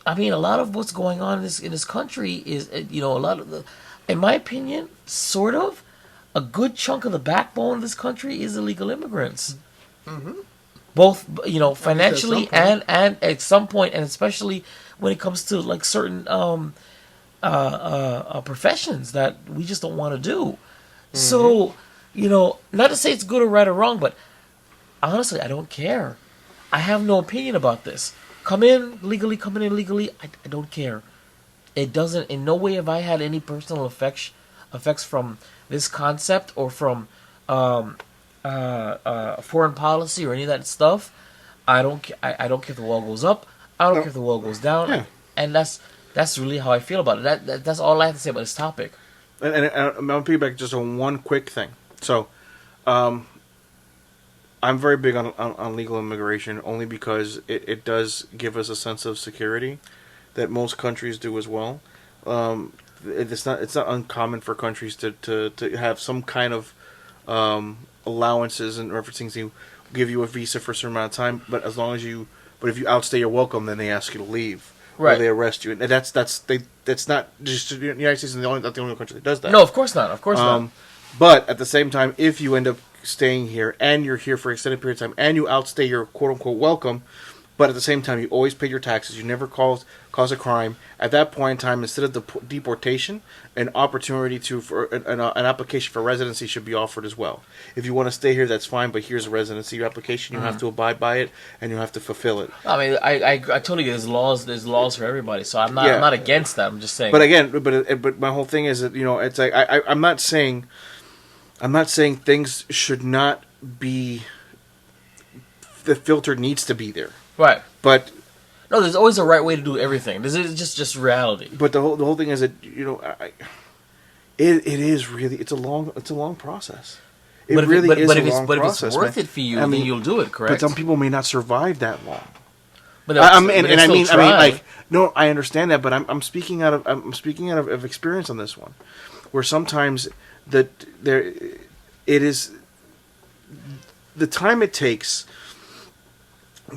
lot of what's going on in this country is, a lot of the, in my opinion, sort of, a good chunk of the backbone of this country is illegal immigrants. Mm-hmm. Both, financially and at some point, and especially when it comes to like certain professions that we just don't want to do. Mm-hmm. So, not to say it's good or right or wrong, but honestly, I don't care. I have no opinion about this. Come in legally, coming in illegally, I don't care. It doesn't, in no way have I had any personal effects from this concept or from foreign policy or any of that stuff. I don't care if the wall goes up. I don't care if the wall goes down. Yeah. And that's really how I feel about it. That's all I have to say about this topic. And I'm going to piggyback just on one quick thing. So, I'm very big on legal immigration only because it does give us a sense of security that most countries do as well. It's not uncommon for countries to have some kind of allowances and referencing to give you a visa for a certain amount of time, but if you outstay your welcome, then they ask you to leave. Right. Or they arrest you, and that's not just the United States is not the only country that does that. No, of course not. Of course not. But at the same time, if you end up staying here and you're here for an extended period of time and you outstay your quote unquote welcome, but at the same time you always pay your taxes, you never cause a crime. At that point in time, instead of deportation, an opportunity for an application for residency should be offered as well. If you want to stay here, that's fine. But here's a residency application. You have to abide by it and you have to fulfill it. I mean, I totally get there's laws for everybody. So I'm not against that. I'm just saying. But again, but my whole thing is that it's like I'm not saying things should not be. The filter needs to be there. Right. But no, there's always a right way to do everything. This is just reality. But the whole thing is that it is really it's a long process. It but really is a long process. But if it's worth it for you, then you'll do it. Correct. But some people may not survive that long. But I understand that, but I'm speaking out of experience on this one, where sometimes it is the time it takes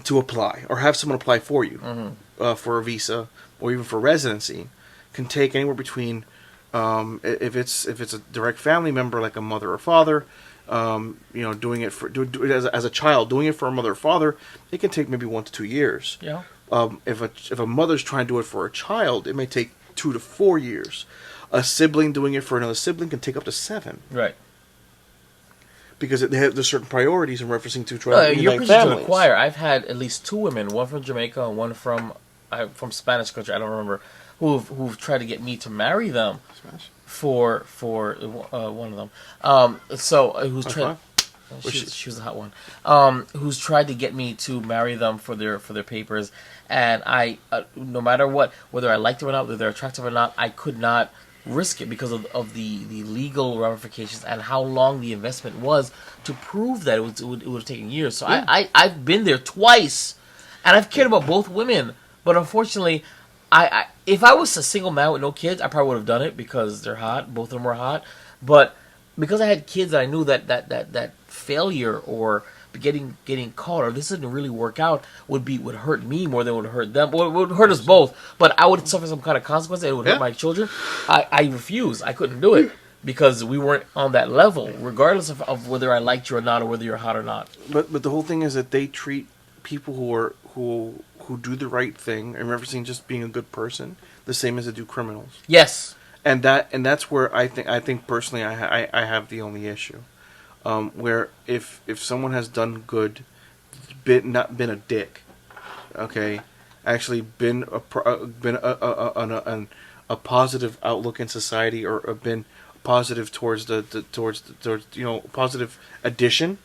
to apply or have someone apply for you for a visa or even for residency can take anywhere between if it's a direct family member like a mother or father, doing it for as a child, doing it for a mother or father, it can take maybe 1 to 2 years. Yeah. If a mother's trying to do it for a child, it may take 2 to 4 years. A sibling doing it for another sibling can take up to 7. Right. Because there's certain priorities in referencing to you're preaching to the choir. I've had at least 2 women, one from Jamaica and one from Spanish country. I don't remember who've tried to get me to marry them. Spanish? For one of them. Who's tried. She was a hot one. Who's tried to get me to marry them for their papers, and I, no matter what, whether I liked them or not, whether they're attractive or not, I could not risk it because of the legal ramifications and how long the investment was to prove that it would have taken years. So yeah. I've been there twice, and I've cared about both women, but unfortunately, if I was a single man with no kids, I probably would have done it because they're hot. Both of them were hot, but because I had kids, I knew that failure or getting caught or this didn't really work out would hurt me more than it would hurt them. Well, it would hurt us both, but I would suffer some kind of consequence and it would hurt my children. I refused. I couldn't do it because we weren't on that level, regardless of whether I liked you or not or whether you're hot or not. But the whole thing is that they treat people who do the right thing and referencing just being a good person the same as they do criminals. Yes. And that's where I think personally I have the only issue. Where if someone has done good, not been a dick, okay, actually been a positive outlook in society or been positive towards positive addition,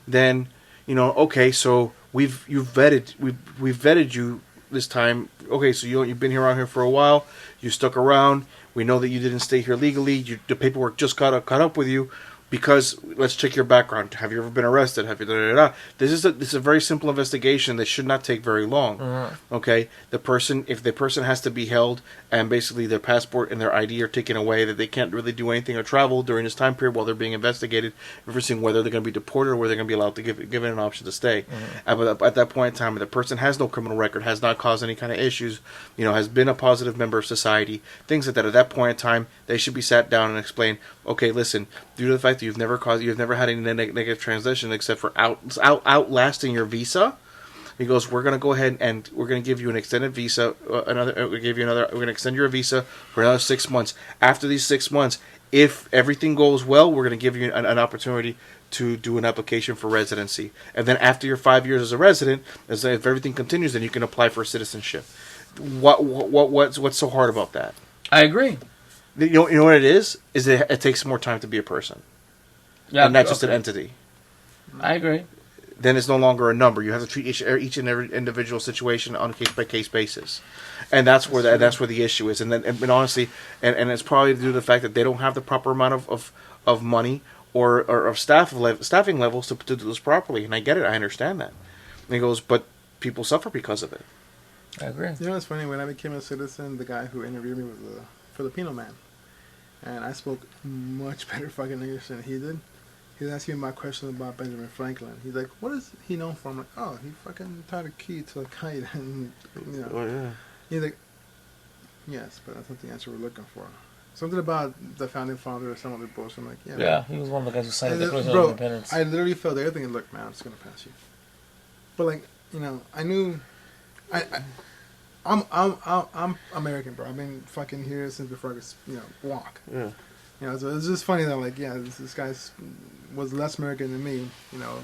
then okay, so we've vetted you this time. Okay, so you've been around here for a while. You stuck around. We know that you didn't stay here legally. The paperwork just caught up with you. Because let's check your background. Have you ever been arrested? Have you? This is a very simple investigation that should not take very long. Okay, if the person has to be held and basically their passport and their ID are taken away, that they can't really do anything or travel during this time period while they're being investigated, seeing whether they're going to be deported or whether they're going to be allowed to given an option to stay. But at that point in time, if the person has no criminal record, has not caused any kind of issues, has been a positive member of society, things like that. At that point in time, they should be sat down and explained. Okay, listen, due to the fact that you've never had any negative transition except for outlasting your visa. He goes, we're going to go ahead and we're going to give you an extended visa. We're going to extend your visa for another 6 months. After these 6 months, if everything goes well, we're going to give you an opportunity to do an application for residency. And then after your 5 years as a resident, if everything continues, then you can apply for citizenship. What's so hard about that? I agree. You know what it is? Is it takes more time to be a person. Yeah, and not just an entity. I agree. Then it's no longer a number. You have to treat each and every individual situation on a case by case basis, and that's where the issue is. And honestly, and it's probably due to the fact that they don't have the proper amount of money or of staffing levels to do this properly. And I get it. I understand that. And he goes, but people suffer because of it. I agree. You know what's funny? When I became a citizen, the guy who interviewed me was a Filipino man. And I spoke much better fucking English than he did. He was asking me my question about Benjamin Franklin. He's like, what is he known for? I'm like, oh, he fucking tied a key to a kite. And, you know. Oh, yeah. He's like, yes, but that's not the answer we're looking for. Something about the founding father or some other bullshit. I'm like, yeah. Yeah, he was one of the guys who signed the Declaration bro, of Independence. I literally felt everything. Look, man, I'm just gonna pass you. But like, you know, I knew, I'm American, bro. I've been fucking here since before I could, you know, walk. Yeah. You know, so it's just funny that like, yeah, this guy was less American than me. You know,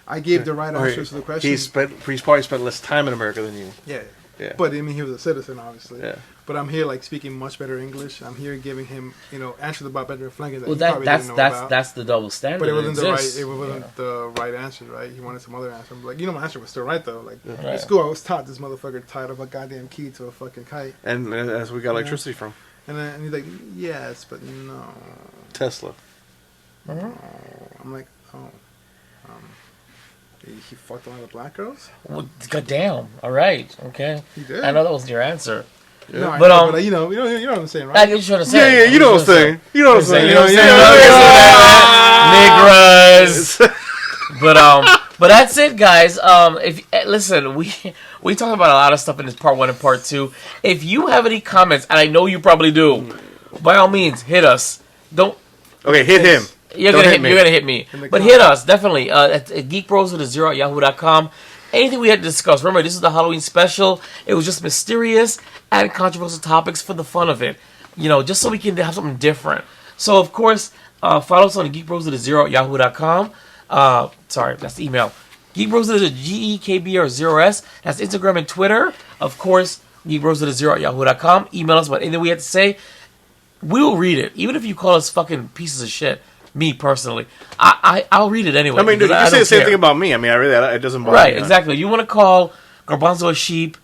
I gave the right answers to the question. He's probably spent less time in America than you. Yeah. Yeah. But I mean, he was a citizen, obviously. Yeah. But I'm here like speaking much better English. I'm here giving him, you know, answers about Benjamin Franklin that Well, he probably didn't know about. that's the double standard. But it wasn't the right. exists. It wasn't the right answer, right? He wanted some other answer. I'm like, you know, my answer was still right though. Like Right. in school, I was taught this motherfucker tied up a goddamn key to a fucking kite, And that's where we got electricity from. and then he's like, yes, but no. Tesla. I'm like, oh, he fucked a lot of black girls. Well, goddamn. All right. Okay. He did. I know that wasn't your answer. No, I But, know, but you know what I'm saying, I right? get what you're trying to say. Yeah, you know what I'm saying. You know what I'm saying. You know what I'm saying? Niggas. But that's it, guys. Listen, we talked about a lot of stuff in this part 1 and part 2. If you have any comments, and I know you probably do, by all means, hit us. Don't. Okay, hit him. You're gonna hit me. But hit us, definitely. At geekbros@yahoo.com. Anything we had to discuss. Remember, this is the Halloween special. It was just mysterious and controversial topics for the fun of it. You know, just so we can have something different. So, of course, follow us on geekbros@yahoo.com. Sorry, that's the email. Geekbros GEKBR0S. That's Instagram and Twitter. Of course, geekbros@yahoo.com. Email us about anything we had to say. We will read it, even if you call us fucking pieces of shit. Me personally, I'll read it anyway. I mean, you say the same thing about me. I mean, it doesn't bother me. Right, exactly. You want to call Garbanzo a sheep,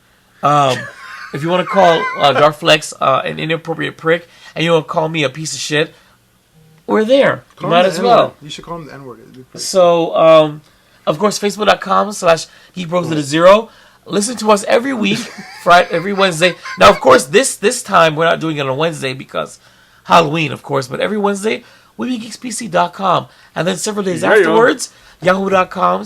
if you want to call Darflex an inappropriate prick, and you want to call me a piece of shit, we're there. You might as well. You should call him the N-word. So, of course, Facebook.com/geekbros0. Listen to us every week, every Wednesday. Now, of course, this time we're not doing it on Wednesday because Halloween, of course, but every Wednesday, WeBeGeeksPC.com. And then several days afterwards, Yahoo.com,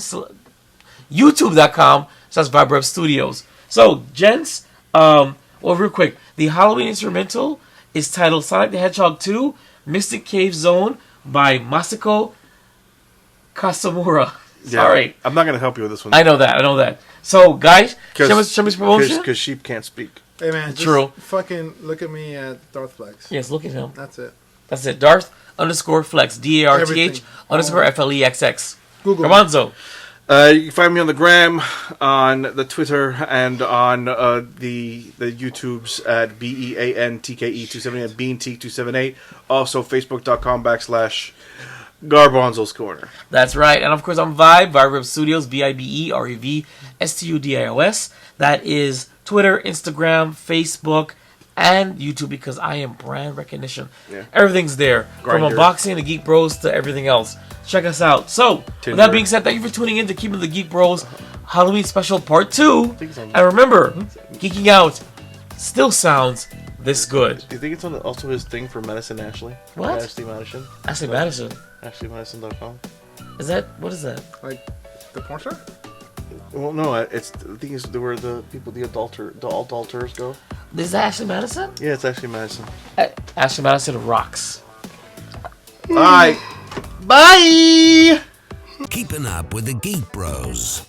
YouTube.com/Vibrep Studios. So, gents, well, real quick, the Halloween instrumental is titled Sonic the Hedgehog 2 Mystic Cave Zone by Masako Kasamura. Sorry. Yeah, I'm not going to help you with this one. I know that. So, guys, show us promotion. Because sheep can't speak. Hey, man, just True. fucking look at me at Darth Flex. Yes, look at him. That's it. Darth_Flex. DARTH_FLEXX. Google. Garbanzo. You can find me on the gram, on the Twitter, and on the YouTubes at BEANTKE278, BeanTeek278. Also, Facebook.com/Garbanzo's Corner. That's right. And of course, I'm Vibe Studios, VIBEREVStudios. That is Twitter, Instagram, Facebook, and YouTube because I am brand recognition. Yeah. Everything's there. From unboxing to Geek Bros to everything else. Check us out. So, with that being said, thank you for tuning in to Keepin the Geek Bros Halloween Special Part 2. And remember, geeking out still sounds this good. Do you think it's also his thing for Medicine Ashley? What? Ashley Madison. Ashley Madison. AshleyMadison.com. What is that? Like the porn star? Well, no, the thing is, there were the people, the adulterers go. Is that Ashley Madison? Yeah, it's Ashley Madison. Ashley Madison rocks. Bye. Keeping up with the Geek Bros.